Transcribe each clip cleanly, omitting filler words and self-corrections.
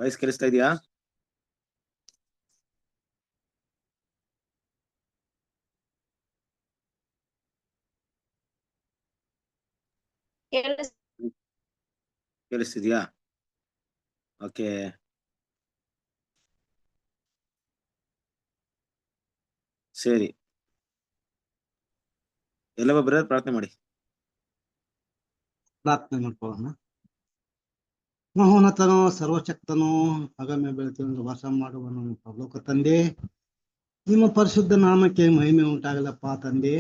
Voice ಕೇಳಿಸ್ತಾ ಇದೆಯಾ? ಕೇಳಿಸ್ತಿದ್ಯಾ? ಓಕೆ, ಸರಿ. ಎಲ್ಲವ ಬ್ರದರ್ ಪ್ರಾರ್ಥನೆ ಮಾಡಿ. ಪ್ರಾರ್ಥನೆ ಮಾಡ್ಕೊಳ್ಳೋಣ. ಮಹೋನ್ನತನು ಸರ್ವಶಕ್ತನು ಅಗಮ್ಯ ಬೆಳೆತು ವಾಸ ಮಾಡುವನು ಪರಲೋಕ ತಂದೆ, ನಿಮ್ಮ ಪರಿಶುದ್ಧ ನಾಮಕ್ಕೆ ಮಹಿಮೆ ಉಂಟಾಗಲಪ್ಪ ತಂದೆ.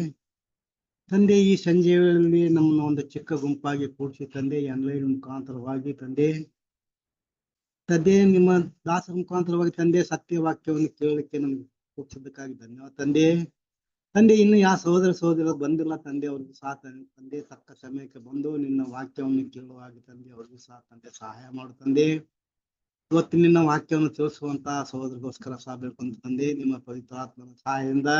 ತಂದೆ, ಈ ಸಂಜೆಯಲ್ಲಿ ನಮ್ಮನ್ನ ಒಂದು ಚಿಕ್ಕ ಗುಂಪಾಗಿ ಕೂಡಿಸಿ ತಂದೆ, ಆನ್ಲೈನ್ ಮುಖಾಂತರವಾಗಿ ತಂದೆ ನಿಮ್ಮ ದಾಸರ ಮುಖಾಂತರವಾಗಿ ತಂದೆ ಸತ್ಯವಾಕ್ಯವನ್ನು ಕೇಳಲಿಕ್ಕೆ ನಮ್ಗೆ ಕೂಡಿಸಿದ್ದಕ್ಕಾಗಿ ಧನ್ಯವಾದ ತಂದೆ. ಇನ್ನು ಯಾವ ಸಹೋದರ ಬಂದಿಲ್ಲ ತಂದೆ, ಅವ್ರಿಗೂ ಸಹ ತಂದೆ ತಕ್ಕ ಸಮಯಕ್ಕೆ ಬಂದು ನಿನ್ನ ವಾಕ್ಯವನ್ನು ಕೇಳುವಾಗ ತಂದೆ ಅವ್ರಿಗೂ ಸಹ ತಂದೆ ಸಹಾಯ ಮಾಡು ತಂದೆ. ಇವತ್ತು ನಿನ್ನ ವಾಕ್ಯವನ್ನು ತಿಳಿಸುವಂತಹ ಸಹೋದರಿಗೋಸ್ಕರ ಸಹ ಬೇಡ್ಕೊಂಡು ತಂದೆ, ನಿಮ್ಮ ಪವಿತ್ರಾತ್ಮನ ಸಹಾಯದಿಂದ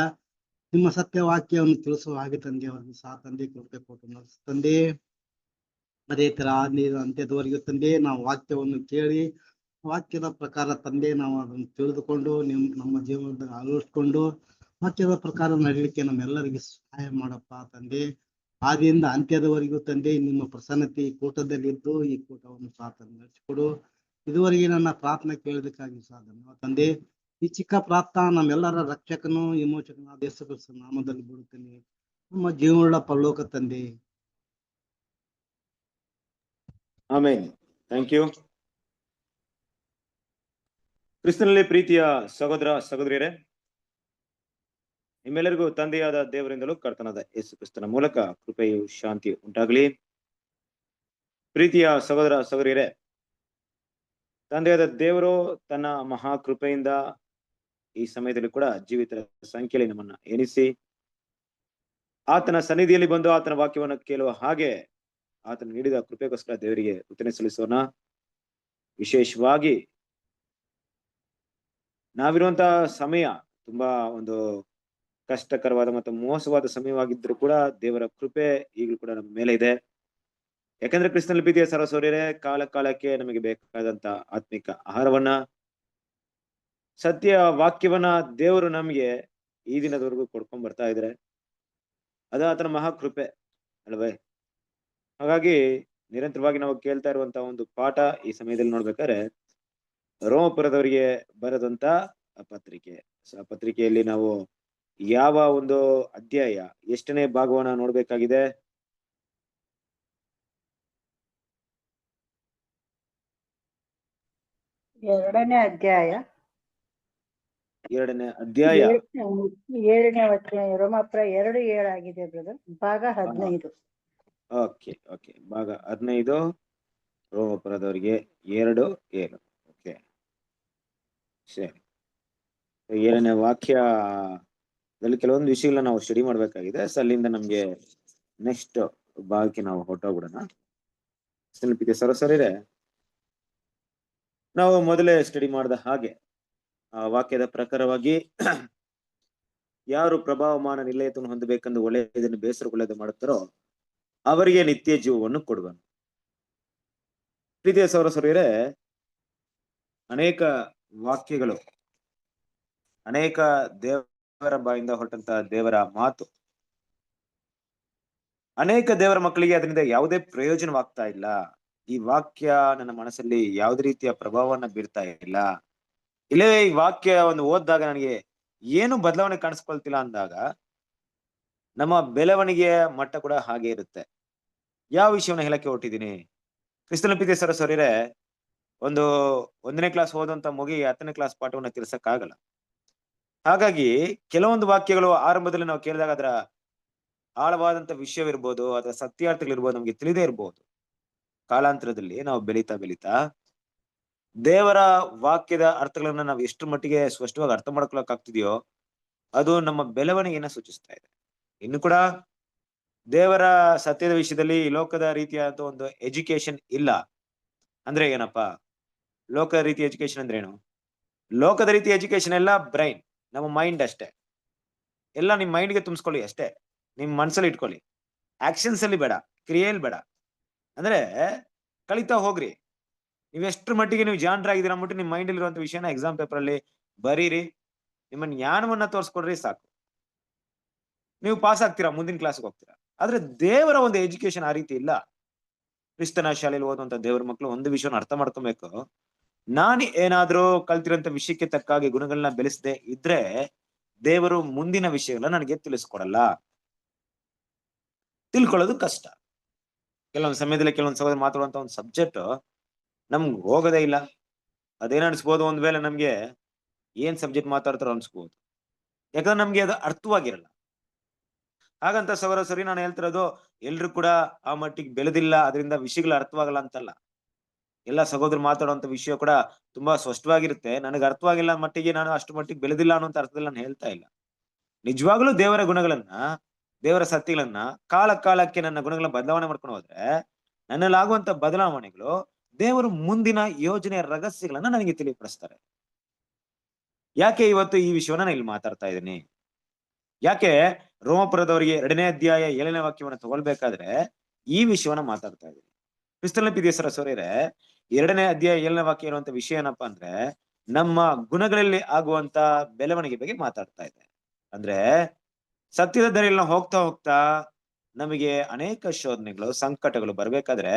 ನಿಮ್ಮ ಸತ್ಯ ವಾಕ್ಯವನ್ನು ತಿಳಿಸುವ ಹಾಗೆ ತಂದೆ ಅವ್ರಿಗೂ ಸಹ ತಂದೆ ಕೃಪೆ ಕೊಟ್ಟು ನಡೆಸು ತಂದೆ. ಅದೇ ತರ ಅಂತ್ಯದವರೆಗೂ ತಂದೆ ನಾವು ವಾಕ್ಯವನ್ನು ಕೇಳಿ ವಾಕ್ಯದ ಪ್ರಕಾರ ತಂದೆ ನಾವು ಅದನ್ನು ತಿಳಿದುಕೊಂಡು ನಮ್ಮ ಜೀವನದಲ್ಲಿ ಅಳವಡಿಸ್ಕೊಂಡು ವಾಕ್ಯದ ಪ್ರಕಾರ ನಡೀಲಿಕ್ಕೆ ನಮ್ಮೆಲ್ಲರಿಗೆ ಸಹಾಯ ಮಾಡಪ್ಪ ತಂದೆ. ಆದಿಯಿಂದ ಅಂತ್ಯದವರೆಗೂ ತಂದೆ ನಿಮ್ಮ ಪ್ರಸನ್ನತೆ ಈ ಕೂಟದಲ್ಲಿ ಇದ್ದು ಈ ಕೂಟವನ್ನು ಸಹ ತಂದೆ ನಡೆಸಿಕೊಡು. ಇದುವರೆಗೆ ನನ್ನ ಪ್ರಾರ್ಥನೆ ಕೇಳೋದಕ್ಕಾಗಿ ಸಹ ಧನ್ಯವಾದ ತಂದೆ. ಈ ಚಿಕ್ಕ ಪ್ರಾರ್ಥನಾ ನಮ್ಮೆಲ್ಲರ ರಕ್ಷಕನು ವಿಮೋಚಕನಾದ ಯೇಸು ಕ್ರಿಸ್ತನ ನಾಮದಲ್ಲಿ ಬಿಡುತ್ತೇನೆ, ನಮ್ಮ ಜೀವನದ ಪರಲೋಕ ತಂದೆ. ಆಮೇನ್. Thank you. ಕ್ರಿಸ್ತನಲ್ಲಿ ಪ್ರೀತಿಯ ಸಹೋದರ ಸಹೋದರಿಯರೇ, ನಿಮ್ಮೆಲ್ಲರಿಗೂ ತಂದೆಯಾದ ದೇವರಿಂದಲೂ ಕರ್ತನಾದ ಯೇಸು ಕ್ರಿಸ್ತನ ಮೂಲಕ ಕೃಪೆಯು ಶಾಂತಿ ಉಂಟಾಗಲಿ. ಪ್ರೀತಿಯ ಸಹೋದರ ಸಹೋದರಿಯರೇ, ತಂದೆಯಾದ ದೇವರು ತನ್ನ ಮಹಾಕೃಪೆಯಿಂದ ಈ ಸಮಯದಲ್ಲಿ ಕೂಡ ಜೀವಿತರ ಸಂಖ್ಯೆಯಲ್ಲಿ ನಮ್ಮನ್ನ ಎಣಿಸಿ ಆತನ ಸನ್ನಿಧಿಯಲ್ಲಿ ಬಂದು ಆತನ ವಾಕ್ಯವನ್ನು ಕೇಳುವ ಹಾಗೆ ಆತನ ನೀಡಿದ ಕೃಪೆಗೋಸ್ಕರ ದೇವರಿಗೆ ಕೃತಜ್ಞತೆ ಸಲ್ಲಿಸೋಣ. ವಿಶೇಷವಾಗಿ ನಾವಿರುವಂತಹ ಸಮಯ ತುಂಬಾ ಒಂದು ಕಷ್ಟಕರವಾದ ಮತ್ತು ಮೋಸವಾದ ಸಮಯವಾಗಿದ್ರೂ ಕೂಡ ದೇವರ ಕೃಪೆ ಈಗಲೂ ಕೂಡ ನಮ್ಮ ಮೇಲೆ ಇದೆ. ಯಾಕಂದ್ರೆ ಕ್ರಿಸ್ತನಲ್ಲಿ ಪ್ರೀತಿಯ ಸಹೋದರರೇ, ಕಾಲ ಕಾಲಕ್ಕೆ ನಮಗೆ ಬೇಕಾದಂತ ಆತ್ಮಿಕ ಆಹಾರವನ್ನ, ಸತ್ಯ ವಾಕ್ಯವನ್ನ ದೇವರು ನಮ್ಗೆ ಈ ದಿನದವರೆಗೂ ಕೊಡ್ಕೊಂಡ್ ಬರ್ತಾ ಇದ್ರೆ ಅದು ಆತನ ಮಹಾಕೃಪೆ ಅಲ್ವೇ? ಹಾಗಾಗಿ ನಿರಂತರವಾಗಿ ನಾವು ಕೇಳ್ತಾ ಇರುವಂತಹ ಒಂದು ಪಾಠ ಈ ಸಮಯದಲ್ಲಿ ನೋಡ್ಬೇಕಾದ್ರೆ ರೋಮಪುರದವರಿಗೆ ಬರೆದಂತ ಪತ್ರಿಕೆ. ಆ ಪತ್ರಿಕೆಯಲ್ಲಿ ನಾವು ಯಾವ ಒಂದು ಅಧ್ಯಾಯ ಎಷ್ಟನೇ ಭಾಗವನ್ನ ನೋಡ್ಬೇಕಾಗಿದೆ? ಎರಡನೇ ಅಧ್ಯಾಯ 7ನೇ ವಚನ. ರೋಮಾಪುರ 2:7 ಆಗಿದೆ ಬ್ರದರ್. ಭಾಗ 15. ಓಕೆ, ಭಾಗ 15 ರೋಮಪುರದವರಿಗೆ 2:7. ಓಕೆ, ಸರಿ. 7ನೇ ವಾಕ್ಯದಲ್ಲಿ ಕೆಲವೊಂದು ವಿಷಯಗಳನ್ನ ನಾವು ಸ್ಟಡಿ ಮಾಡ್ಬೇಕಾಗಿದೆ. ಸೊ ಅಲ್ಲಿಂದ ನಮ್ಗೆ ನೆಕ್ಸ್ಟ್ ಭಾಗಕ್ಕೆ ನಾವು ಹೊರಟೋಗ್ಬಿಡೋಣ. ಸರಸರಿರೆ, ನಾವು ಮೊದಲೇ ಸ್ಟಡಿ ಮಾಡಿದ ಹಾಗೆ ಆ ವಾಕ್ಯದ ಪ್ರಕಾರವಾಗಿ ಯಾರು ಪ್ರಭಾವಮಾನ ನಿಲಯತೆಯನ್ನು ಹೊಂದಬೇಕೆಂದು ಒಳ್ಳೆಯದನ್ನು ಬೇಸರಗೊಳ್ಳದೆ ಮಾಡುತ್ತಾರೋ ಅವರಿಗೆ ನಿತ್ಯ ಜೀವವನ್ನು ಕೊಡುವನು. ಪ್ರೀತಿಯ ಸಹೋದರರೇ, ಅನೇಕ ವಾಕ್ಯಗಳು, ಅನೇಕ ದೇವರ ಬಾಯಿಂದ ಹೊರಟಂತ ದೇವರ ಮಾತು ಅನೇಕ ದೇವರ ಮಕ್ಕಳಿಗೆ ಅದರಿಂದ ಯಾವುದೇ ಪ್ರಯೋಜನವಾಗ್ತಾ ಇಲ್ಲ. ಈ ವಾಕ್ಯ ನನ್ನ ಮನಸ್ಸಲ್ಲಿ ಯಾವುದೇ ರೀತಿಯ ಪ್ರಭಾವವನ್ನ ಬೀರ್ತಾ ಇಲ್ಲ, ಇಲ್ಲೇ ಈ ವಾಕ್ಯ ಒಂದು ಓದಿದಾಗ ನನಗೆ ಏನು ಬದಲಾವಣೆ ಕಾಣಿಸ್ಕೊಳ್ತಿಲ್ಲ ಅಂದಾಗ ನಮ್ಮ ಬೆಳವಣಿಗೆಯ ಮಟ್ಟ ಕೂಡ ಹಾಗೆ ಇರುತ್ತೆ. ಯಾವ ವಿಷಯವನ್ನ ಹೇಳಕ್ಕೆ ಹೊರಟಿದ್ದೀನಿ? ಕ್ರಿಸ್ತನ ಪ್ರೀತಿಯ ಸಹೋದರರೇ, ಒಂದು 1ನೇ ಕ್ಲಾಸ್ ಓದುವಂತ ಮಗುವಿಗೆ 10ನೇ ಕ್ಲಾಸ್ ಪಾಠವನ್ನ ತಿಳಿಸಕ್ಕಾಗಲ್ಲ. ಹಾಗಾಗಿ ಕೆಲವೊಂದು ವಾಕ್ಯಗಳು ಆರಂಭದಲ್ಲಿ ನಾವು ಕೇಳಿದಾಗ ಅದರ ಆಳವಾದಂತ ವಿಷಯವಿರ್ಬೋದು ಅಥವಾ ಸತ್ಯಾರ್ಥಗಳಿರ್ಬೋದು ನಮ್ಗೆ ತಿಳಿದೇ ಇರ್ಬೋದು. ಕಾಲಾಂತರದಲ್ಲಿ ನಾವು ಬೆಳೀತಾ ದೇವರ ವಾಕ್ಯದ ಅರ್ಥಗಳನ್ನ ನಾವು ಎಷ್ಟು ಮಟ್ಟಿಗೆ ಸ್ಪಷ್ಟವಾಗಿ ಅರ್ಥ ಮಾಡ್ಕೊಳಕ್ ಆಗ್ತಿದೆಯೋ ಅದು ನಮ್ಮ ಬೆಳವಣಿಗೆಯನ್ನ ಸೂಚಿಸ್ತಾ ಇದೆ. ಇನ್ನು ಕೂಡ ದೇವರ ಸತ್ಯದ ವಿಷಯದಲ್ಲಿ ಲೋಕದ ರೀತಿಯಾದ ಒಂದು ಎಜುಕೇಶನ್ ಇಲ್ಲ ಅಂದ್ರೆ ಏನಪ್ಪಾ? ಲೋಕದ ರೀತಿ ಎಜುಕೇಶನ್ ಅಂದ್ರೆ ಏನು? ಲೋಕದ ರೀತಿ ಎಜುಕೇಶನ್ ಎಲ್ಲ ಬ್ರೈನ್, ನಮ್ಮ ಮೈಂಡ್ ಅಷ್ಟೇ. ಎಲ್ಲ ನಿಮ್ ಮೈಂಡ್ಗೆ ತುಂಬಿಸ್ಕೊಳ್ಳಿ ಅಷ್ಟೇ, ನಿಮ್ ಮನ್ಸಲ್ಲಿ ಇಟ್ಕೊಳ್ಳಿ. ಆಕ್ಷನ್ಸ್ ಅಲ್ಲಿ ಬೇಡ, ಕ್ರಿಯೆಯಲ್ಲಿ ಬೇಡ. ಅಂದ್ರೆ ಕಲಿತಾ ಹೋಗ್ರಿ. ನೀವ್ ಎಷ್ಟ್ರ ಮಟ್ಟಿಗೆ ನೀವು ಜಾಣರಾಗಿದ್ದೀರಾ ಅಂದ್ಬಿಟ್ಟು ನಿಮ್ ಮೈಂಡ್ ಇರುವಂತ ವಿಷಯನ ಎಕ್ಸಾಮ್ ಪೇಪರ್ ಅಲ್ಲಿ ಬರೀರಿ, ನಿಮ್ಮ ಜ್ಞಾನವನ್ನ ತೋರ್ಸ್ಕೊಡ್ರಿ ಸಾಕು, ನೀವು ಪಾಸ್ ಆಗ್ತೀರಾ, ಮುಂದಿನ ಕ್ಲಾಸ್ಗೆ ಹೋಗ್ತೀರಾ. ಆದ್ರೆ ದೇವರ ಒಂದು ಎಜುಕೇಶನ್ ಆ ರೀತಿ ಇಲ್ಲ. ಕ್ರಿಸ್ತನ ಶಾಲೆಯಲ್ಲಿ ಓದುವಂತ ದೇವರ ಮಕ್ಕಳು ಒಂದು ವಿಷಯನ ಅರ್ಥ ಮಾಡ್ಕೊಬೇಕು. ನಾನು ಏನಾದ್ರೂ ಕಲ್ತಿರೋಂತ ವಿಷಯಕ್ಕೆ ತಕ್ಕಾಗಿ ಗುಣಗಳನ್ನ ಬೆಳೆಸದೆ ಇದ್ರೆ ದೇವರು ಮುಂದಿನ ವಿಷಯಗಳನ್ನ ನನಗೆ ತಿಳಿಸ್ಕೊಡಲ್ಲ. ತಿಳ್ಕೊಳ್ಳೋದು ಕಷ್ಟ. ಕೆಲವೊಂದು ಸಮಯದಲ್ಲಿ ಕೆಲವೊಂದು ಸಭೆಯಲ್ಲಿ ಮಾತಾಡುವಂತ ಒಂದು ಸಬ್ಜೆಕ್ಟ್ ನಮ್ಗೆ ಹೋಗೋದೇ ಇಲ್ಲ. ಅದೇನ್ ಅನ್ಸ್ಬೋದು, ಒಂದ್ ವೇಳೆ ನಮ್ಗೆ ಏನ್ ಸಬ್ಜೆಕ್ಟ್ ಮಾತಾಡ್ತಾರೋ ಅನ್ಸ್ಬೋದು, ಯಾಕಂದ್ರೆ ನಮ್ಗೆ ಅದು ಅರ್ಥವಾಗಿರಲ್ಲ. ಹಾಗಂತ ಸರಿ ನಾನು ಹೇಳ್ತಿರೋದು ಎಲ್ರು ಕೂಡ ಆ ಮಟ್ಟಿಗೆ ಬೆಳೆದಿಲ್ಲ, ಅದರಿಂದ ವಿಷಯಗಳು ಅರ್ಥವಾಗಲ್ಲ ಅಂತಲ್ಲ. ಎಲ್ಲ ಸಹೋದರರು ಮಾತಾಡುವಂತ ವಿಷಯ ಕೂಡ ತುಂಬಾ ಸ್ಪಷ್ಟವಾಗಿರುತ್ತೆ. ನನಗೆ ಅರ್ಥವಾಗಿಲ್ಲ ಮಟ್ಟಿಗೆ ನಾನು ಅಷ್ಟು ಮಟ್ಟಿಗೆ ಬೆಳೆದಿಲ್ಲ ಅನ್ನೋಂತ ಅರ್ಥದಲ್ಲಿ ನಾನು ಹೇಳ್ತಾ ಇಲ್ಲ. ನಿಜವಾಗ್ಲೂ ದೇವರ ಗುಣಗಳನ್ನ, ದೇವರ ಸತ್ಯಗಳನ್ನ ಕಾಲ ಕಾಲಕ್ಕೆ ನನ್ನ ಗುಣಗಳನ್ನ ಬದಲಾವಣೆ ಮಾಡ್ಕೊಂಡು ಹೋದ್ರೆ ನನ್ನಲ್ಲಾಗುವಂತ ಬದಲಾವಣೆಗಳು ದೇವರು ಮುಂದಿನ ಯೋಜನೆಯ ರಹಸ್ಯಗಳನ್ನ ನನಗೆ ತಿಳಿಪಡಿಸ್ತಾರೆ. ಯಾಕೆ ಇವತ್ತು ಈ ವಿಷಯವನ್ನ ನಾನು ಇಲ್ಲಿ ಮಾತಾಡ್ತಾ ಇದ್ದೀನಿ? ಯಾಕೆ ರೋಮಪುರದವರಿಗೆ 2ನೇ ಅಧ್ಯಾಯ 7ನೇ ವಾಕ್ಯವನ್ನ ತಗೊಳ್ಬೇಕಾದ್ರೆ ಈ ವಿಷಯವನ್ನ ಮಾತಾಡ್ತಾ ಇದ್ದೀನಿ? ಕ್ರಿಸ್ತನ ಪಿದೇಸರ ಸೊರೇರೆ 2ನೇ ಅಧ್ಯಾಯ 7ನೇ ವಾಕ್ಯ ಇರುವಂತ ವಿಷಯ ಏನಪ್ಪಾ ಅಂದ್ರೆ ನಮ್ಮ ಗುಣಗಳಲ್ಲಿ ಆಗುವಂತ ಬೆಳವಣಿಗೆ ಬಗ್ಗೆ ಮಾತಾಡ್ತಾ ಇದೆ. ಅಂದ್ರೆ ಸತ್ಯದ ದಾರಿಯಲ್ಲಿ ಹೋಗ್ತಾ ಹೋಗ್ತಾ ನಮಗೆ ಅನೇಕ ಶೋಧನೆಗಳು, ಸಂಕಟಗಳು ಬರ್ಬೇಕಾದ್ರೆ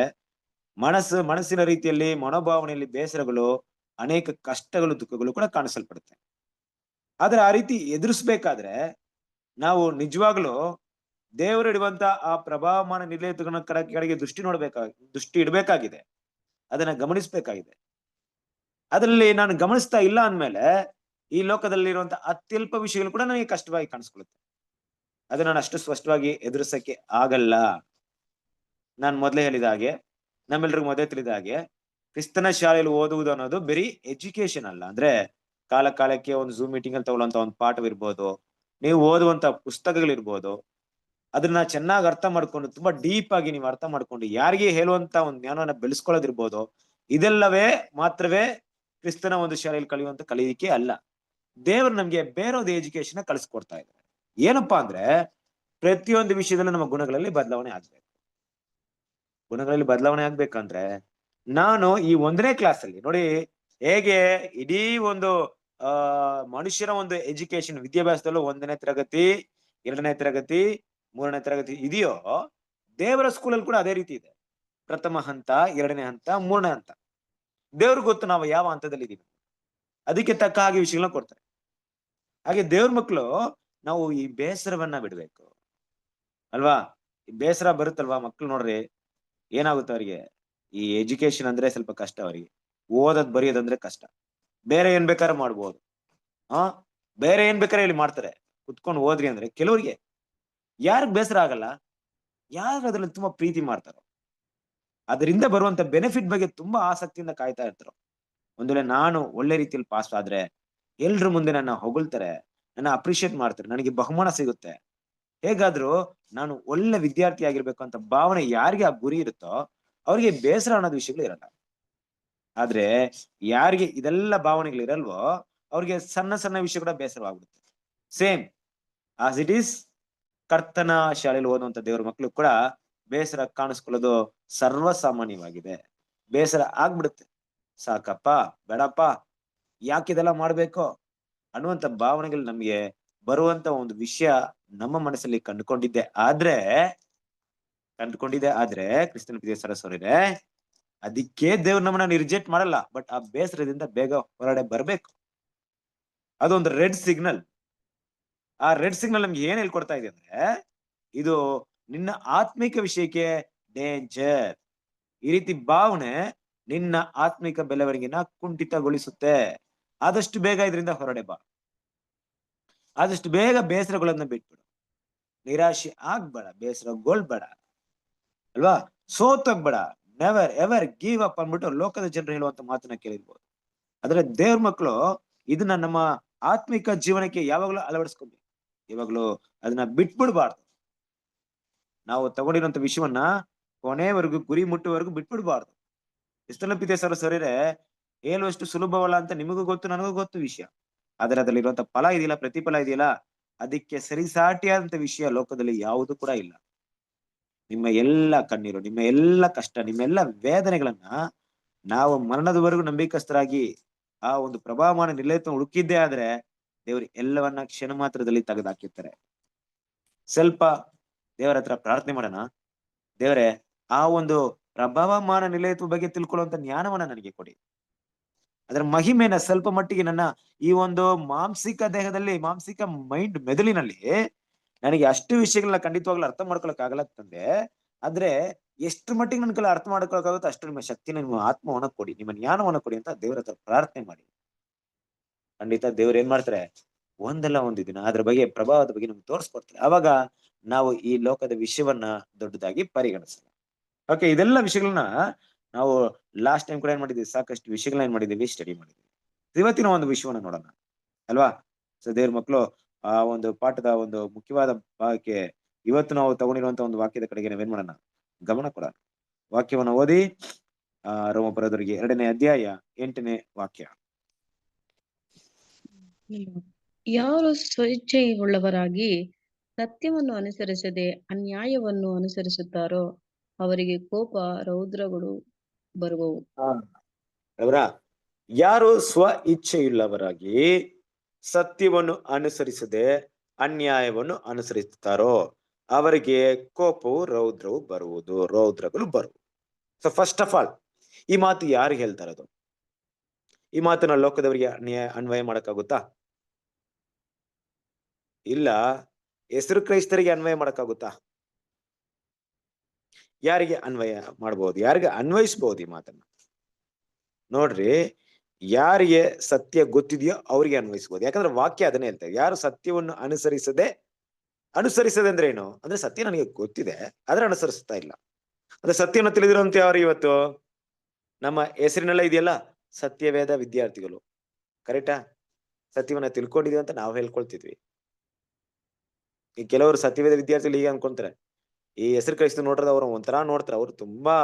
ಮನಸ್ಸಿನ ರೀತಿಯಲ್ಲಿ, ಮನೋಭಾವನೆಯಲ್ಲಿ ಬೇಸರಗಳು, ಅನೇಕ ಕಷ್ಟಗಳು, ದುಃಖಗಳು ಕೂಡ ಕಾಣಿಸಲ್ಪಡುತ್ತೆ. ಆದ್ರೆ ಆ ರೀತಿ ಎದುರಿಸ್ಬೇಕಾದ್ರೆ ನಾವು ನಿಜವಾಗ್ಲೂ ದೇವರು ಇಡುವಂತ ಆ ಪ್ರಭಾವಮಾನ ನಿರ್ಣಯಗಳ ಕಡೆಗೆ ದೃಷ್ಟಿ ಇಡಬೇಕಾಗಿದೆ. ಅದನ್ನ ಗಮನಿಸ್ಬೇಕಾಗಿದೆ. ಅದರಲ್ಲಿ ನಾನು ಗಮನಿಸ್ತಾ ಇಲ್ಲ ಅಂದ್ಮೇಲೆ ಈ ಲೋಕದಲ್ಲಿ ಇರುವಂತ ಅತ್ಯಲ್ಪ ವಿಷಯಗಳು ಕೂಡ ನನಗೆ ಕಷ್ಟವಾಗಿ ಕಾಣಿಸ್ಕೊಳ್ಳುತ್ತೆ. ಅದನ್ನ ನಾನು ಅಷ್ಟು ಸ್ಪಷ್ಟವಾಗಿ ಎದುರಿಸಕ್ಕೆ ಆಗಲ್ಲ. ನಾನು ಮೊದಲೇ ಹೇಳಿದ ಹಾಗೆ, ನಮ್ಮೆಲ್ರಿಗೂ ಮೊದಲೇ ತಿಳಿದ ಹಾಗೆ, ಕ್ರಿಸ್ತನ ಶಾಲೆಯಲ್ಲಿ ಓದುವುದು ಅನ್ನೋದು ಬರೀ ಎಜುಕೇಶನ್ ಅಲ್ಲ. ಅಂದ್ರೆ ಕಾಲ ಕಾಲಕ್ಕೆ ಒಂದು ಝೂಮ್ ಮೀಟಿಂಗ್ ಅಲ್ಲಿ ತಗೊಳ್ಳುವಂತ ಒಂದು ಪಾಠವಿರ್ಬೋದು, ನೀವು ಓದುವಂತ ಪುಸ್ತಕಗಳಿರ್ಬೋದು, ಅದನ್ನ ಚೆನ್ನಾಗಿ ಅರ್ಥ ಮಾಡ್ಕೊಂಡು ತುಂಬಾ ಡೀಪ್ ಆಗಿ ನೀವು ಅರ್ಥ ಮಾಡ್ಕೊಂಡು ಯಾರಿಗೆ ಹೇಳುವಂತ ಒಂದು ಜ್ಞಾನವನ್ನ ಬೆಳೆಸ್ಕೊಳ್ಳೋದಿರ್ಬೋದು, ಇದೆಲ್ಲವೇ ಮಾತ್ರವೇ ಕ್ರಿಸ್ತನ ಒಂದು ಶಾಲೆಯಲ್ಲಿ ಕಲಿಯುವಂತ ಕಲಿಯಿಕೆ ಅಲ್ಲ. ದೇವರು ನಮ್ಗೆ ಬೇರೊಂದು ಎಜುಕೇಶನ್ ಕಳಿಸ್ಕೊಡ್ತಾ ಇದ್ದಾರೆ. ಏನಪ್ಪಾ ಅಂದ್ರೆ ಪ್ರತಿಯೊಂದು ವಿಷಯದಲ್ಲೂ ನಮ್ಮ ಗುಣಗಳಲ್ಲಿ ಬದಲಾವಣೆ ಆಗ್ಬೇಕು. ಗುಣಗಳಲ್ಲಿ ಬದಲಾವಣೆ ಆಗ್ಬೇಕಂದ್ರೆ ನಾನು ಈ 1ನೇ ಕ್ಲಾಸ್ ಅಲ್ಲಿ ನೋಡಿ, ಹೇಗೆ ಇಡೀ ಒಂದು ಮನುಷ್ಯರ ಒಂದು ಎಜುಕೇಶನ್ ವಿದ್ಯಾಭ್ಯಾಸದಲ್ಲೂ 1ನೇ ತರಗತಿ, 2ನೇ ತರಗತಿ, 3ನೇ ತರಗತಿ ಇದೆಯೋ, ದೇವರ ಸ್ಕೂಲಲ್ಲಿ ಕೂಡ ಅದೇ ರೀತಿ ಇದೆ. ಪ್ರಥಮ ಹಂತ, 2ನೇ ಹಂತ, 3ನೇ ಹಂತ. ದೇವ್ರಿಗೆ ಗೊತ್ತು ನಾವು ಯಾವ ಹಂತದಲ್ಲಿ ಇದೀವಿ. ಅದಕ್ಕೆ ತಕ್ಕ ಹಾಗೆ ವಿಷಯಗಳನ್ನ ಕೊಡ್ತಾರೆ. ಹಾಗೆ ದೇವ್ರ ಮಕ್ಕಳು ನಾವು ಈ ಬೇಸರವನ್ನ ಬಿಡ್ಬೇಕು ಅಲ್ವಾ? ಈ ಬೇಸರ ಬರುತ್ತಲ್ವಾ ಮಕ್ಳು ನೋಡ್ರಿ, ಏನಾಗುತ್ತೆ ಅವರಿಗೆ, ಈ ಎಜುಕೇಶನ್ ಅಂದ್ರೆ ಸ್ವಲ್ಪ ಕಷ್ಟ ಅವರಿಗೆ. ಓದೋದ್ ಬರೆಯೋದಂದ್ರೆ ಕಷ್ಟ. ಬೇರೆ ಏನ್ ಬೇಕಾದ್ರೆ ಮಾಡ್ಬೋದು, ಬೇರೆ ಏನ್ ಬೇಕಾದ್ರೆ ಇಲ್ಲಿ ಮಾಡ್ತಾರೆ, ಕುತ್ಕೊಂಡು ಓದ್ರಿ ಅಂದ್ರೆ. ಕೆಲವರಿಗೆ ಯಾರಿಗ್ ಬೇಸರ ಆಗಲ್ಲ, ಯಾರು ಅದ್ರಲ್ಲಿ ತುಂಬಾ ಪ್ರೀತಿ ಮಾಡ್ತಾರೋ, ಅದರಿಂದ ಬರುವಂತ ಬೆನಿಫಿಟ್ ಬಗ್ಗೆ ತುಂಬಾ ಆಸಕ್ತಿಯಿಂದ ಕಾಯ್ತಾ ಇರ್ತಾರೋ. ಒಂದ್ ವೇಳೆ ನಾನು ಒಳ್ಳೆ ರೀತಿಯಲ್ಲಿ ಪಾಸ್ ಆದ್ರೆ ಎಲ್ರ ಮುಂದೆ ನನ್ನ ಹೊಗಳ್ತಾರೆ, ನನ್ನ ಅಪ್ರಿಶಿಯೇಟ್ ಮಾಡ್ತಾರೆ, ನನಗೆ ಬಹುಮಾನ ಸಿಗುತ್ತೆ. ಹೇಗಾದ್ರೂ ನಾನು ಒಳ್ಳೆ ವಿದ್ಯಾರ್ಥಿ ಆಗಿರ್ಬೇಕು ಅಂತ ಭಾವನೆ ಯಾರಿಗೆ ಆ ಗುರಿ ಇರುತ್ತೋ ಅವ್ರಿಗೆ ಬೇಸರ ಅನ್ನೋದು ವಿಷಯಗಳು ಇರಲ್ಲ. ಆದ್ರೆ ಯಾರಿಗೆ ಇದೆಲ್ಲ ಭಾವನೆಗಳು ಇರಲ್ವೋ ಅವ್ರಿಗೆ ಸಣ್ಣ ಸಣ್ಣ ವಿಷಯ ಕೂಡ ಬೇಸರವಾಗ್ಬಿಡುತ್ತೆ. ಸೇಮ್ ಆಸ್ ಇಟ್ ಈಸ್ ಕರ್ತನ ಶಾಲೆಯಲ್ಲಿ ಓದುವಂತ ದೇವರ ಮಕ್ಕಳು ಕೂಡ ಬೇಸರ ಕಾಣಿಸ್ಕೊಳ್ಳೋದು ಸರ್ವಸಾಮಾನ್ಯವಾಗಿದೆ. ಬೇಸರ ಆಗ್ಬಿಡುತ್ತೆ. ಸಾಕಪ್ಪ, ಬೇಡಪ್ಪ, ಯಾಕಿದೆಲ್ಲ ಮಾಡ್ಬೇಕು ಅನ್ನುವಂತ ಭಾವನೆಗಳು ನಮ್ಗೆ ಬರುವಂತ ಒಂದು ವಿಷಯ ನಮ್ಮ ಮನಸ್ಸಲ್ಲಿ ಕಂಡುಕೊಂಡಿದ್ದೆ ಆದ್ರೆ ಕ್ರಿಸ್ತನ ಪ್ರಿಯ ಸರಸ್ವರರೇ, ಅದಕ್ಕೆ ದೇವ್ರು ನಮ್ಮನ್ನ ರಿಜೆಕ್ಟ್ ಮಾಡಲ್ಲ. ಬಟ್ ಆ ಬೇಸರದಿಂದ ಬೇಗ ಹೊರಗಡೆ ಬರ್ಬೇಕು. ಅದೊಂದು ರೆಡ್ ಸಿಗ್ನಲ್. ಆ ರೆಡ್ ಸಿಗ್ನಲ್ ನಮ್ಗೆ ಏನ್ ಹೇಳ್ಕೊಡ್ತಾ ಇದೆ ಅಂದ್ರೆ, ಇದು ನಿನ್ನ ಆತ್ಮಿಕ ವಿಷಯಕ್ಕೆ ಡೇಂಜರ್. ಈ ರೀತಿ ಭಾವನೆ ನಿನ್ನ ಆತ್ಮಿಕ ಬೆಳವಣಿಗೆನ ಕುಂಠಿತಗೊಳಿಸುತ್ತೆ. ಆದಷ್ಟು ಬೇಗ ಇದರಿಂದ ಹೊರಡೆ ಬಾ. ಆದಷ್ಟು ಬೇಗ ಬೇಸರಗಳನ್ನ ಬಿಟ್ಬಿಡು. ನಿರಾಶೆ ಆಗ್ಬೇಡ, ಬೇಸರಗೊಳ್ಬೇಡ ಅಲ್ವಾ? ಸೋತೋಗ್ಬೇಡ. ನೆವರ್ ಎವರ್ ಗಿವ್ ಅಪ್ ಅಂದ್ಬಿಟ್ಟು ಲೋಕದ ಜನರು ಹೇಳುವಂತ ಮಾತನ್ನ ಕೇಳಿರ್ಬೋದು. ಆದ್ರೆ ದೇವ್ರ ಮಕ್ಕಳು ಇದನ್ನ ನಮ್ಮ ಆತ್ಮಿಕ ಜೀವನಕ್ಕೆ ಯಾವಾಗ್ಲೂ ಅಳವಡಿಸ್ಕೊಬೇಕು. ಯಾವಾಗ್ಲೂ ಅದನ್ನ ಬಿಟ್ಬಿಡ್ಬಾರ್ದು. ನಾವು ತಗೊಂಡಿರುವಂತ ವಿಷಯವನ್ನ ಕೊನೆವರೆಗೂ, ಗುರಿ ಮುಟ್ಟುವರೆಗೂ ಬಿಟ್ಬಿಡ್ಬಾರ್ದು. ಇಷ್ಟೆಲ್ಲ ಸರಿರೆ ಹೇಳುವಷ್ಟು ಸುಲಭವಲ್ಲ ಅಂತ ನಿಮಗೂ ಗೊತ್ತು, ನನಗೂ ಗೊತ್ತು ವಿಷಯ. ಆದ್ರೆ ಅದರಲ್ಲಿರುವಂತ ಫಲ ಇದೆಯಲ್ಲ, ಪ್ರತಿಫಲ ಇದೆಯಲ್ಲ, ಅದಕ್ಕೆ ಸರಿಸಾಟಿಯಾದಂತ ವಿಷಯ ಲೋಕದಲ್ಲಿ ಯಾವುದು ಕೂಡ ಇಲ್ಲ. ನಿಮ್ಮ ಎಲ್ಲ ಕಣ್ಣೀರು, ನಿಮ್ಮ ಎಲ್ಲ ಕಷ್ಟ, ನಿಮ್ಮೆಲ್ಲ ವೇದನೆಗಳನ್ನ ನಾವು ಮರಣದವರೆಗೂ ನಂಬಿಕಸ್ಥರಾಗಿ ಆ ಒಂದು ಪ್ರಭಾವಮಾನ ನಿಲಯತ್ವ ಹುಡುಕಿದ್ದೇ ಆದ್ರೆ ದೇವರು ಎಲ್ಲವನ್ನ ಕ್ಷಣ ಮಾತ್ರದಲ್ಲಿ ತೆಗೆದಾಕಿರ್ತಾರೆ. ಸ್ವಲ್ಪ ದೇವರ ಹತ್ರ ಪ್ರಾರ್ಥನೆ ಮಾಡೋಣ. ದೇವರೇ, ಆ ಒಂದು ಪ್ರಭಾವಮಾನ ನಿಲಯತ್ವ ಬಗ್ಗೆ ತಿಳ್ಕೊಳ್ಳುವಂತ ಜ್ಞಾನವನ್ನ ನನಗೆ ಕೊಡಿ. ಅದರ ಮಹಿಮೆನ ಸ್ವಲ್ಪ ಮಟ್ಟಿಗೆ ನನ್ನ ಈ ಒಂದು ಮಾಂಸಿಕ ದೇಹದಲ್ಲಿ, ಮಾಂಸಿಕ ಮೆದುಳಿನಲ್ಲಿ ನನಗೆ ಅಷ್ಟು ವಿಷಯಗಳನ್ನ ಖಂಡಿತವಾಗ್ಲೂ ಅರ್ಥ ಮಾಡ್ಕೊಳಕ್ ಆಗಲ್ಲ ತಂದೆ. ಆದ್ರೆ ಎಷ್ಟು ಮಟ್ಟಿಗೆ ನನ್ನ ಕೈಲಿ ಅರ್ಥ ಮಾಡ್ಕೊಳಕ್ಕಾಗುತ್ತೋ ಅಷ್ಟು ನಿಮ್ಮ ಶಕ್ತಿನ, ನಿಮ್ಮ ಆತ್ಮವನ್ನ ಕೊಡಿ, ನಿಮ್ಮ ಜ್ಞಾನವನ್ನ ಕೊಡಿ ಅಂತ ದೇವರ ಹತ್ರ ಪ್ರಾರ್ಥನೆ ಮಾಡಿ. ಖಂಡಿತ ದೇವ್ರು ಏನ್ ಮಾಡ್ತಾರೆ, ಒಂದಲ್ಲ ಒಂದು ದಿನ ಅದ್ರ ಬಗ್ಗೆ, ಪ್ರಭಾವದ ಬಗ್ಗೆ ನಮ್ಗೆ ತೋರಿಸ್ಕೊಡ್ತಾರೆ. ಅವಾಗ ನಾವು ಈ ಲೋಕದ ವಿಷಯವನ್ನ ದೊಡ್ಡದಾಗಿ ಪರಿಗಣಿಸಲ್ಲ. ಓಕೆ, ಇದೆಲ್ಲ ವಿಷಯಗಳನ್ನ ನಾವು ಲಾಸ್ಟ್ ಟೈಮ್ ಕೂಡ ಏನ್ ಮಾಡಿದ್ವಿ, ಸಾಕಷ್ಟು ವಿಷಯಗಳನ್ನ ಏನ್ ಮಾಡಿದೀವಿ, ಸ್ಟಡಿ ಮಾಡಿದ್ವಿ. ಇವತ್ತಿನ ಒಂದು ವಿಷಯವನ್ನ ನೋಡೋಣ ಅಲ್ವಾ. ಸೊ ದೇವ್ರ ಮಕ್ಕಳು, ಆ ಒಂದು ಪಾಠದ ಒಂದು ಮುಖ್ಯವಾದ ಭಾಗಕ್ಕೆ ಇವತ್ತು ನಾವು ತಗೊಂಡಿರುವಂತ ಒಂದು ವಾಕ್ಯದ ಕಡೆಗೆ ನಾವೇನ್ ಮಾಡೋಣ, ಗಮನ ಕೊಡೋಣ. ವಾಕ್ಯವನ್ನ ಓದಿ, ರೋಮ ಬರೋದವರಿಗೆ 2ನೇ ಅಧ್ಯಾಯ 8ನೇ ವಾಕ್ಯ. ಯಾರು ಸ್ವಇಚ್ಛೆಯುಳ್ಳವರಾಗಿ ಸತ್ಯವನ್ನು ಅನುಸರಿಸದೆ ಅನ್ಯಾಯವನ್ನು ಅನುಸರಿಸುತ್ತಾರೋ ಅವರಿಗೆ ಕೋಪ, ರೌದ್ರಗಳು ಬರುವವು. ಅವರ ಯಾರು ಸ್ವ ಇಚ್ಛೆಯುಳ್ಳವರಾಗಿ ಸತ್ಯವನ್ನು ಅನುಸರಿಸದೆ ಅನ್ಯಾಯವನ್ನು ಅನುಸರಿಸುತ್ತಾರೋ ಅವರಿಗೆ ಕೋಪವು, ರೌದ್ರವು ಬರುವುದು, ರೌದ್ರಗಳು ಬರುವುದು. ಸೊ ಫಸ್ಟ್ ಆಫ್ ಆಲ್, ಈ ಮಾತು ಯಾರು ಹೇಳ್ತಾ ಇರೋದು? ಈ ಮಾತನ್ನ ಲೋಕದವರಿಗೆ ಅನ್ವಯ ಮಾಡಕ್ಕಾಗುತ್ತಾ? ಇಲ್ಲ. ಹೆಸರು ಕ್ರೈಸ್ತರಿಗೆ ಅನ್ವಯ ಮಾಡಕ್ಕಾಗುತ್ತಾ? ಯಾರಿಗೆ ಅನ್ವಯ ಮಾಡಬಹುದು? ಯಾರಿಗೆ ಅನ್ವಯಿಸಬಹುದು ಈ ಮಾತನ್ನ? ನೋಡ್ರಿ, ಯಾರಿಗೆ ಸತ್ಯ ಗೊತ್ತಿದೆಯೋ ಅವ್ರಿಗೆ ಅನ್ವಯಿಸಬಹುದು. ಯಾಕಂದ್ರೆ ವಾಕ್ಯ ಅದನ್ನೇ ಹೇಳ್ತಾರೆ, ಯಾರು ಸತ್ಯವನ್ನು ಅನುಸರಿಸದೆ ಅಂದ್ರೆ ಏನು ಅಂದ್ರೆ, ಸತ್ಯ ನನಗೆ ಗೊತ್ತಿದೆ ಆದ್ರೆ ಅನುಸರಿಸ್ತಾ ಇಲ್ಲ. ಅಂದ್ರೆ ಸತ್ಯವನ್ನು ತಿಳಿದಿರುವಂತ ಯಾರು ಇವತ್ತು ನಮ್ಮ ಹೆಸರಿನೆಲ್ಲ ಇದೆಯಲ್ಲ, ಸತ್ಯವೇದ ವಿದ್ಯಾರ್ಥಿಗಳು. ಕರೆಕ್ಟಾ? ಸತ್ಯವನ್ನ ತಿಳ್ಕೊಂಡಿದೀವಿ ಅಂತ ನಾವು ಹೇಳ್ಕೊಳ್ತಿದ್ವಿ. ಈ ಕೆಲವರು ಸತ್ಯವೇದ ವಿದ್ಯಾರ್ಥಿಗಳು ಈಗ ಅನ್ಕೊಂತಾರೆ, ಈ ಹೆಸರು ಕ್ರೈಸ್ತ ನೋಡ್ರದ ಅವ್ರು ಒಂಥರ ನೋಡ್ತಾರೆ, ಅವ್ರು ತುಂಬಾ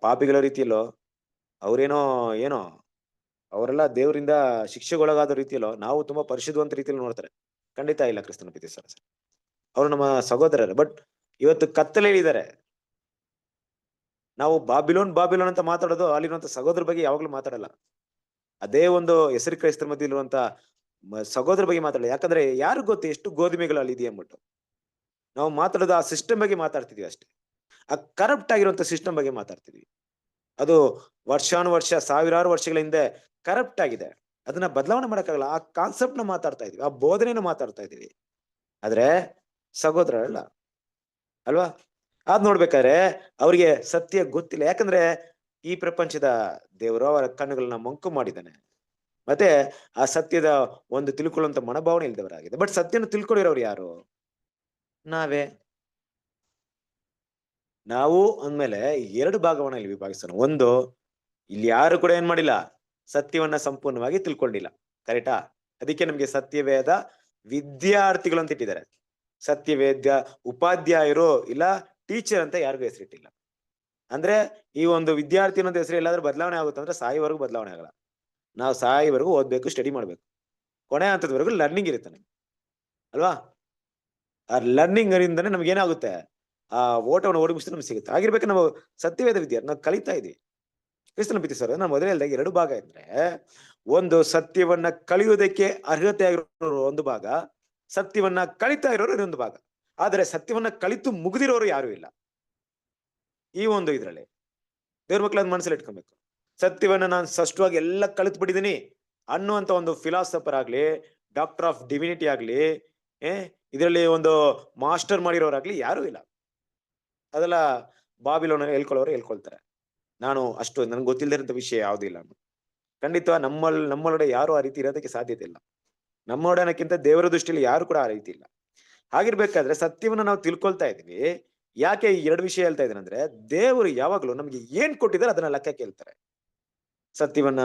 ಪಾಪಿಗಳ ರೀತಿಯಲ್ಲೋ, ಅವ್ರೇನೋ ಏನೋ ಅವರೆಲ್ಲ ದೇವರಿಂದ ಶಿಕ್ಷೆಗೊಳಗಾದ ರೀತಿಯಲ್ಲೋ, ನಾವು ತುಂಬಾ ಪರಿಶುದ್ಧವಂತ ರೀತಿಯಲ್ಲಿ ನೋಡ್ತಾರೆ. ಖಂಡಿತ ಇಲ್ಲ ಕ್ರಿಸ್ತನ ಪ್ರೀತಿ ಸರ್, ಅವರು ನಮ್ಮ ಸಹೋದರರು. ಬಟ್ ಇವತ್ತು ಕತ್ತಲೆಯಲ್ಲಿ ಇದ್ದಾರೆ. ನಾವು ಬಾಬಿಲೋನ್ ಅಂತ ಮಾತಾಡೋದು ಅಲ್ಲಿರುವಂತ ಸಹೋದರ ಬಗ್ಗೆ ಯಾವಾಗ್ಲೂ ಮಾತಾಡಲ್ಲ. ಅದೇ ಒಂದು ಹೆಸರು ಕ್ರೈಸ್ತರ ಮಧ್ಯೆ ಇರುವಂತ ಸಹೋದರ ಬಗ್ಗೆ ಮಾತಾಡಲ್ಲ. ಯಾಕಂದ್ರೆ ಯಾರು ಗೊತ್ತು ಎಷ್ಟು ಗೋಧುಮೆಗಳು ಅಲ್ಲಿ ಇದೆಯಾ ಅಂದ್ಬಿಟ್ಟು. ನಾವು ಮಾತಾಡೋದು ಆ ಸಿಸ್ಟಮ್ ಬಗ್ಗೆ ಮಾತಾಡ್ತಿದ್ವಿ ಅಷ್ಟೇ. ಆ ಕರಪ್ಟ್ ಆಗಿರುವಂತ ಸಿಸ್ಟಮ್ ಬಗ್ಗೆ ಮಾತಾಡ್ತಿದ್ವಿ. ಅದು ವರ್ಷಾನುವರ್ಷ, ಸಾವಿರಾರು ವರ್ಷಗಳ ಹಿಂದೆ ಕರಪ್ಟ್ ಆಗಿದೆ. ಅದನ್ನ ಬದಲಾವಣೆ ಮಾಡಕ್ಕಾಗಲ್ಲ. ಆ ಕಾನ್ಸೆಪ್ಟ್ ನ ಮಾತಾಡ್ತಾ ಇದೀವಿ, ಆ ಬೋಧನೆಯನ್ನು ಮಾತಾಡ್ತಾ ಇದೀವಿ. ಆದ್ರೆ ಸಹೋದರರಲ್ಲ ಅಲ್ವಾ? ಅದ್ ನೋಡ್ಬೇಕಾದ್ರೆ ಅವ್ರಿಗೆ ಸತ್ಯ ಗೊತ್ತಿಲ್ಲ. ಯಾಕಂದ್ರೆ ಈ ಪ್ರಪಂಚದ ದೇವರು ಅವರ ಕಣ್ಣುಗಳನ್ನ ಮಂಕು ಮಾಡಿದ್ದಾನೆ. ಮತ್ತೆ ಆ ಸತ್ಯದ ಒಂದು ತಿಳ್ಕೊಳ್ಳುವಂತ ಮನೋಭಾವನೆ ಇಲ್ದವರಾಗಿದೆ. ಬಟ್ ಸತ್ಯನ ತಿಳ್ಕೊಂಡಿರೋರು ಯಾರು? ನಾವೇ. ನಾವು ಅಂದ್ಮೇಲೆ 2 ಭಾಗವನ್ನ ಇಲ್ಲಿ ವಿಭಾಗಿಸೋಣ. ಒಂದು, ಇಲ್ಲಿ ಯಾರು ಕೂಡ ಏನ್ ಮಾಡಿಲ್ಲ, ಸತ್ಯವನ್ನ ಸಂಪೂರ್ಣವಾಗಿ ತಿಳ್ಕೊಂಡಿಲ್ಲ. ಕರೆಕ್ಟಾ? ಅದಕ್ಕೆ ನಮ್ಗೆ ಸತ್ಯವೇದ ವಿದ್ಯಾರ್ಥಿಗಳು ಅಂತ ಇಟ್ಟಿದ್ದಾರೆ. ಸತ್ಯವೇದ ಉಪಾಧ್ಯಾಯರು ಇಲ್ಲ ಟೀಚರ್ ಅಂತ ಯಾರಿಗೂ ಹೆಸರಿಟ್ಟಿಲ್ಲ. ಅಂದ್ರೆ ಈ ಒಂದು ವಿದ್ಯಾರ್ಥಿ ಅನ್ನೋದು ಹೆಸರು ಎಲ್ಲಾದ್ರೂ ಬದಲಾವಣೆ ಆಗುತ್ತೆ ಅಂದ್ರೆ ಸಾಯಿವರೆಗೂ ಬದಲಾವಣೆ ಆಗಲ್ಲ. ನಾವು ಸಾಯಿವರೆಗೂ ಓದ್ಬೇಕು, ಸ್ಟಡಿ ಮಾಡ್ಬೇಕು. ಕೊನೆ ಹಂತದವರೆಗೂ ಲರ್ನಿಂಗ್ ಇರುತ್ತೆ ಅಲ್ವಾ? ಆ ಲರ್ನಿಂಗ್ ಇಂದಾನೆ ನಮ್ಗೆ ಏನಾಗುತ್ತೆ, ಆ ಓಟವನ್ನು ಓಡಿ ಮುಗಿಸಿ ನಮ್ಗೆ ಸಿಗುತ್ತೆ. ಆಗಿರ್ಬೇಕು ನಾವು ಸತ್ಯವೇದ ವಿದ್ಯಾರ್ಥಿ, ನಾವು ಕಲಿತಾ ಇದೀವಿ. ಕ್ರಿಸ್ತನ ಪ್ರೀತಿ ಸರ್, ನಾನು ಮೊದಲೇ ಹೇಳಿದಾಗ 2 ಭಾಗ ಇದ್ರೆ, ಒಂದು ಸತ್ಯವನ್ನ ಕಲಿಯುವುದಕ್ಕೆ ಅರ್ಹತೆ ಆಗಿರೋರು ಒಂದು ಭಾಗ, ಸತ್ಯವನ್ನ ಕಲಿತಾ ಇರೋರು ಇನ್ನೊಂದು ಭಾಗ. ಆದ್ರೆ ಸತ್ಯವನ್ನ ಕಲಿತು ಮುಗಿದಿರೋರು ಯಾರು ಇಲ್ಲ ಈ ಒಂದು ಇದ್ರಲ್ಲಿ. ದೇವ್ರ ಮಕ್ಳು ಅದ್ ಮನಸ್ಸಲ್ಲಿ ಇಟ್ಕೊಬೇಕು. ಸತ್ಯವನ್ನ ನಾನು ಸ್ಪಷ್ಟವಾಗಿ ಎಲ್ಲ ಕಲಿತು ಬಿಟ್ಟಿದ್ದೀನಿ ಅನ್ನುವಂತ ಒಂದು ಫಿಲಾಸಫರ್ ಆಗ್ಲಿ, ಡಾಕ್ಟರ್ ಆಫ್ ಡಿವಿನಿಟಿ ಆಗ್ಲಿ, ಇದರಲ್ಲಿ ಒಂದು ಮಾಸ್ಟರ್ ಮಾಡಿರೋರಾಗ್ಲಿ ಯಾರು ಇಲ್ಲ. ಅದೆಲ್ಲ ಬಾಬಿಲೋನಲ್ಲಿ ಹೇಳ್ಕೊಳ್ತಾರೆ. ನಾನು ಅಷ್ಟು ನನ್ಗೆ ಗೊತ್ತಿಲ್ಲದಿರಂತ ವಿಷಯ ಯಾವುದೂ ಇಲ್ಲ. ಖಂಡಿತ ನಮ್ಮೊಳಗಡೆ ಯಾರು ಆ ರೀತಿ ಇರೋದಕ್ಕೆ ಸಾಧ್ಯತೆ ಇಲ್ಲ. ನಮ್ಮೊಡನಕ್ಕಿಂತ ದೇವರ ದೃಷ್ಟಿಯಲ್ಲಿ ಯಾರು ಕೂಡ ಆ ರೀತಿ ಇಲ್ಲ. ಹಾಗಿರ್ಬೇಕಾದ್ರೆ ಸತ್ಯವನ್ನ ನಾವು ತಿಳ್ಕೊಳ್ತಾ ಇದೀವಿ. ಯಾಕೆ ಈ 2 ವಿಷಯ ಹೇಳ್ತಾ ಇದ್ದೇನೆ ಅಂದ್ರೆ, ದೇವರು ಯಾವಾಗ್ಲೂ ನಮ್ಗೆ ಏನ್ ಕೊಟ್ಟಿದ್ದಾರೆ ಅದನ್ನ ಲೆಕ್ಕ ಕೇಳ್ತಾರೆ. ಸತ್ಯವನ್ನ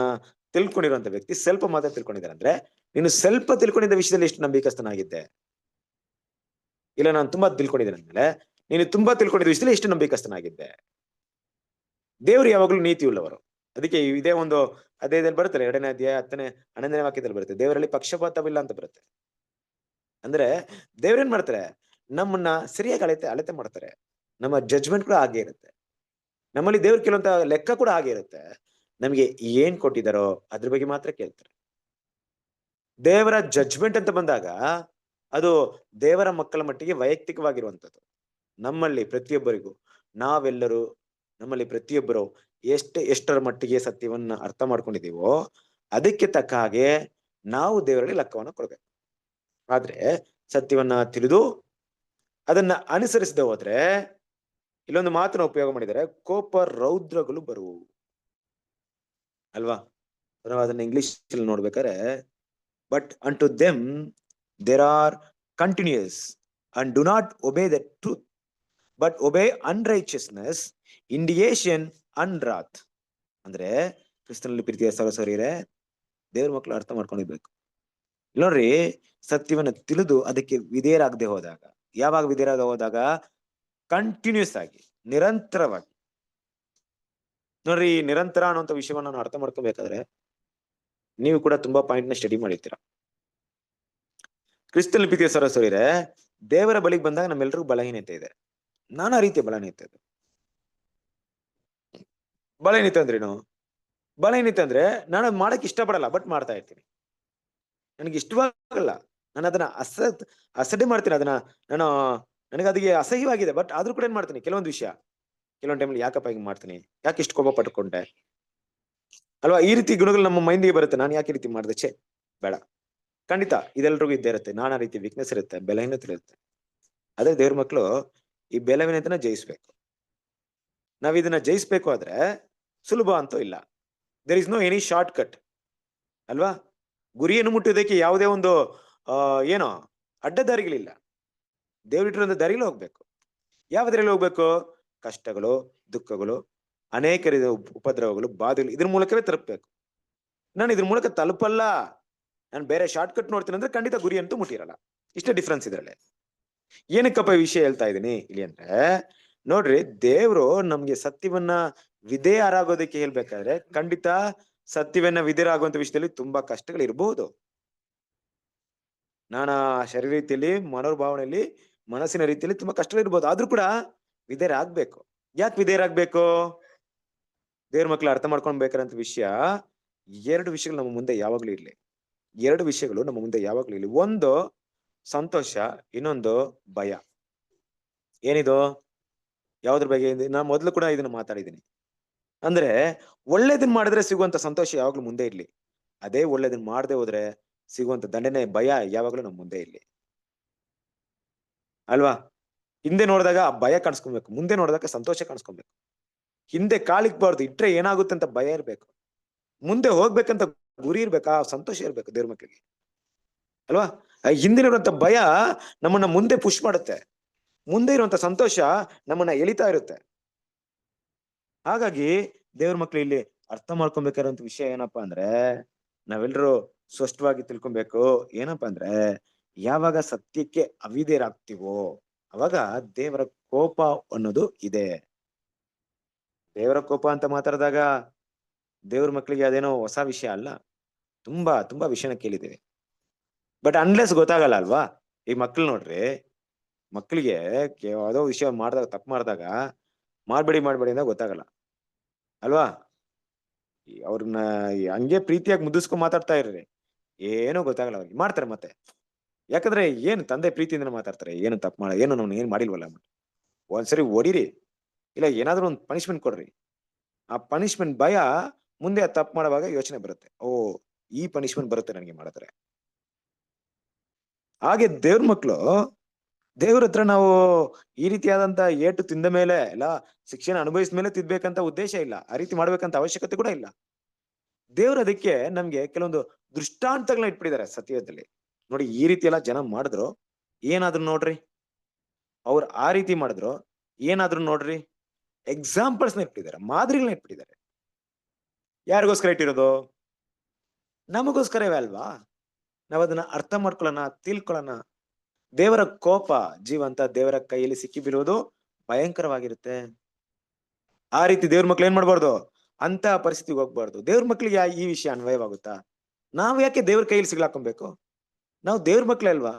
ತಿಳ್ಕೊಂಡಿರುವಂತ ವ್ಯಕ್ತಿ ಸ್ವಲ್ಪ ಮಾತ್ರ ತಿಳ್ಕೊಂಡಿದ್ದಾರೆ ಅಂದ್ರೆ, ನೀನು ಸ್ವಲ್ಪ ತಿಳ್ಕೊಂಡಿದ್ದ ವಿಷಯದಲ್ಲಿ ಎಷ್ಟು ನಂಬಿಕಸ್ಥನಾಗಿದ್ದೆ? ಇಲ್ಲ ನಾನು ತುಂಬಾ ತಿಳ್ಕೊಂಡಿದ್ದೇನೆ ಅಂದ್ಮೇಲೆ ನೀನು ತುಂಬಾ ತಿಳ್ಕೊಂಡಿದ್ದ ವಿಷಯದಲ್ಲಿ ಎಷ್ಟು ನಂಬಿಕಸ್ಥನಾಗಿದ್ದೆ? ದೇವರು ಯಾವಾಗ್ಲೂ ನೀತಿ ಉಳ್ಳವರು. ಅದಕ್ಕೆ ಇದೇ ಒಂದು ಅಧ್ಯಾಯದಲ್ಲಿ ಬರುತ್ತದೆ, 2ನೇ ಅಧ್ಯಾಯ 10ನೇ 11ನೇ ವಾಕ್ಯದಲ್ಲಿ ಬರುತ್ತೆ, ದೇವರಲ್ಲಿ ಪಕ್ಷಪಾತವಿಲ್ಲ ಅಂತ ಬರುತ್ತೆ. ಅಂದ್ರೆ ದೇವ್ರೇನ್ ಮಾಡ್ತಾರೆ, ನಮ್ಮನ್ನ ಸರಿಯಾಗಿ ಅಳತೆ ಮಾಡ್ತಾರೆ. ನಮ್ಮ ಜಡ್ಜ್ಮೆಂಟ್ ಕೂಡ ಹಾಗೆ ಇರುತ್ತೆ. ನಮ್ಮಲ್ಲಿ ದೇವ್ರ ಕೆಲವಂತ ಲೆಕ್ಕ ಕೂಡ ಹಾಗೆ ಇರುತ್ತೆ. ನಮಗೆ ಏನ್ ಕೊಟ್ಟಿದಾರೋ ಅದ್ರ ಬಗ್ಗೆ ಮಾತ್ರ ಕೇಳ್ತಾರೆ. ದೇವರ ಜಡ್ಜ್ಮೆಂಟ್ ಅಂತ ಬಂದಾಗ ಅದು ದೇವರ ಮಕ್ಕಳ ಮಟ್ಟಿಗೆ ವೈಯಕ್ತಿಕವಾಗಿರುವಂಥದ್ದು. ನಮ್ಮಲ್ಲಿ ಪ್ರತಿಯೊಬ್ಬರಿಗೂ ನಾವೆಲ್ಲರೂ ನಮ್ಮಲ್ಲಿ ಪ್ರತಿಯೊಬ್ಬರು ಎಷ್ಟರ ಮಟ್ಟಿಗೆ ಸತ್ಯವನ್ನ ಅರ್ಥ ಮಾಡ್ಕೊಂಡಿದೀವೋ ಅದಕ್ಕೆ ತಕ್ಕ ಹಾಗೆ ನಾವು ದೇವರಲ್ಲಿ ಲೆಕ್ಕವನ್ನ ಕೊಡ್ಬೇಕು. ಆದ್ರೆ ಸತ್ಯವನ್ನ ತಿಳಿದು ಅದನ್ನ ಅನುಸರಿಸದೆ ಹೋದ್ರೆ ಇಲ್ಲೊಂದು ಮಾತನ್ನ ಉಪಯೋಗ ಮಾಡಿದರೆ ಕೋಪ ರೌದ್ರಗಳು ಬರುವು ಅಲ್ವಾ. ನಾವು ಅದನ್ನ ಇಂಗ್ಲಿಷ್ ಅಲ್ಲಿ ನೋಡ್ಬೇಕಾದ್ರೆ but unto them there are continuous and do not obey the truth but obey unrighteousness, indignation and wrath. ಅಂದ್ರೆ ಕ್ರಿಸ್ತನಲ್ಲಿ ಪ್ರೀತಿಯ ಸಹೋದರರೇ, ದೇವ್ರ ಮಕ್ಕಳು ಅರ್ಥ ಮಾಡ್ಕೊಂಡಿರ್ಬೇಕು. ನೋಡ್ರಿ, ಸತ್ಯವನ್ನ ತಿಳಿದು ಅದಕ್ಕೆ ವಿಧೇಯರಾಗದೆ ಹೋದಾಗ, ಯಾವಾಗ ವಿಧೇಯರಾಗ ಹೋದಾಗ ಕಂಟಿನ್ಯೂಸ್ ಆಗಿ ನಿರಂತರವಾಗಿ. ನೋಡ್ರಿ, ನಿರಂತರ ಅನ್ನುವಂಥ ವಿಷಯವನ್ನ ನಾನು ಅರ್ಥ ಮಾಡ್ಕೋಬೇಕಾದ್ರೆ ನೀವು ಕೂಡ ತುಂಬಾ ಪಾಯಿಂಟ್ ನ ಸ್ಟಡಿ ಮಾಡಿರ್ತೀರ. ಕ್ರಿಸ್ತನಲ್ಲಿ ಪ್ರೀತಿಯ ಸಹೋದರರೇ, ದೇವರ ಬಳಿಗೆ ಬಂದಾಗ ನಮ್ಮೆಲ್ರಿಗೂ ಬಲಹೀನತೆ ಇದೆ, ನಾನಾ ರೀತಿಯ ಬಲಹೀನತೆ ಇದೆ. ಬಲಹೀನತೆ ಅಂದ್ರೇನು? ಬಲಹೀನತೆ ಅಂದ್ರೆ ನಾನು ಮಾಡಕ್ ಇಷ್ಟಪಡಲ್ಲ, ಬಟ್ ಮಾಡ್ತಾ ಇರ್ತೀನಿ. ನನಗೆ ಇಷ್ಟವಾಗಲ್ಲ, ನಾನು ಅದನ್ನ ಅಸಡ್ಡೆ ಮಾಡ್ತೀನಿ, ಅದನ್ನ ನನಗೆ ಅದಕ್ಕೆ ಅಸಹ್ಯವಾಗಿದೆ, ಬಟ್ ಆದ್ರೂ ಕೂಡ ಏನ್ ಮಾಡ್ತೀನಿ, ಕೆಲವೊಂದು ವಿಷಯ ಕೆಲವೊಂದು ಟೈಮಲ್ಲಿ ಯಾಕಪ್ಪ ಹಿಂಗ್ ಮಾಡ್ತೀನಿ, ಯಾಕೆ ಇಷ್ಟು ಕೋಪ ಪಟ್ಕೊಂಡೆ ಅಲ್ವಾ, ಈ ರೀತಿ ಗುಣಗಳು ನಮ್ಮ ಮೈಂಡಿಗೆ ಬರುತ್ತೆ. ನಾನು ಯಾಕೆ ಈ ರೀತಿ ಮಾಡಿದೆ, ಛೇ ಬೇಡ. ಖಂಡಿತ ಇದೆಲ್ರಿಗೂ ಇದ್ದೇ ಇರುತ್ತೆ, ನಾನಾ ರೀತಿ ವೀಕ್ನೆಸ್ ಇರುತ್ತೆ, ಬಲಹೀನತೆ ಇರುತ್ತೆ. ಅದೇ ದೇವ್ರ ಮಕ್ಕಳು ಈ ಬಲಹೀನತೆನ ಜಯಿಸ್ಬೇಕು. ನಾವ್ ಇದನ್ನ ಜಯಿಸ್ಬೇಕು ಆದ್ರೆ ಸುಲಭ ಅಂತೂ ಇಲ್ಲ. There is no any shortcut ಅಲ್ವಾ. ಗುರಿಯನ್ನು ಮುಟ್ಟುವುದಕ್ಕೆ ಯಾವುದೇ ಒಂದು ಏನೋ ಅಡ್ಡದಾರಿಗಳಿಲ್ಲ. ದೇವರಿಟ್ಟಿರೋ ದಾರಿಗಳು ಹೋಗ್ಬೇಕು. ಯಾವ ದಾರಿಯಲ್ಲಿ ಹೋಗ್ಬೇಕು? ಕಷ್ಟಗಳು, ದುಃಖಗಳು, ಅನೇಕ ರೀತಿಯ ಉಪದ್ರವಗಳು, ಬಾಧೆಗಳು, ಇದ್ರ ಮೂಲಕವೇ ತಲುಪಬೇಕು. ನಾನು ಇದ್ರ ಮೂಲಕ ತಲುಪಲ್ಲ, ನಾನು ಬೇರೆ ಶಾರ್ಟ್ ಕಟ್ ನೋಡ್ತೀನಿ ಅಂದ್ರೆ ಖಂಡಿತ ಗುರಿ ಅಂತೂ ಮುಟ್ಟಿರಲ್ಲ. ಇಷ್ಟೇ ಡಿಫ್ರೆನ್ಸ್ ಇದ್ರಲ್ಲಿ. ಏನಕ್ಕಪ್ಪ ಈ ವಿಷಯ ಹೇಳ್ತಾ ಇದ್ದೀನಿ ಇಲ್ಲಿ ಅಂದ್ರೆ, ನೋಡ್ರಿ, ದೇವ್ರು ನಮ್ಗೆ ಸತ್ಯವನ್ನ ವಿಧೇಯರಾಗೋದಕ್ಕೆ ಹೇಳ್ಬೇಕಾದ್ರೆ ಖಂಡಿತ ಸತ್ಯವನ್ನ ವಿಧೇಯರಾಗುವಂತ ವಿಷಯದಲ್ಲಿ ತುಂಬಾ ಕಷ್ಟಗಳು ಇರಬಹುದು. ನಾನಾ ಶರೀರ ರೀತಿಯಲ್ಲಿ, ಮನೋಭಾವನೆಯಲ್ಲಿ, ಮನಸ್ಸಿನ ರೀತಿಯಲ್ಲಿ ತುಂಬಾ ಕಷ್ಟಗಳು ಇರ್ಬೋದು. ಆದ್ರೂ ಕೂಡ ವಿಧೇಯರಾಗ್ಬೇಕು. ಯಾಕೆ ವಿಧೇಯರಾಗ್ಬೇಕು? ದೇವ್ರ ಮಕ್ಳು ಅರ್ಥ ಮಾಡ್ಕೊಳ್ಬೇಕಾದಂತ ವಿಷಯ, ಎರಡು ವಿಷಯಗಳು ನಮ್ಮ ಮುಂದೆ ಯಾವಾಗ್ಲೂ ಇರ್ಲಿ. ಎರಡು ವಿಷಯಗಳು ನಮ್ಮ ಮುಂದೆ ಯಾವಾಗ್ಲೂ ಇರ್ಲಿ. ಒಂದು ಸಂತೋಷ, ಇನ್ನೊಂದು ಭಯ. ಏನಿದು? ಯಾವ್ದ್ರ ಬಗ್ಗೆ? ನಾನು ಮೊದ್ಲು ಕೂಡ ಇದನ್ನ ಮಾತಾಡಿದ್ದೀನಿ. ಅಂದ್ರೆ ಒಳ್ಳೇದನ್ನ ಮಾಡಿದ್ರೆ ಸಿಗುವಂತ ಸಂತೋಷ ಯಾವಾಗ್ಲೂ ಮುಂದೆ ಇರ್ಲಿ, ಅದೇ ಒಳ್ಳೇದನ್ನ ಮಾಡದೆ ಹೋದ್ರೆ ಸಿಗುವಂತ ದಂಡನೆ, ಭಯ ಯಾವಾಗ್ಲೂ ನಮ್ಮ ಮುಂದೆ ಇರ್ಲಿ ಅಲ್ವಾ. ಹಿಂದೆ ನೋಡಿದಾಗ ಆ ಭಯ ಕಾಣಿಸ್ಕೊಬೇಕು, ಮುಂದೆ ನೋಡಿದಾಗ ಸಂತೋಷ ಕಾಣಿಸ್ಕೊಬೇಕು. ಹಿಂದೆ ಕಾಲಿಕ್ಬಾರ್ದು, ಇಟ್ರೆ ಏನಾಗುತ್ತೆ ಅಂತ ಭಯ ಇರ್ಬೇಕು. ಮುಂದೆ ಹೋಗ್ಬೇಕಂತ ಗುರಿ ಇರ್ಬೇಕು, ಆ ಸಂತೋಷ ಇರ್ಬೇಕು ದೇವ್ರ ಮಕ್ಕಳಿಗೆ ಅಲ್ವಾ. ಹಿಂದಿನ ಇರುವಂತ ಭಯ ನಮ್ಮನ್ನ ಮುಂದೆ ಪುಷ್ ಮಾಡುತ್ತೆ, ಮುಂದೆ ಇರುವಂತ ಸಂತೋಷ ನಮ್ಮನ್ನ ಎಳಿತಾ ಇರುತ್ತೆ. ಹಾಗಾಗಿ ದೇವ್ರ ಮಕ್ಳು ಇಲ್ಲಿ ಅರ್ಥ ಮಾಡ್ಕೊಬೇಕಾದಂತ ವಿಷಯ ಏನಪ್ಪಾ ಅಂದ್ರೆ, ನಾವೆಲ್ಲರೂ ಸ್ಪಷ್ಟವಾಗಿ ತಿಳ್ಕೊಬೇಕು. ಏನಪ್ಪಾ ಅಂದ್ರೆ, ಯಾವಾಗ ಸತ್ಯಕ್ಕೆ ಅವಿಧೇಯರಾಗ್ತೀವೋ ಅವಾಗ ದೇವರ ಕೋಪ ಅನ್ನೋದು ಇದೆ. ದೇವರ ಕೋಪ ಅಂತ ಮಾತಾಡಿದಾಗ ದೇವ್ರ ಮಕ್ಳಿಗೆ ಅದೇನೋ ಹೊಸ ವಿಷಯ ಅಲ್ಲ, ತುಂಬಾ ತುಂಬಾ ವಿಷಯನ ಕೇಳಿದ್ದೇವೆ. ಬಟ್ ಅನ್ಲೆಸ್ ಗೊತ್ತಾಗಲ್ಲ ಅಲ್ವಾ. ಈ ಮಕ್ಳು ನೋಡ್ರಿ, ಮಕ್ಳಿಗೆ ಯಾವುದೋ ವಿಷಯ ಮಾಡಿದಾಗ, ತಪ್ಪು ಮಾಡಿದಾಗ ಮಾಡ್ಬೇಡಿ ಅಂತ ಗೊತ್ತಾಗಲ್ಲ ಅಲ್ವಾ. ಅವ್ರನ್ನ ಹಂಗೆ ಪ್ರೀತಿಯಾಗಿ ಮುದ್ದಿಸ್ಕೊಂಡ್ ಮಾತಾಡ್ತಾ ಇರ್ರಿ, ಏನೋ ಗೊತ್ತಾಗಲ್ಲ ಅವ್ರಿಗೆ, ಮಾಡ್ತಾರೆ ಮತ್ತೆ. ಯಾಕಂದ್ರೆ ಏನು ತಂದೆ ಪ್ರೀತಿಯಿಂದ ಮಾತಾಡ್ತಾರೆ, ಏನು ತಪ್ಪು ಏನು ನಾವು ಏನ್ ಮಾಡಿಲ್ವಲ್ಲ. ಒಂದ್ಸರಿ ಹೊಡಿರಿ, ಇಲ್ಲ ಏನಾದ್ರೂ ಒಂದು ಪನಿಷ್ಮೆಂಟ್ ಕೊಡ್ರಿ. ಆ ಪನಿಷ್ಮೆಂಟ್ ಭಯ ಮುಂದೆ ತಪ್ಪು ಮಾಡುವಾಗ ಯೋಚನೆ ಬರುತ್ತೆ, ಓ ಈ ಪನಿಷ್ಮೆಂಟ್ ಬರುತ್ತೆ ನನಗೆ ಮಾಡಿದ್ರೆ. ಹಾಗೆ ದೇವ್ರ ಮಕ್ಳು, ದೇವ್ರ ಹತ್ರ ನಾವು ಈ ರೀತಿಯಾದಂತ ಏಟು ತಿಂದ ಮೇಲೆ ಇಲ್ಲ ಶಿಕ್ಷಣ ಅನುಭವಿಸಿದ ಮೇಲೆ ತಿದ್ಬೇಕಂತ ಉದ್ದೇಶ ಇಲ್ಲ, ಆ ರೀತಿ ಮಾಡ್ಬೇಕಂತ ಅವಶ್ಯಕತೆ ಕೂಡ ಇಲ್ಲ. ದೇವ್ರ ಅದಕ್ಕೆ ನಮ್ಗೆ ಕೆಲವೊಂದು ದೃಷ್ಟಾಂತಗಳನ್ನ ಇಟ್ಬಿಟ್ಟಿದ್ದಾರೆ ಸತ್ಯದಲ್ಲಿ. ನೋಡಿ, ಈ ರೀತಿ ಎಲ್ಲ ಜನ ಮಾಡಿದ್ರು, ಏನಾದ್ರು ನೋಡ್ರಿ, ಅವ್ರು ಆ ರೀತಿ ಮಾಡಿದ್ರು, ಏನಾದ್ರು ನೋಡ್ರಿ, ಎಕ್ಸಾಂಪಲ್ಸ್ ನ ಇಟ್ಬಿಟ್ಟಿದ್ದಾರೆ, ಮಾದರಿಗಳನ್ನ ಇಟ್ಬಿಟ್ಟಿದ್ದಾರೆ. ಯಾರಿಗೋಸ್ಕರ ಇಟ್ಟಿರೋದು? ನಮಗೋಸ್ಕರವೇ ಅಲ್ವಾ. ನಾವ್ ಅದನ್ನ ಅರ್ಥ ಮಾಡ್ಕೊಳ್ಳೋಣ, ತಿಳ್ಕೊಳ್ಳೋಣ. ದೇವರ ಕೋಪ ಜೀವಂತ ದೇವರ ಕೈಯಲ್ಲಿ ಸಿಕ್ಕಿ ಬೀಳುವುದು ಭಯಂಕರವಾಗಿರುತ್ತೆ. ಆ ರೀತಿ ದೇವ್ರ ಮಕ್ಳು ಏನ್ ಮಾಡ್ಬಾರ್ದು, ಅಂತ ಪರಿಸ್ಥಿತಿಗೆ ಹೋಗ್ಬಾರ್ದು. ದೇವ್ರ ಮಕ್ಳಿಗೆ ಈ ವಿಷಯ ಅನ್ವಯವಾಗುತ್ತಾ? ನಾವ್ ಯಾಕೆ ದೇವ್ರ ಕೈಯಲ್ಲಿ ಸಿಗ್ಲಾಕೊಬೇಕು? ನಾವು ದೇವ್ರ ಮಕ್ಳೇ ಅಲ್ವಾ.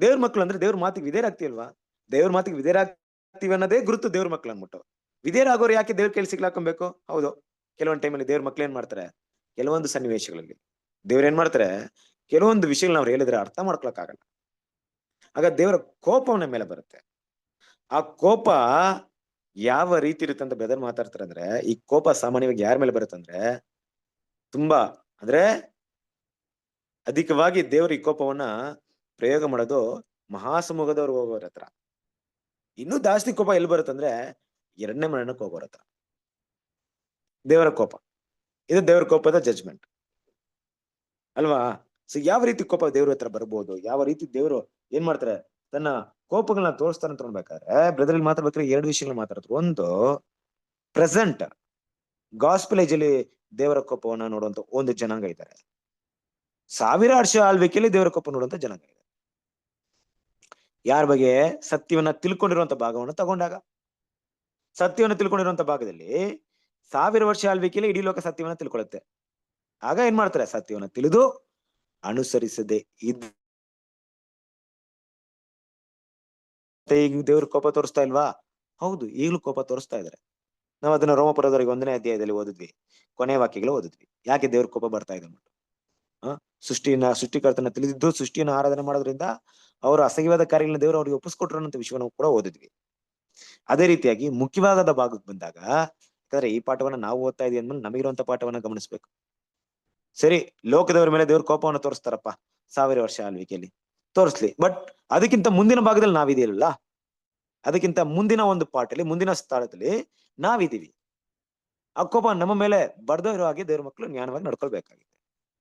ದೇವ್ರ ಮಕ್ಳು ಅಂದ್ರೆ ದೇವ್ರ ಮಾತಿಗೆ ವಿಧೇಯರಾಗ್ತೀವಲ್ವಾ. ದೇವ್ರ ಮಾತಿಗೆ ವಿಧೇಯರಾಗ್ತೀವಿ ಅನ್ನೋದೇ ಗುರುತು ದೇವ್ರ ಮಕ್ಳು ಅನ್ಬಿಟ್ಟು. ವಿಧೇಯರಾಗೋರು ಯಾಕೆ ದೇವ್ರ ಕೈಯಲ್ಲಿ ಸಿಗ್ಲಾಕೊಬೇಕು? ಹೌದು, ಕೆಲವೊಂದು ಟೈಮಲ್ಲಿ ದೇವ್ರ ಮಕ್ಳು ಏನ್ ಮಾಡ್ತಾರೆ, ಕೆಲವೊಂದು ಸನ್ನಿವೇಶಗಳಲ್ಲಿ ದೇವ್ರ ಏನ್ ಮಾಡ್ತಾರೆ, ಕೆಲವೊಂದು ವಿಷಯಗಳನ್ನ ಅವ್ರು ಹೇಳಿದ್ರೆ ಅರ್ಥ ಮಾಡ್ಕೊಳಕ್ ಆಗಲ್ಲ. ಆಗ ದೇವರ ಕೋಪ ಅವನ ಮೇಲೆ ಬರುತ್ತೆ. ಆ ಕೋಪ ಯಾವ ರೀತಿ ಇರುತ್ತೆ ಅಂತ ಬೆದರ್ ಮಾತಾಡ್ತಾರೆ ಅಂದ್ರೆ, ಈ ಕೋಪ ಸಾಮಾನ್ಯವಾಗಿ ಯಾರ ಮೇಲೆ ಬರುತ್ತೆ ಅಂದ್ರೆ, ತುಂಬಾ ಅಂದ್ರೆ ಅಧಿಕವಾಗಿ ದೇವ್ರ ಈ ಕೋಪವನ್ನ ಪ್ರಯೋಗ ಮಾಡೋದು ಮಹಾಸಮೂಹದವ್ರು ಹೋಗೋರ ಹತ್ರ. ಇನ್ನೂ ಜಾಸ್ತಿ ಕೋಪ ಎಲ್ಲಿ ಬರುತ್ತಂದ್ರೆ ಎರಡನೇ ಮರಣಕ್ಕೆ ಹೋಗೋರ ಹತ್ರ. ದೇವರ ಕೋಪ, ಇದು ದೇವರ ಕೋಪದ ಜಡ್ಜ್ಮೆಂಟ್ ಅಲ್ವಾ? ಸೊ ಯಾವ ರೀತಿ ಕೋಪ ದೇವ್ರ ಹತ್ರ ಬರ್ಬೋದು, ಯಾವ ರೀತಿ ದೇವರು ಏನ್ ಮಾಡ್ತಾರೆ, ತನ್ನ ಕೋಪಗಳನ್ನ ತೋರಿಸ್ತಾರ ಅಂತ ನೋಡ್ಬೇಕಾದ್ರೆ ಬ್ರದರ್ ಮಾತಾಡ್ಬೇಕಾದ್ರೆ ಎರಡು ವಿಷಯಗಳು ಮಾತಾಡ್ತಾರೆ. ಒಂದು, ಪ್ರೆಸೆಂಟ್ ಗಾಸ್ಪಲ್ ಏಜ್ ಅಲ್ಲಿ ದೇವರ ಕೋಪವನ್ನ ನೋಡುವಂತ ಒಂದು ಜನಾಂಗ ಇದ್ದಾರೆ. 1000 ವರ್ಷ ಆಳ್ವಿಕೆಯಲ್ಲಿ ದೇವರ ಕೋಪ ನೋಡುವಂತ ಜನಾಂಗ ಇದೆ. ಯಾರ ಬಗ್ಗೆ? ಸತ್ಯವನ್ನ ತಿಳ್ಕೊಂಡಿರುವಂತ ಭಾಗವನ್ನು ತಗೊಂಡಾಗ. ಸತ್ಯವನ್ನ ತಿಳ್ಕೊಂಡಿರುವಂತ ಭಾಗದಲ್ಲಿ 1000 ವರ್ಷ ಆಳ್ವಿಕೆಯಲ್ಲಿ ಇಡೀ ಲೋಕ ಸತ್ಯವನ್ನ ತಿಳ್ಕೊಳ್ಳುತ್ತೆ. ಆಗ ಏನ್ ಮಾಡ್ತಾರೆ, ಸತ್ಯವನ್ನ ತಿಳಿದು ಅನುಸರಿಸದೆ ಈಗ ದೇವ್ರ ಕೋಪ ತೋರಿಸ್ತಾ ಇಲ್ವಾ? ಹೌದು, ಈಗಲೂ ಕೋಪ ತೋರಿಸ್ತಾ ಇದಾರೆ. ನಾವು ಅದನ್ನ ರೋಮಪುರದವರಿಗೆ 1ನೇ ಅಧ್ಯಾಯದಲ್ಲಿ ಓದಿದ್ವಿ, ಕೊನೆ ವಾಕ್ಯಗಳು ಓದಿದ್ವಿ, ಯಾಕೆ ದೇವ್ರ ಕೋಪ ಬರ್ತಾ ಇದೆ ಅಂದ್ಬಿಟ್ಟು. ಸೃಷ್ಟಿಕರ್ತನ ತಿಳಿದಿದ್ದು ಸೃಷ್ಟಿಯನ್ನು ಆರಾಧನೆ ಮಾಡೋದ್ರಿಂದ ಅವರು ಅಸಹ್ಯವಾದ ಕಾರ್ಯಗಳನ್ನ ದೇವರು ಅವ್ರಿಗೆ ಒಪ್ಪಿಸ್ಕೊಟ್ರು ಅನ್ನೋ ವಿಷಯವನ್ನು ಕೂಡ ಓದಿದ್ವಿ. ಅದೇ ರೀತಿಯಾಗಿ ಮುಖ್ಯವಾದ ಭಾಗಕ್ಕೆ ಬಂದಾಗ, ಯಾಕಂದ್ರೆ ಈ ಪಾಠವನ್ನ ನಾವು ಓದ್ತಾ ಇದೀವಿ ಅಂದ್ಮೇಲೆ ನಮಗಿರುವಂತ ಪಾಠವನ್ನ ಗಮನಿಸ್ಬೇಕು. ಸರಿ, ಲೋಕದವರ ಮೇಲೆ ದೇವ್ರ ಕೋಪವನ್ನು ತೋರಿಸ್ತಾರಪ್ಪ 1000 ವರ್ಷ ಆಳ್ವಿಕೆಯಲ್ಲಿ, ತೋರಿಸ್ಲಿ. ಬಟ್ ಅದಕ್ಕಿಂತ ಮುಂದಿನ ಭಾಗದಲ್ಲಿ ನಾವಿದೆಯಲ್ಲ, ಅದಕ್ಕಿಂತ ಮುಂದಿನ ಒಂದು ಪಾಠಲ್ಲಿ, ಮುಂದಿನ ಸ್ಥಳದಲ್ಲಿ ನಾವಿದೀವಿ. ಆ ಕೋಪ ನಮ್ಮ ಮೇಲೆ ಬರ್ದೋ ಇರೋ ಹಾಗೆ ದೇವ್ರ ಮಕ್ಕಳು ಜ್ಞಾನವಾಗಿ ನಡ್ಕೊಳ್ಬೇಕಾಗಿದೆ.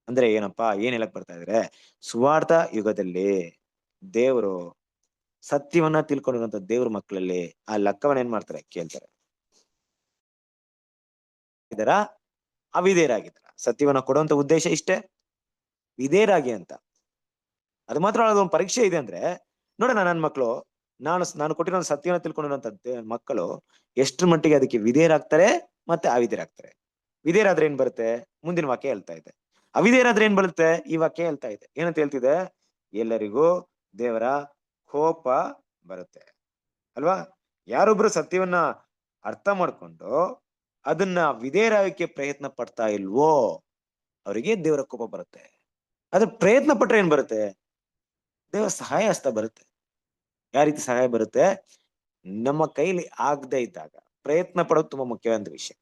ಅಂದ್ರೆ ಏನಪ್ಪಾ, ಏನ್ ಹೇಳಕ್ ಬರ್ತಾ ಇದ್ರೆ, ಸುವಾರ್ಥ ಯುಗದಲ್ಲಿ ದೇವರು ಸತ್ಯವನ್ನ ತಿಳ್ಕೊಂಡಿರುವಂತ ದೇವ್ರ ಮಕ್ಕಳಲ್ಲಿ ಆ ಲೆಕ್ಕವನ್ನ ಏನ್ ಮಾಡ್ತಾರೆ, ಕೇಳ್ತಾರೆ. ಇದರ ಅವಿಧೇಯರಾಗಿದ್ದಾರ. ಸತ್ಯವನ್ನ ಕೊಡುವಂತ ಉದ್ದೇಶ ಇಷ್ಟೇ, ವಿಧೇಯರಾಗಿ ಅಂತ. ಅದು ಮಾತ್ರ ಅದೊಂದು ಪರೀಕ್ಷೆ ಇದೆ ಅಂದ್ರೆ ನೋಡೋಣ, ನನ್ನ ಮಕ್ಕಳು ನಾನು ಕೊಟ್ಟಿರೋ ಸತ್ಯವನ್ನ ತಿಳ್ಕೊಂಡಿರುವಂತ ಮಕ್ಕಳು ಎಷ್ಟ್ರ ಮಟ್ಟಿಗೆ ಅದಕ್ಕೆ ವಿಧೇಯರಾಗ್ತಾರೆ ಮತ್ತೆ ಅವಿಧೇಯರಾಗ್ತಾರೆ. ವಿಧೇಯರಾದ್ರೆ ಏನ್ ಬರುತ್ತೆ, ಮುಂದಿನ ವಾಕ್ಯ ಹೇಳ್ತಾ ಇದೆ. ಅವಿಧೇಯರಾದ್ರೆ ಏನ್ ಬರುತ್ತೆ, ಈ ವಾಕ್ಯ ಹೇಳ್ತಾ ಇದೆ. ಏನಂತ ಹೇಳ್ತಿದೆ, ಎಲ್ಲರಿಗೂ ದೇವರ ಕೋಪ ಬರುತ್ತೆ ಅಲ್ವಾ? ಯಾರೊಬ್ರು ಸತ್ಯವನ್ನ ಅರ್ಥ ಮಾಡ್ಕೊಂಡು ಅದನ್ನ ವಿಧೇಯರಾಗಕ್ಕೆ ಪ್ರಯತ್ನ ಪಡ್ತಾ ಇಲ್ವೋ ಅವರಿಗೆ ದೇವರ ಕೋಪ ಬರುತ್ತೆ. ಅದ್ರ ಪ್ರಯತ್ನ ಪಟ್ರೆ ಏನ್ ಬರುತ್ತೆ, ದೇವರ ಸಹಾಯ ಹಸ್ತ ಬರುತ್ತೆ. ಯಾವ ರೀತಿ ಸಹಾಯ ಬರುತ್ತೆ, ನಮ್ಮ ಕೈಲಿ ಆಗದೆ ಇದ್ದಾಗ ಪ್ರಯತ್ನ ಪಡೋದು ತುಂಬಾ ಮುಖ್ಯವಾದ ವಿಷಯ.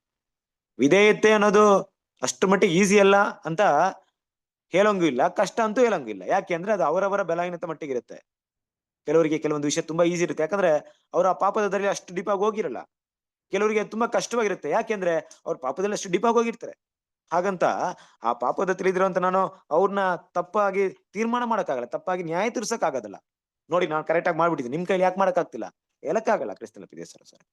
ವಿಧೇಯತೆ ಅನ್ನೋದು ಅಷ್ಟು ಮಟ್ಟಿಗೆ ಈಸಿ ಅಲ್ಲ ಅಂತ ಹೇಳಂಗೂ ಇಲ್ಲ, ಕಷ್ಟ ಅಂತೂ ಹೇಳಂಗೂ ಇಲ್ಲ. ಯಾಕೆ ಅಂದ್ರೆ ಅದು ಅವರವರ ಬಲಹೀನತೆ ಮಟ್ಟಿಗೆ ಇರುತ್ತೆ. ಕೆಲವರಿಗೆ ಕೆಲವೊಂದು ವಿಷಯ ತುಂಬಾ ಈಸಿ ಇರುತ್ತೆ, ಯಾಕಂದ್ರೆ ಅವ್ರ ಆ ಪಾಪದ ದಾರಿಯಲ್ಲಿ ಅಷ್ಟು ಡೀಪ್ ಆಗಿ ಹೋಗಿರಲ್ಲ. ಕೆಲವರಿಗೆ ತುಂಬಾ ಕಷ್ಟವಾಗಿರುತ್ತೆ, ಯಾಕೆಂದ್ರೆ ಅವ್ರ ಪಾಪದಲ್ಲಿ ಅಷ್ಟು ಡೀಪ್ ಆಗಿ ಹೋಗಿರ್ತಾರೆ. ಹಾಗಂತ ಆ ಪಾಪದ ತಿಳಿದಿರುವಂತ ನಾನು ಅವ್ರನ್ನ ತಪ್ಪಾಗಿ ತೀರ್ಮಾನ ಮಾಡಕ್ಕಾಗಲ್ಲ, ತಪ್ಪಾಗಿ ನ್ಯಾಯ ತೀರ್ಸಕ್ ಆಗೋದಲ್ಲ. ನೋಡಿ, ನಾನು ಕರೆಕ್ಟ್ ಆಗಿ ಮಾಡ್ಬಿಟ್ಟಿದ್ದೀನಿ, ನಿಮ್ ಕೈಲಿ ಯಾಕೆ ಮಾಡಕ್ ಆಗ್ತಿಲ್ಲ, ಹೇಳಕ್ಕಾಗಲ್ಲ. ಕ್ರಿಸ್ತನ ಪ್ರಿಯ ಸರ್,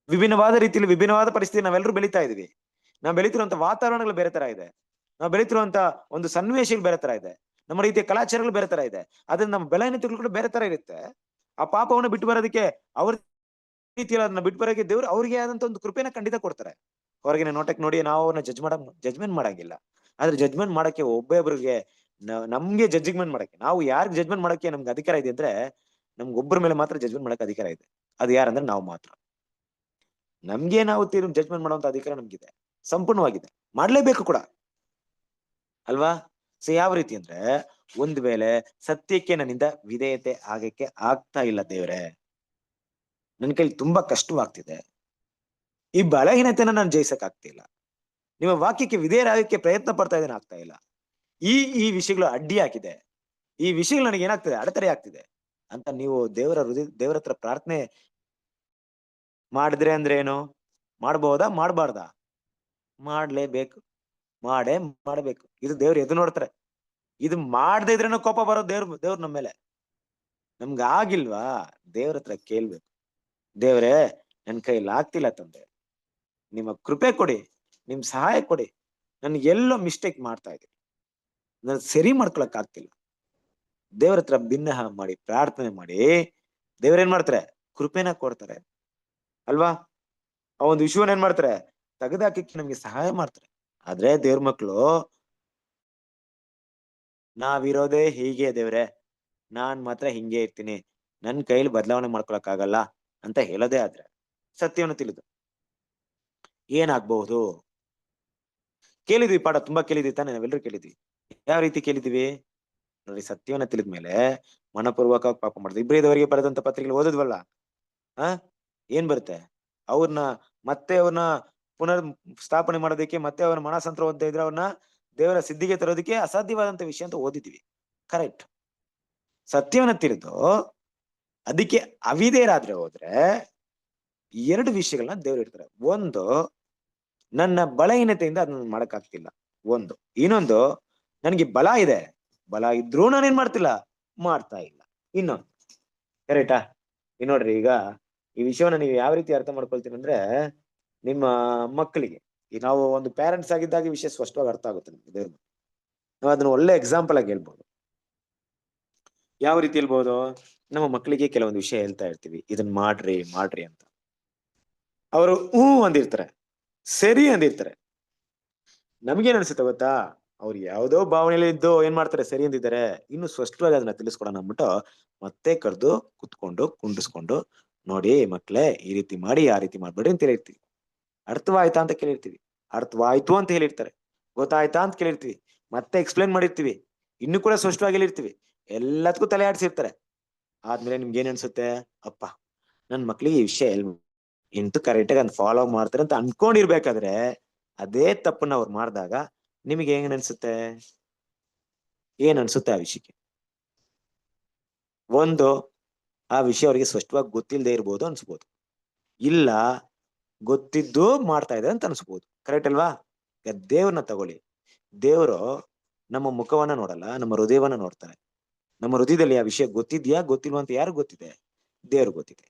ವಿಭಿನ್ನವಾದ ರೀತಿಯಲ್ಲಿ ವಿಭಿನ್ನವಾದ ಪರಿಸ್ಥಿತಿ ನಾವೆಲ್ಲರೂ ಬೆಳೀತಾ ಇದೀವಿ. ನಾವು ಬೆಳೀತಿರುವಂತ ವಾತಾವರಣಗಳು ಬೇರೆ ತರ ಇದೆ, ನಾವು ಬೆಳೀತಿರುವಂತ ಒಂದು ಸನ್ನಿವೇಶಗಳು ಬೇರೆ ತರ ಇದೆ, ನಮ್ಮ ರೀತಿಯ ಕಲಾಚಾರಗಳು ಬೇರೆ ತರ ಇದೆ. ಅದನ್ನ ನಮ್ಮ ಬೆಳವಣಿಗೆಗಳು ಕೂಡ ಬೇರೆ ತರ ಇರುತ್ತೆ. ಆ ಪಾಪವನ್ನು ಬಿಟ್ಟು ಬರೋದಕ್ಕೆ ಅವ್ರ ರೀತಿಯಲ್ಲಿ ಅದನ್ನ ಬಿಟ್ಟು ಬರೋಕೆ ದೇವ್ರು ಅವ್ರಿಗೆ ಆದಂತ ಒಂದು ಕೃಪೆನ ಖಂಡಿತ ಕೊಡ್ತಾರೆ. ಹೊರಗಿನ ನೋಟಕ್ಕೆ ನೋಡಿ ನಾವು ಅವ್ರನ್ನ ಜಜ್ಮೆಂಟ್ ಮಾಡಂಗಿಲ್ಲ. ಆದ್ರೆ ಜಜ್ಮೆಂಟ್ ಮಾಡಕ್ಕೆ ಒಬ್ಬೊಬ್ರಿಗೆ ನಮ್ಗೆ ಜಡ್ಜ್ಮೆಂಟ್ ಮಾಡಕ್ಕೆ, ನಾವು ಯಾರಿಗೆ ಜಡ್ಜ್ಮೆಂಟ್ ಮಾಡಕ್ಕೆ ನಮ್ಗೆ ಅಧಿಕಾರ ಇದೆ ಅಂದ್ರೆ, ನಮ್ಗೆ ಒಬ್ಬರ ಮೇಲೆ ಮಾತ್ರ ಜಡ್ಜ್ಮೆಂಟ್ ಮಾಡಕ್ಕೆ ಅಧಿಕಾರ ಇದೆ. ಅದು ಯಾರಂದ್ರೆ ನಾವು ಮಾತ್ರ. ನಮ್ಗೆ ನಾವು ಜಡ್ಜ್ಮೆಂಟ್ ಮಾಡುವಂತ ಅಧಿಕಾರ ನಮ್ಗಿದೆ, ಸಂಪೂರ್ಣವಾಗಿದೆ, ಮಾಡ್ಲೇಬೇಕು ಕೂಡ ಅಲ್ವಾ? ಸೊ ಯಾವ ರೀತಿ ಅಂದ್ರೆ, ಒಂದ್ ವೇಳೆ ಸತ್ಯಕ್ಕೆ ನನ್ನಿಂದ ವಿಧೇಯತೆ ಆಗಕ್ಕೆ ಆಗ್ತಾ ಇಲ್ಲ ದೇವ್ರೆ, ನನ್ ಕೈಲಿ ತುಂಬಾ ಕಷ್ಟವಾಗ್ತಿದೆ, ಈ ಬಲಹೀನತೆನ ನಾನು ಜಯಿಸಕ್ ಆಗ್ತಿಲ್ಲ, ನಿಮ್ಮ ವಾಕ್ಯಕ್ಕೆ ವಿಧೇಯರಾಗಕ್ಕೆ ಪ್ರಯತ್ನ ಪಡ್ತಾ ಇದ್ದೇನೆ, ಆಗ್ತಾ ಇಲ್ಲ, ಈ ವಿಷಯಗಳು ಅಡ್ಡಿ ಹಾಕಿದೆ, ಈ ವಿಷಯಗಳು ನನಗೆ ಏನಾಗ್ತಿದೆ, ಅಡೆತಡೆ ಆಗ್ತಿದೆ ಅಂತ ನೀವು ದೇವರ ಹತ್ರ ಪ್ರಾರ್ಥನೆ ಮಾಡಿದ್ರೆ ಅಂದ್ರೆ ಏನು, ಮಾಡ್ಬೋದಾ ಮಾಡ್ಬಾರ್ದಾ? ಮಾಡ್ಲೇಬೇಕು, ಮಾಡ್ಬೇಕು. ಇದು ದೇವ್ರು ಎದು ನೋಡ್ತಾರೆ. ಇದು ಮಾಡದೇ ಇದ್ರೇನು ಕೋಪ ಬರೋ ದೇವ್ರ ನಮ್ಮ ಮೇಲೆ. ನಮ್ಗ ಆಗಿಲ್ವಾ, ದೇವ್ರ ಹತ್ರ ಕೇಳ್ಬೇಕು, ದೇವ್ರೇ ನನ್ ಕೈಯಲ್ಲಿ ಆಗ್ತಿಲ್ಲ ತಂದೆ, ನಿಮ್ಮ ಕೃಪೆ ಕೊಡಿ, ನಿಮ್ ಸಹಾಯ ಕೊಡಿ, ನನ್ಗೆ ಎಲ್ಲೋ ಮಿಸ್ಟೇಕ್ ಮಾಡ್ತಾ ಇದ್ದೀನಿ, ನನ್ ಸರಿ ಮಾಡ್ಕೊಳಕ್ ಆಗ್ತಿಲ್ಲ. ದೇವ್ರ ಹತ್ರ ಭಿನ್ನಹ ಮಾಡಿ ಪ್ರಾರ್ಥನೆ ಮಾಡಿ ದೇವ್ರೇನ್ ಮಾಡ್ತಾರೆ, ಕೃಪೆನ ಕೊಡ್ತಾರೆ ಅಲ್ವಾ? ಆ ಒಂದು ವಿಷಯವನ್ನ ಏನ್ ಮಾಡ್ತಾರೆ, ತೆಗೆದಾಕಕ್ಕೆ ನಮ್ಗೆ ಸಹಾಯ ಮಾಡ್ತಾರೆ. ಆದ್ರೆ ದೇವ್ರ ಮಕ್ಳು ನಾವಿರೋದೇ ಹೀಗೆ ದೇವ್ರೆ, ನಾನ್ ಮಾತ್ರ ಹಿಂಗೆ ಇರ್ತೀನಿ, ನನ್ ಕೈಲಿ ಬದಲಾವಣೆ ಮಾಡ್ಕೊಳಕ್ ಆಗಲ್ಲ ಅಂತ ಹೇಳೋದೇ ಆದ್ರೆ, ಸತ್ಯವನ್ನು ತಿಳಿದು ಏನಾಗ್ಬಹುದು, ಕೇಳಿದ್ವಿ ಪಾಠ, ತುಂಬಾ ಕೇಳಿದ್ವಿ ತಾನೆ, ನಾವೆಲ್ಲರೂ ಕೇಳಿದ್ವಿ. ಯಾವ ರೀತಿ ಕೇಳಿದ್ವಿ ನೋಡಿ, ಸತ್ಯವನ್ನ ತಿಳಿದ್ಮೇಲೆ ಮನಪೂರ್ವಕ ಪಾಪ ಮಾಡಿದ್ವಿ. ಇಬ್ರಿದವರಿಗೆ ಬರೆದಂತ ಪತ್ರಿಕೆಗಳು ಓದಿದ್ವಲ್ಲ, ಆ ಏನ್ ಬರುತ್ತೆ, ಅವ್ರನ್ನ ಮತ್ತೆ ಅವ್ರನ್ನ ಪುನರ್ ಸ್ಥಾಪನೆ ಮಾಡೋದಕ್ಕೆ, ಮತ್ತೆ ಅವ್ರ ಮನಸಂತರ ಓದ್ತಾ ಇದ್ರೆ ಅವ್ರನ್ನ ದೇವರ ಸಿದ್ಧಿಗೆ ತರೋದಕ್ಕೆ ಅಸಾಧ್ಯವಾದಂತ ವಿಷಯ ಅಂತ ಓದಿದ್ವಿ. ಕರೆಕ್ಟ್. ಸತ್ಯವನ್ನ ತಿಳಿದು ಅದಕ್ಕೆ ಅವಿಧೇಯರಾದ್ರೆ ಹೋದ್ರೆ 2 ವಿಷಯಗಳನ್ನ ದೇವ್ರು ಇಡ್ತಾರೆ. ಒಂದು, ನನ್ನ ಬಲಹೀನತೆಯಿಂದ ಅದನ್ನ ಮಾಡಕ್ ಆಗ್ತಿಲ್ಲ. ಒಂದು. ಇನ್ನೊಂದು, ನನ್ಗೆ ಬಲ ಇದೆ, ಬಲ ಇದ್ರೂ ನಾನೇನ್ ಮಾಡ್ತಾ ಇಲ್ಲ. ಇನ್ನೊಂದು. ಕರೆಕ್ಟಾ? ನೋಡ್ರಿ, ಈಗ ಈ ವಿಷಯವನ್ನ ನೀವು ಯಾವ ರೀತಿ ಅರ್ಥ ಮಾಡ್ಕೊಳ್ತೀನಿ ಅಂದ್ರೆ, ನಿಮ್ಮ ಮಕ್ಕಳಿಗೆ ನಾವು ಒಂದು ಪೇರೆಂಟ್ಸ್ ಆಗಿದ್ದಾಗ ಈ ವಿಷಯ ಸ್ಪಷ್ಟವಾಗಿ ಅರ್ಥ ಆಗುತ್ತೆ ನಿಮ್ಗೆ. ದೇವ್ರು ನಾವು ಅದನ್ನ ಒಳ್ಳೆ ಎಕ್ಸಾಂಪಲ್ ಆಗಿ ಹೇಳ್ಬೋದು. ಯಾವ ರೀತಿ ಹೇಳ್ಬೋದು? ನಮ್ಮ ಮಕ್ಕಳಿಗೆ ಕೆಲವೊಂದು ವಿಷಯ ಹೇಳ್ತಾ ಇರ್ತೀವಿ, ಇದನ್ನ ಮಾಡ್ರಿ ಅಂತ. ಅವರು ಅಂದಿರ್ತಾರೆ, ಸರಿ ಅಂದಿರ್ತಾರೆ. ನಮ್ಗೇನ್ ಅನ್ಸುತ್ತೆ ಗೊತ್ತಾ, ಅವ್ರು ಯಾವ್ದೋ ಭಾವನೆಯಲ್ಲಿ ಇದ್ದು ಏನ್ ಮಾಡ್ತಾರೆ, ಸರಿ ಅಂದಿದ್ದಾರೆ, ಇನ್ನು ಸ್ಪಷ್ಟವಾಗಿ ಅದನ್ನ ತಿಳಿಸ್ಕೊಡೋಣ ಅಂದ್ಬಿಟ್ಟು ಮತ್ತೆ ಕರೆದು ಕುತ್ಕೊಂಡು ಕುಂಡಿಸ್ಕೊಂಡು, ನೋಡಿ ಮಕ್ಳೇ, ಈ ರೀತಿ ಮಾಡಿ ಆ ರೀತಿ ಮಾಡ್ಬೇಡ್ರಿ ಅಂತ ಹೇಳಿರ್ತೀವಿ. ಅರ್ಥವಾಯ್ತಾ ಅಂತ ಕೇಳಿರ್ತೀವಿ, ಅರ್ಥವಾಯ್ತು ಅಂತ ಹೇಳಿರ್ತಾರೆ. ಗೊತ್ತಾಯ್ತಾ ಅಂತ ಕೇಳಿರ್ತೀವಿ, ಮತ್ತೆ ಎಕ್ಸ್ಪ್ಲೇನ್ ಮಾಡಿರ್ತೀವಿ, ಇನ್ನು ಕೂಡ ಸ್ಪಷ್ಟವಾಗಿ ಹೇಳಿರ್ತೀವಿ. ಎಲ್ಲದಕ್ಕೂ ತಲೆ ಆಡ್ಸಿರ್ತಾರೆ. ಆದ್ಮೇಲೆ ನಿಮ್ಗೆ ಏನ್ ಅನ್ಸುತ್ತೆ, ಅಪ್ಪ ನನ್ ಮಕ್ಳಿಗೆ ಈ ವಿಷಯ ಇಂಟು ಕರೆಕ್ಟ್ ಆಗಿ ಫಾಲೋ ಮಾಡ್ತಾರೆ ಅಂತ ಅನ್ಕೊಂಡಿರ್ಬೇಕಾದ್ರೆ, ಅದೇ ತಪ್ಪನ್ನ ಅವ್ರು ಮಾಡಿದಾಗ ನಿಮಗೆ ಹೆಂಗ್ ಅನ್ಸುತ್ತೆ? ಏನ್ ಅನ್ಸುತ್ತೆ ಆ ವಿಷಯಕ್ಕೆ? ಒಂದು, ಆ ವಿಷಯ ಅವ್ರಿಗೆ ಸ್ಪಷ್ಟವಾಗಿ ಗೊತ್ತಿಲ್ಲದೆ ಇರ್ಬೋದು ಅನ್ಸ್ಬೋದು. ಇಲ್ಲ, ಗೊತ್ತಿದ್ದು ಮಾಡ್ತಾ ಇದೆ ಅಂತ ಅನ್ಸ್ಬೋದು. ಕರೆಕ್ಟ್ ಅಲ್ವಾ? ಈಗ ದೇವ್ರನ್ನ ತಗೊಳ್ಳಿ. ದೇವರು ನಮ್ಮ ಮುಖವನ್ನ ನೋಡಲ್ಲ, ನಮ್ಮ ಹೃದಯವನ್ನ ನೋಡ್ತಾರೆ. ನಮ್ಮ ಹೃದಯದಲ್ಲಿ ಆ ವಿಷಯ ಗೊತ್ತಿದ್ಯಾ ಗೊತ್ತಿಲ್ವಾ ಅಂತ ಯಾರು ಗೊತ್ತಿದೆ? ದೇವ್ರು ಗೊತ್ತಿದೆ.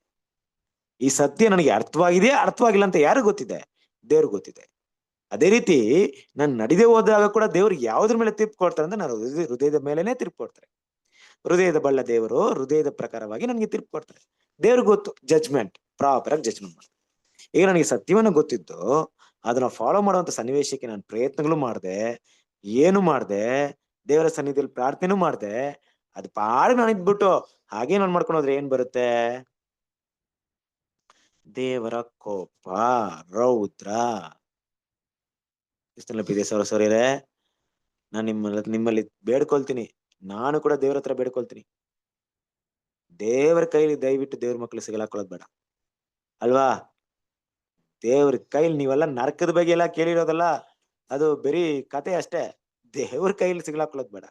ಈ ಸತ್ಯ ನನಗೆ ಅರ್ಥವಾಗಿಲ್ಲ ಅಂತ ಯಾರು ಗೊತ್ತಿದೆ? ದೇವ್ರು ಗೊತ್ತಿದೆ. ಅದೇ ರೀತಿ ನಾನು ನಡೆದೇ ಹೋದಾಗ ಕೂಡ ದೇವ್ರಿಗೆ ಯಾವ್ದ್ರ ಮೇಲೆ ತೀರ್ಪು ಕೊಡ್ತಾರೆ ಅಂದ್ರೆ, ನಾನು ಹೃದಯದ ಮೇಲೆನೆ ತೀರ್ಪು ಕೊಡ್ತಾರೆ. ಹೃದಯದ ಬಲ್ಲ ದೇವರು ಹೃದಯದ ಪ್ರಕಾರವಾಗಿ ನನಗೆ ತೀರ್ಪು ಕೊಡ್ತಾರೆ. ದೇವ್ರಿಗೆ ಗೊತ್ತು, ಜಜ್ಮೆಂಟ್ ಪ್ರಾಪರ್ ಆಗಿ ಜಜ್ಮೆಂಟ್ ಮಾಡ್ತಾರೆ. ಈಗ ನನಗೆ ಸತ್ಯವನ್ನ ಗೊತ್ತಿದ್ದು ಅದನ್ನ ಫಾಲೋ ಮಾಡುವಂತ ಸನ್ನಿವೇಶಕ್ಕೆ ನಾನು ಪ್ರಯತ್ನಗಳು ಮಾಡಿದೆ, ಏನು ಮಾಡಿದೆ, ದೇವರ ಸನ್ನಿಧಿಯಲ್ಲಿ ಪ್ರಾರ್ಥನೆನೂ ಮಾಡಿದೆ. ಅದು ಪಾಡಿಗೆ ನಾನು ಇದ್ಬಿಟ್ಟು ಹಾಗೆ ನಾನು ಮಾಡ್ಕೊಂಡು ಹೋದ್ರೆ ಏನ್ ಬರುತ್ತೆ? ದೇವರ ಕೋಪ, ರೌದ್ರ. ಸೌರೇ, ನಾನು ನಿಮ್ಮಲ್ಲಿ ಬೇಡ್ಕೊಳ್ತೀನಿ, ನಾನು ಕೂಡ ದೇವ್ರ ಹತ್ರ ಬೇಡ್ಕೊಳ್ತೀನಿ, ದೇವರ ಕೈಲಿ ದಯವಿಟ್ಟು ದೇವ್ರ ಮಕ್ಳು ಸಿಗಲಾಕೊಳ್ಳೋದ್ ಬೇಡ ಅಲ್ವಾ? ದೇವ್ರ ಕೈಲಿ ನೀವೆಲ್ಲ ನರಕದ ಬಗ್ಗೆ ಎಲ್ಲ ಕೇಳಿರೋದಲ್ಲ, ಅದು ಬರೀ ಕತೆ ಅಷ್ಟೇ. ದೇವ್ರ ಕೈಲಿ ಸಿಗ್ಲಾಕೊಳ್ಳೋದ್ ಬೇಡ.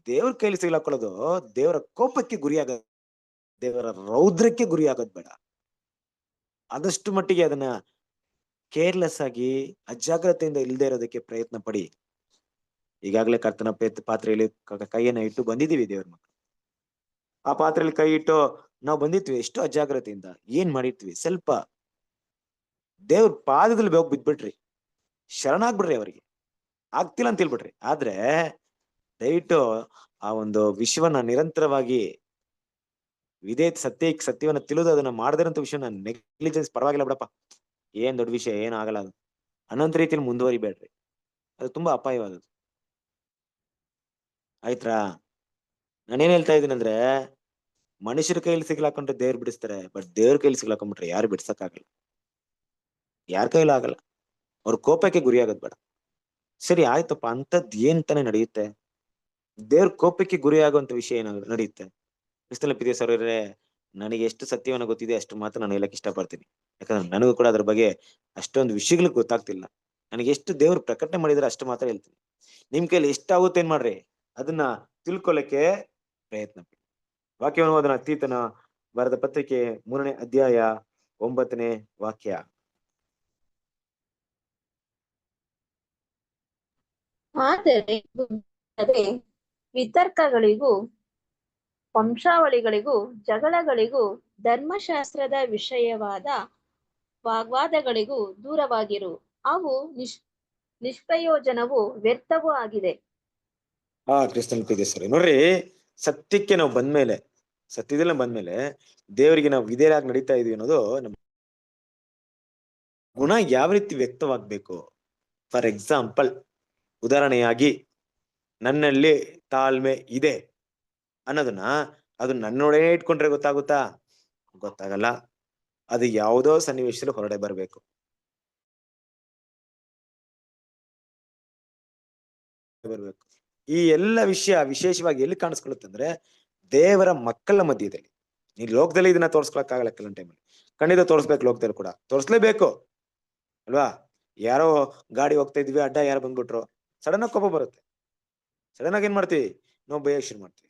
ದೇವ್ರ ಕೈಲಿ ಸಿಗ್ಲಾಕೊಳ್ಳೋದು ದೇವರ ಕೋಪಕ್ಕೆ ಗುರಿಯಾಗೋದು, ದೇವರ ರೌದ್ರಕ್ಕೆ ಗುರಿಯಾಗೋದ್ ಬೇಡ. ಆದಷ್ಟು ಮಟ್ಟಿಗೆ ಅದನ್ನ ಕೇರ್ಲೆಸ್ ಆಗಿ ಅಜಾಗ್ರತೆಯಿಂದ ಇಲ್ಲದೆ ಇರೋದಕ್ಕೆ ಪ್ರಯತ್ನ ಪಡಿ. ಈಗಾಗಲೇ ಕರ್ತನ ಪಾತ್ರೆಯಲ್ಲಿ ಕೈಯನ್ನ ಇಟ್ಟು ಬಂದಿದೀವಿ ದೇವ್ರ ಮಕ್ಕಳು. ಆ ಪಾತ್ರೆಯಲ್ಲಿ ಕೈ ಇಟ್ಟು ನಾವು ಬಂದಿರ್ತೀವಿ ಎಷ್ಟು ಅಜಾಗ್ರತೆಯಿಂದ. ಏನ್ ಮಾಡಿರ್ತೀವಿ? ಸ್ವಲ್ಪ ದೇವ್ರ ಪಾದದಲ್ಲಿ ಹೋಗಿ ಬಿದ್ಬಿಟ್ರಿ, ಶರಣಾಗ್ಬಿಡ್ರಿ, ಅವರಿಗೆ ಆಗ್ತಿಲ್ಲ ಅಂತ ಹೇಳ್ಬಿಟ್ರಿ. ಆದ್ರೆ ದಯವಿಟ್ಟು ಆ ಒಂದು ವಿಷಯವನ್ನ ನಿರಂತರವಾಗಿ ಸತ್ಯವನ್ನ ತಿಳಿದು ಅದನ್ನ ಮಾಡದಿರಂತ ವಿಷಯನ ನೆಗ್ಲಿಜೆನ್ಸ್, ಪರವಾಗಿಲ್ಲ ಬಿಡಪ್ಪ, ಏನ್ ದೊಡ್ಡ ವಿಷಯ, ಏನ್ ಆಗಲ್ಲ ಅದು ಅನ್ನೋಂತ ರೀತಿಯಲ್ಲಿ ಮುಂದುವರಿಬೇಡ್ರಿ. ಅದು ತುಂಬಾ ಅಪಾಯವಾದದ್ದು. ಆಯ್ತಾ? ನಾನೇನ್ ಹೇಳ್ತಾ ಇದ್ದೀನಿ ಅಂದ್ರೆ, ಮನುಷ್ಯರ ಕೈಯಲ್ಲಿ ಸಿಗ್ಲಾಕೊಂಡ್ರೆ ದೇವ್ರು ಬಿಡಿಸ್ತಾರೆ, ಬಟ್ ದೇವ್ರ ಕೈಲಿ ಸಿಗ್ಲಾಕೊಂಡ್ಬಿಟ್ರೆ ಯಾರು ಬಿಡ್ಸಕ್ಕಾಗಲ್ಲ, ಯಾರ ಕೈಲೂ ಆಗಲ್ಲ. ಅವ್ರ ಕೋಪಕ್ಕೆ ಗುರಿಯಾಗೋದ್ ಬೇಡ. ಸರಿ ಆಯ್ತಪ್ಪ, ಅಂತದ್ ಏನ್ ತಾನೇ ನಡೆಯುತ್ತೆ? ದೇವ್ರ ಕೋಪಕ್ಕೆ ಗುರಿಯಾಗುವಂತ ವಿಷಯ ಏನಾದ್ರು ನಡೆಯುತ್ತೆ? ಪ್ರಿಯ ಸಹೋದರರೇ, ನನಗೆ ಎಷ್ಟು ಸತ್ಯವನ್ನ ಗೊತ್ತಿದೆ ಅಷ್ಟು ಮಾತ್ರ ನಾನು ಹೇಳಕ್ ಇಷ್ಟಪಡ್ತೀನಿ. ಯಾಕಂದ್ರೆ ನನಗೂ ಕೂಡ ಅದ್ರ ಬಗ್ಗೆ ಅಷ್ಟೊಂದು ವಿಷಯಗಳು ಗೊತ್ತಾಗ್ತಿಲ್ಲ. ನನಗೆ ಎಷ್ಟು ದೇವ್ರು ಪ್ರಕಟಣೆ ಮಾಡಿದ್ರೆ ಅಷ್ಟು ಮಾತ್ರ ಹೇಳ್ತೀನಿ. ನಿಮ್ ಕೈಲಿ ಎಷ್ಟಾಗುತ್ತೆ ಏನ್ ಮಾಡ್ರಿ, ಅದನ್ನ ತಿಳ್ಕೊಳ್ಳಕ್ಕೆ ಪ್ರಯತ್ನ ಪಡಿ. ವಾಕ್ಯವನ್ನು ಓದೋಣ. ತೀತನ ಬರೆದ ಪತ್ರಿಕೆ 3ನೇ ಅಧ್ಯಾಯ 9ನೇ ವಾಕ್ಯ. ಆದರೆ ವಿತರ್ಕಗಳಿಗೂ ವಂಶಾವಳಿಗಳಿಗೂ ಜಗಳಗಳಿಗೂ ಧರ್ಮಶಾಸ್ತ್ರದ ವಿಷಯವಾದ ವಾಗ್ವಾದಗಳಿಗೂ ದೂರವಾಗಿರು. ಅವು ನಿಷ್ಪ್ರಯೋಜನವೂ ವ್ಯರ್ಥವೂ ಆಗಿದೆ. ಕ್ರಿಸ್ತನ್ ಪ್ರೀತಿಸ್ತಾರೆ. ನೋಡ್ರಿ, ಸತ್ಯಕ್ಕೆ ನಾವು ಸತ್ಯದಲ್ಲ ಬಂದ್ಮೇಲೆ ದೇವರಿಗೆ ನಾವು ವಿಧೇಯರಾಗಿ ನಡೀತಾ ಇದೀವಿ ಅನ್ನೋದು ನಮ್ಮ ಗುಣ ಯಾವ ರೀತಿ ವ್ಯಕ್ತವಾಗ್ಬೇಕು. ಫಾರ್ ಎಕ್ಸಾಂಪಲ್, ಉದಾಹರಣೆಯಾಗಿ ನನ್ನಲ್ಲಿ ತಾಳ್ಮೆ ಇದೆ ಅನ್ನೋದನ್ನ ಅದು ನನ್ನೊಡನೆ ಇಟ್ಕೊಂಡ್ರೆ ಗೊತ್ತಾಗುತ್ತಾ? ಗೊತ್ತಾಗಲ್ಲ. ಅದು ಯಾವುದೋ ಸನ್ನಿವೇಶದಲ್ಲಿ ಹೊರಡೆ ಬರ್ಬೇಕು. ಬರ್ಬೇಕು. ಈ ಎಲ್ಲ ವಿಷಯ ವಿಶೇಷವಾಗಿ ಎಲ್ಲಿ ಕಾಣಿಸ್ಕೊಳ್ಳುತ್ತೆ ಅಂದ್ರೆ ದೇವರ ಮಕ್ಕಳ ಮಧ್ಯದಲ್ಲಿ. ಈ ಲೋಕದಲ್ಲಿ ಇದನ್ನ ತೋರ್ಸ್ಕೊಳಕ್ ಆಗಲ್ಲ ಕೆಲವೊಂದು ಟೈಮಲ್ಲಿ. ಖಂಡಿತ ತೋರಿಸ್ಬೇಕು, ಲೋಕದಲ್ಲಿ ಕೂಡ ತೋರಿಸ್ಲೇಬೇಕು ಅಲ್ವಾ. ಯಾರೋ ಗಾಡಿ ಹೋಗ್ತಾ ಇದ್ವಿ, ಅಡ್ಡ ಯಾರು ಬಂದ್ಬಿಟ್ರು, ಸಡನ್ ಆಗಿ ಕೋಪ ಬರುತ್ತೆ. ಸಡನ್ ಆಗಿ ಏನ್ ಮಾಡ್ತೀವಿ, ನಾವು ಬೈಯಕ್ ಶುರು ಮಾಡ್ತೀವಿ.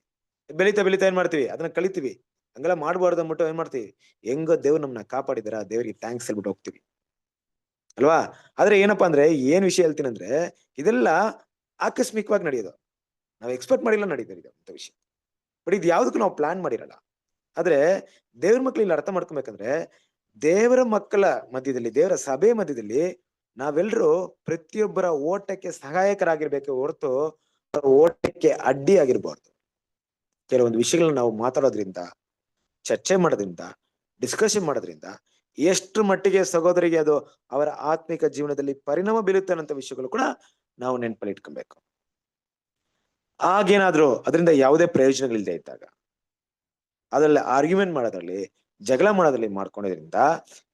ಬೆಳಿತಾ ಏನ್ ಮಾಡ್ತೀವಿ, ಅದನ್ನ ಕಲಿತೀವಿ. ಹಂಗೆಲ್ಲ ಮಾಡ್ಬಾರ್ದು ಅಂದ್ಬಿಟ್ಟು ಏನ್ ಮಾಡ್ತೀವಿ, ಹೆಂಗೋ ದೇವ್ರು ನಮ್ನ ಕಾಪಾಡಿದಾರ, ದೇವ್ರಿಗೆ ಥ್ಯಾಂಕ್ಸ್ ಹೇಳ್ಬಿಟ್ಟು ಹೋಗ್ತೀವಿ ಅಲ್ವಾ. ಆದ್ರೆ ಏನಪ್ಪಾ ಅಂದ್ರೆ ಏನ್ ವಿಷಯ ಹೇಳ್ತೀನಿ ಅಂದ್ರೆ, ಇದೆಲ್ಲ ಆಕಸ್ಮಿಕವಾಗಿ ನಡೆಯೋದು, ನಾವು ಎಕ್ಸ್ಪೆಕ್ಟ್ ಮಾಡಿಲ್ಲ ನಡೀತಾರೆ ಇದು ವಿಷಯ. ಬಟ್ ಇದು ಯಾವ್ದಕ್ಕೂ ನಾವು ಪ್ಲಾನ್ ಮಾಡಿರಲ್ಲ. ಆದ್ರೆ ದೇವ್ರ ಮಕ್ಳು ಇಲ್ಲಿ ಅರ್ಥ ಮಾಡ್ಕೊಬೇಕಂದ್ರೆ, ದೇವರ ಮಕ್ಕಳ ಮಧ್ಯದಲ್ಲಿ, ದೇವರ ಸಭೆ ಮಧ್ಯದಲ್ಲಿ ನಾವೆಲ್ಲರೂ ಪ್ರತಿಯೊಬ್ಬರ ಓಟಕ್ಕೆ ಸಹಾಯಕರಾಗಿರ್ಬೇಕು ಹೊರತು ಓಟಕ್ಕೆ ಅಡ್ಡಿ ಆಗಿರ್ಬಾರ್ದು. ಕೆಲವೊಂದು ವಿಷಯಗಳನ್ನ ನಾವು ಮಾತಾಡೋದ್ರಿಂದ, ಚರ್ಚೆ ಮಾಡೋದ್ರಿಂದ, ಡಿಸ್ಕಷನ್ ಮಾಡೋದ್ರಿಂದ ಎಷ್ಟು ಮಟ್ಟಿಗೆ ಸಹೋದರಿಗೆ ಅದು ಅವರ ಆತ್ಮಿಕ ಜೀವನದಲ್ಲಿ ಪರಿಣಾಮ ಬೀರುತ್ತೆ ಅನ್ನೋ ವಿಷಯಗಳು ಕೂಡ ನಾವು ನೆನಪಲ್ಲಿ ಇಟ್ಕೊಬೇಕು. ಆಗೇನಾದ್ರೂ ಅದರಿಂದ ಯಾವುದೇ ಪ್ರಯೋಜನಗಳಿಲ್ಲದೆ ಇದ್ದಾಗ, ಅದ್ರಲ್ಲಿ ಆರ್ಗ್ಯುಮೆಂಟ್ ಮಾಡೋದ್ರಲ್ಲಿ, ಜಗಳ ಮಾಡೋದ್ರಲ್ಲಿ ಮಾಡ್ಕೊಳೋದ್ರಿಂದ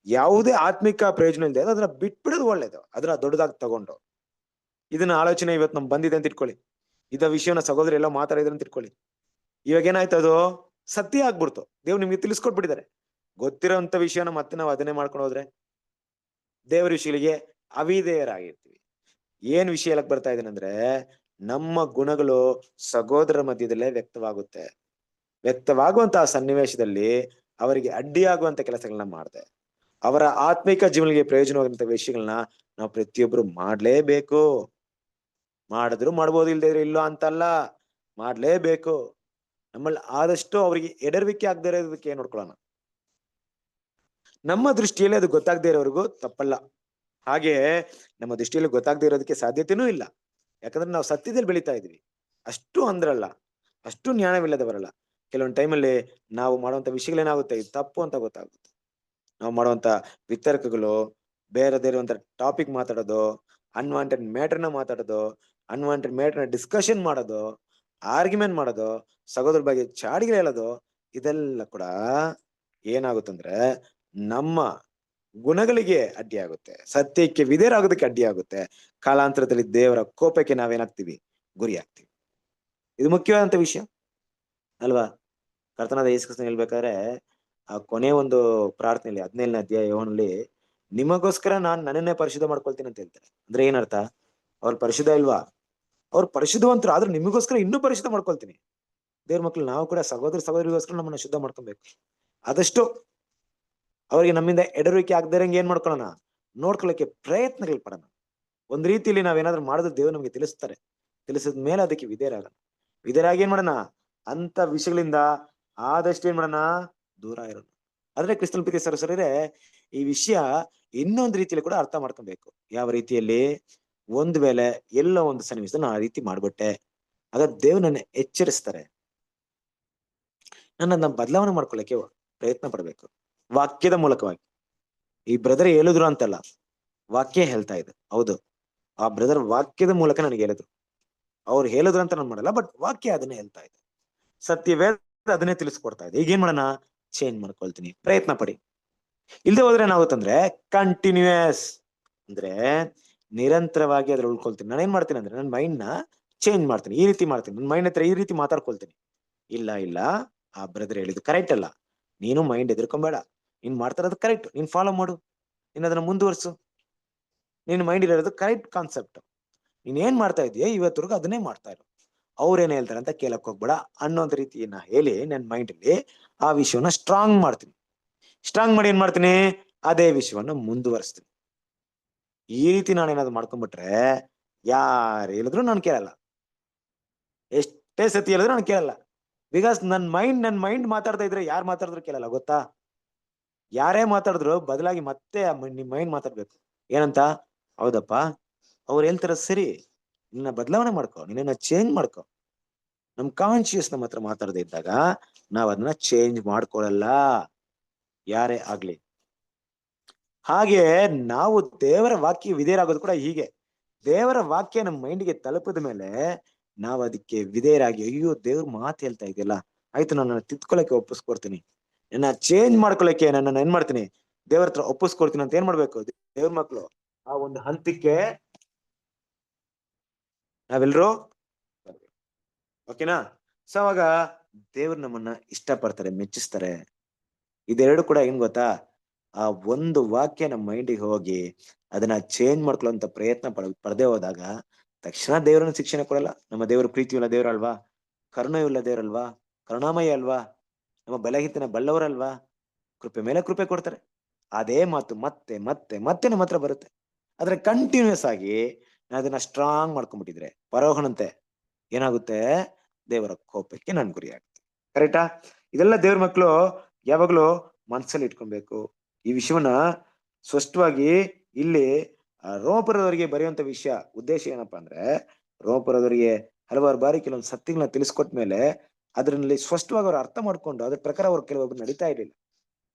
ಯಾವುದೇ ಆತ್ಮಿಕ ಪ್ರಯೋಜನ ಇಲ್ಲದೆ ಅದನ್ನ ಬಿಟ್ಬಿಡೋದು ಒಳ್ಳೇದು. ಅದನ್ನ ದೊಡ್ಡದಾಗಿ ತಗೊಂಡು ಇದನ್ನ ಆಲೋಚನೆ ಇವತ್ತು ನಮ್ಗೆ ಬಂದಿದೆ ಅಂತ ಇಟ್ಕೊಳ್ಳಿ, ಇದ ವಿಷಯನ ಸಹೋದರಿ ಎಲ್ಲ ಮಾತಾಡಿದ್ರೆ ಅಂತ ಇಟ್ಕೊಳ್ಳಿ. ಇವಾಗ ಏನಾಯ್ತು, ಅದು ಸತ್ಯ ಆಗ್ಬಿಡ್ತು, ದೇವ್ರು ನಿಮ್ಗೆ ತಿಳಿಸ್ಕೊಟ್ಬಿಟ್ಟಿದ್ದಾರೆ. ಗೊತ್ತಿರೋಂಥ ವಿಷಯನ ಮತ್ತೆ ನಾವು ಅದನ್ನೇ ಮಾಡ್ಕೊಂಡು ಹೋದ್ರೆ ದೇವರ ವಿಷಯಗಳಿಗೆ ಅವಿಧೇಯರಾಗಿರ್ತೀವಿ. ಏನ್ ವಿಷಯ ಹೇಳಕ್ ಬರ್ತಾ ಇದ್ದೇನೆ ಅಂದ್ರೆ, ನಮ್ಮ ಗುಣಗಳು ಸಹೋದರರ ಮಧ್ಯದಲ್ಲೇ ವ್ಯಕ್ತವಾಗುವಂತಹ ಸನ್ನಿವೇಶದಲ್ಲಿ ಅವರಿಗೆ ಅಡ್ಡಿಯಾಗುವಂತ ಕೆಲಸಗಳನ್ನ ಮಾಡದೆ, ಅವರ ಆತ್ಮಿಕ ಜೀವನಕ್ಕೆ ಪ್ರಯೋಜನವಾಗುವಂತ ವಿಷಯಗಳನ್ನ ನಾವು ಪ್ರತಿಯೊಬ್ರು ಮಾಡ್ಲೇಬೇಕು. ಮಾಡಿದ್ರು ಮಾಡ್ಬೋದು, ಇಲ್ದೇ ಇಲ್ಲ ಅಂತಲ್ಲ, ಮಾಡ್ಲೇಬೇಕು. ನಮ್ಮಲ್ಲಿ ಆದಷ್ಟು ಅವರಿಗೆ ಎಡರ್ವಿಕೆ ಆಗದೆ ಇರೋದಕ್ಕೆ ನೋಡ್ಕೊಳ್ಳೋಣ. ನಮ್ಮ ದೃಷ್ಟಿಯಲ್ಲಿ ಅದು ಗೊತ್ತಾಗದೇ ಇರೋವರೆಗೂ ತಪ್ಪಲ್ಲ. ಹಾಗೆ ನಮ್ಮ ದೃಷ್ಟಿಯಲ್ಲಿ ಗೊತ್ತಾಗದೇ ಇರೋದಕ್ಕೆ ಸಾಧ್ಯತೆನೂ ಇಲ್ಲ. ಯಾಕಂದ್ರೆ ನಾವು ಸತ್ಯದಲ್ಲಿ ಬೆಳೀತಾ ಇದೀವಿ. ಅಷ್ಟು ಅಂದ್ರಲ್ಲ, ಅಷ್ಟು ಜ್ಞಾನವಿಲ್ಲದೆ ಬರಲ್ಲ. ಕೆಲವೊಂದು ಟೈಮಲ್ಲಿ ನಾವು ಮಾಡುವಂತ ವಿಷಯಗಳೇನಾಗುತ್ತೆ, ಇದು ತಪ್ಪು ಅಂತ ಗೊತ್ತಾಗುತ್ತೆ. ನಾವು ಮಾಡುವಂತ ವಿತರ್ಕಗಳು, ಬೇರೆ ಇರುವಂತ ಟಾಪಿಕ್ ಮಾತಾಡೋದು, ಅನ್ವಾಂಟೆಡ್ ಮ್ಯಾಟರ್ನ ಮಾತಾಡೋದು, ಅನ್ವಾಂಟೆಡ್ ಮ್ಯಾಟರ್ನ ಡಿಸ್ಕಷನ್ ಮಾಡೋದು, ಆರ್ಗ್ಯುಮೆಂಟ್ ಮಾಡೋದು, ಸಹೋದರ ಬಗ್ಗೆ ಚಾಡಿಗಳು ಹೇಳೋದು, ಇದೆಲ್ಲ ಕೂಡ ಏನಾಗುತ್ತಂದ್ರೆ ನಮ್ಮ ಗುಣಗಳಿಗೆ ಅಡ್ಡಿ ಆಗುತ್ತೆ, ಸತ್ಯಕ್ಕೆ ವಿಧೇಯರಾಗೋದಕ್ಕೆ ಅಡ್ಡಿ ಆಗುತ್ತೆ. ಕಾಲಾಂತರದಲ್ಲಿ ದೇವರ ಕೋಪಕ್ಕೆ ನಾವೇನಾಗ್ತೀವಿ, ಗುರಿ ಆಗ್ತೀವಿ. ಇದು ಮುಖ್ಯವಾದಂತ ವಿಷಯ ಅಲ್ವಾ. ಕರ್ತನಾದ ಯೇಸು ಕ್ರಿಸ್ತನು ಹೇಳ್ಬೇಕಾದ್ರೆ ಆ ಕೊನೆ ಒಂದು ಪ್ರಾರ್ಥನೆಯಲ್ಲಿ 17ನೇ ಅಧ್ಯಾಯ ಯೋಹನಲ್ಲಿ, ನಿಮಗೋಸ್ಕರ ನಾನು ನನ್ನನ್ನೇ ಪರಿಶುದ್ಧ ಮಾಡ್ಕೊಳ್ತೀನಿ ಅಂತ ಹೇಳ್ತಾರೆ. ಅಂದ್ರೆ ಏನರ್ಥ, ಅವ್ರು ಪರಿಶುದ್ಧ ಇಲ್ವಾ, ಅವ್ರು ಪರಿಶುದ್ಧವಂತರು, ಆದ್ರೆ ನಿಮಗೋಸ್ಕರ ಇನ್ನೂ ಪರಿಶುದ್ಧ ಮಾಡ್ಕೊಳ್ತೀನಿ. ದೇವ್ರ ಮಕ್ಳು ನಾವು ಕೂಡ ಸಹೋದರಿಗೋಸ್ಕರ ನಮ್ಮನ್ನ ಶುದ್ಧ ಮಾಡ್ಕೊಬೇಕು. ಆದಷ್ಟು ಅವ್ರಿಗೆ ನಮ್ಮಿಂದ ಎಡರುವಿಕೆ ಆಗದಿರಂಗೆ ಏನ್ ಮಾಡ್ಕೊಳ್ಳೋಣ, ನೋಡ್ಕೊಳ್ಳೋಕೆ ಪ್ರಯತ್ನಗಳು ಪಡೋಣ. ಒಂದ್ ರೀತಿಯಲ್ಲಿ ನಾವೇನಾದ್ರೂ ಮಾಡಿದ್ರೆ ದೇವ್ರು ನಮ್ಗೆ ತಿಳಿಸ್ತಾರೆ. ತಿಳಿಸಿದ ಮೇಲೆ ಅದಕ್ಕೆ ವಿಧೇಯರಾಗಿ ಏನ್ ಮಾಡೋಣ, ಅಂತ ವಿಷಯಗಳಿಂದ ಆದಷ್ಟು ಏನ್ ಮಾಡೋಣ, ದೂರ ಇರೋಣ. ಆದ್ರೆ ಕ್ರಿಸ್ತನ ಪ್ರೀತಿ ಸರಸರೇ, ಈ ವಿಷಯ ಇನ್ನೊಂದು ರೀತಿಯಲ್ಲಿ ಕೂಡ ಅರ್ಥ ಮಾಡ್ಕೊಬೇಕು. ಯಾವ ರೀತಿಯಲ್ಲಿ, ಒಂದ್ ವೇಳೆ ಎಲ್ಲೋ ಒಂದು ಸನ್ನಿವೇಶ ನಾನು ಆ ರೀತಿ ಮಾಡ್ಬಿಟ್ಟೆ, ಆಗ ದೇವ್ರು ನನ್ನ ಎಚ್ಚರಿಸ್ತಾರೆ. ನನ್ನ ಬದಲಾವಣೆ ಮಾಡ್ಕೊಳ್ಳಕ್ಕೆ ಪ್ರಯತ್ನ ಪಡ್ಬೇಕು, ವಾಕ್ಯದ ಮೂಲಕವಾಗಿ. ಈ ಬ್ರದರ್ ಹೇಳಿದ್ರು ಅಂತಲ್ಲ, ವಾಕ್ಯ ಹೇಳ್ತಾ ಇದೆ. ಹೌದು, ಆ ಬ್ರದರ್ ವಾಕ್ಯದ ಮೂಲಕ ನನಗೆ ಹೇಳಿದ್ರು. ಅವ್ರು ಹೇಳಿದ್ರು ಅಂತ ನಾನು ಮಾಡಲ್ಲ, ಬಟ್ ವಾಕ್ಯ ಅದನ್ನೇ ಹೇಳ್ತಾ ಇದೆ, ಸತ್ಯವೇ ಅದನ್ನೇ ತಿಳಿಸ್ಕೊಡ್ತಾ ಇದೆ. ಈಗ ಏನ್ ಮಾಡೋಣ, ಚೇಂಜ್ ಮಾಡ್ಕೊಳ್ತೀನಿ, ಪ್ರಯತ್ನ ಪಡಿ. ಇಲ್ದೆ ಹೋದ್ರೆ ಏನಾಗುತ್ತಂದ್ರೆ ಕಂಟಿನ್ಯೂಯಸ್ ಅಂದ್ರೆ ನಿರಂತರವಾಗಿ ಅದ್ರ ಉಳ್ಕೊಳ್ತೀನಿ. ನಾನು ಏನ್ ಮಾಡ್ತೀನಿ ಅಂದ್ರೆ ನನ್ನ ಮೈಂಡ್ ನ ಚೇಂಜ್ ಮಾಡ್ತೀನಿ, ಈ ರೀತಿ ಮಾಡ್ತೀನಿ. ನನ್ನ ಮೈಂಡ್ ಹತ್ರ ಈ ರೀತಿ ಮಾತಾಡ್ಕೊಳ್ತೀನಿ. ಇಲ್ಲ ಆ ಬ್ರದರ್ ಹೇಳಿದ್ದು ಕರೆಕ್ಟ್ ಅಲ್ಲ, ನೀನು ಮೈಂಡ್ ಎದುರ್ಕೊಂಬೇಡ, ನೀನ್ ಮಾಡ್ತಾರದು ಕರೆಕ್ಟ್, ನೀನ್ ಫಾಲೋ ಮಾಡು, ನೀನ್ ಅದನ್ನ ಮುಂದುವರ್ಸು. ನಿನ್ ಮೈಂಡ್ ಇರೋದು ಕರೆಕ್ಟ್ ಕಾನ್ಸೆಪ್ಟ್, ನೀನ್ ಏನ್ ಮಾಡ್ತಾ ಇದೀಯ ಇವತ್ತವರೆಗೂ ಅದನ್ನೇ ಮಾಡ್ತಾ ಇರು. ಅವ್ರೇನ್ ಹೇಳ್ತಾರೆ ಅಂತ ಕೇಳಕ್ ಹೋಗ್ಬೇಡ ಅನ್ನೋಂತ ರೀತಿಯನ್ನ ಹೇಳಿ ನನ್ನ ಮೈಂಡ್ ಅಲ್ಲಿ ಆ ವಿಷಯವನ್ನ ಸ್ಟ್ರಾಂಗ್ ಮಾಡ್ತೀನಿ. ಸ್ಟ್ರಾಂಗ್ ಮಾಡಿ ಏನ್ ಮಾಡ್ತೀನಿ, ಅದೇ ವಿಷಯವನ್ನ ಮುಂದುವರಿಸ್ತೀನಿ. ಈ ರೀತಿ ನಾನು ಏನಾದ್ರು ಮಾಡ್ಕೊಂಡ್ಬಿಟ್ರೆ ಯಾರು ಹೇಳಿದ್ರು ನಾನು ಕೇಳಲ್ಲ, ಎಷ್ಟೇ ಸತಿ ಹೇಳಿದ್ರು ನಾನು ಕೇಳಲ್ಲ. ಬಿಕಾಸ್ ನನ್ನ ಮೈಂಡ್ ಮಾತಾಡ್ತಾ ಇದ್ರೆ ಯಾರು ಮಾತಾಡಿದ್ರು ಕೇಳಲ್ಲ, ಗೊತ್ತಾ. ಯಾರೇ ಮಾತಾಡಿದ್ರು ಬದಲಾಗಿ ಮತ್ತೆ ನಿಮ್ ಮೈಂಡ್ ಮಾತಾಡ್ಬೇಕು. ಏನಂತ, ಹೌದಪ್ಪ ಅವ್ರು ಹೇಳ್ತಾರ ಸರಿ, ನಿನ್ನ ಬದಲಾವಣೆ ಮಾಡ್ಕೊ, ನಿನ್ನ ಚೇಂಜ್ ಮಾಡ್ಕೊ. ನಮ್ ಕಾನ್ಶಿಯಸ್ ನಮ್ಮ ಹತ್ರ ಮಾತಾಡದೇ ಇದ್ದಾಗ ನಾವ್ ಅದನ್ನ ಚೇಂಜ್ ಮಾಡ್ಕೊಳಲ್ಲ, ಯಾರೇ ಆಗ್ಲಿ. ಹಾಗೆ ನಾವು ದೇವರ ವಾಕ್ಯ ವಿಧೇಯರಾಗೋದು ಕೂಡ ಹೀಗೆ. ದೇವರ ವಾಕ್ಯ ನಮ್ಮ ಮೈಂಡ್ಗೆ ತಲುಪಿದ ಮೇಲೆ ನಾವ್ ಅದಕ್ಕೆ ವಿಧೇಯರಾಗಿ, ಅಯ್ಯೋ ದೇವ್ರ ಮಾತು ಹೇಳ್ತಾ ಇದೆಯಲ್ಲ, ಆಯ್ತು ನನ್ನ ತಿದ್ಕೊಳಕ್ಕೆ ಒಪ್ಪಿಸ್ಕೊಡ್ತೀನಿ, ನನ್ನ ಚೇಂಜ್ ಮಾಡ್ಕೊಳಕ್ಕೆ ನನ್ನ ಏನ್ ಮಾಡ್ತೀನಿ, ದೇವ್ರ ಹತ್ರ ಒಪ್ಪಿಸ್ಕೊಡ್ತೀನಿ ಅಂತ ಏನ್ ಮಾಡ್ಬೇಕು ದೇವ್ರ ಮಕ್ಳು ಆ ಒಂದು ಹಂತಕ್ಕೆ ನಾವೆಲ್ಲರೂ ಓಕೆನಾ. ಸೊ ಅವಾಗ ದೇವ್ರು ನಮ್ಮನ್ನ ಇಷ್ಟಪಡ್ತಾರೆ, ಮೆಚ್ಚಿಸ್ತಾರೆ. ಇದೆರಡು ಕೂಡ ಹೆಂಗ್ ಗೊತ್ತಾ, ಆ ಒಂದು ವಾಕ್ಯ ನಮ್ಮ ಮೈಂಡಿಗೆ ಹೋಗಿ ಅದನ್ನ ಚೇಂಜ್ ಮಾಡ್ಕೊಳ್ಳೋಂತ ಪ್ರಯತ್ನ ಪಡದೆ ಹೋದಾಗ ತಕ್ಷಣ ದೇವರನ್ನ ಶಿಕ್ಷಣ ಕೊಡಲ್ಲ. ನಮ್ಮ ದೇವರು ಪ್ರೀತಿಯುಳ್ಳ ದೇವರಲ್ವಾ, ಕರುಣೆಯುಳ್ಳ ದೇವರಲ್ವಾ, ಕರುಣಾಮಯ ಅಲ್ವಾ, ನಮ್ಮ ಬಲಹಿತನ ಬಲ್ಲವರಲ್ವಾ, ಕೃಪೆ ಮೇಲೆ ಕೃಪೆ ಕೊಡ್ತಾರೆ. ಅದೇ ಮಾತು ಮತ್ತೆ ಮತ್ತೆ ಮತ್ತೆ ನಮ್ಮ ಹತ್ರ ಬರುತ್ತೆ. ಆದ್ರೆ ಕಂಟಿನ್ಯೂಸ್ ಆಗಿ ಅದನ್ನ ಸ್ಟ್ರಾಂಗ್ ಮಾಡ್ಕೊಂಡ್ಬಿಟ್ಟಿದ್ರೆ ಪರೋಹಣಂತೆ ಏನಾಗುತ್ತೆ, ದೇವರ ಕೋಪಕ್ಕೆ ನಾನು ಗುರಿ ಆಗುತ್ತೆ. ಕರೆಕ್ಟಾ? ಇದೆಲ್ಲ ದೇವ್ರ ಮಕ್ಕಳು ಯಾವಾಗ್ಲೂ ಮನಸ್ಸಲ್ಲಿ ಇಟ್ಕೊಬೇಕು. ಈ ವಿಷಯವನ್ನ ಸ್ಪಷ್ಟವಾಗಿ ಇಲ್ಲಿ ರೋಮಪುರದವರಿಗೆ ಬರೆಯುವಂತ ವಿಷಯ ಉದ್ದೇಶ ಏನಪ್ಪಾ ಅಂದ್ರೆ, ರೋಮಪುರದವರಿಗೆ ಹಲವಾರು ಬಾರಿ ಕೆಲವೊಂದು ಸತ್ಯಗಳನ್ನ ತಿಳಿಸ್ಕೊಟ್ಟ ಮೇಲೆ ಅದರಲ್ಲಿ ಸ್ಪಷ್ಟವಾಗಿ ಅವ್ರು ಅರ್ಥ ಮಾಡ್ಕೊಂಡು ಅದ್ರ ಪ್ರಕಾರ ಅವ್ರು ಕೆಲವೊಬ್ರು ನಡೀತಾ ಇರಲಿಲ್ಲ.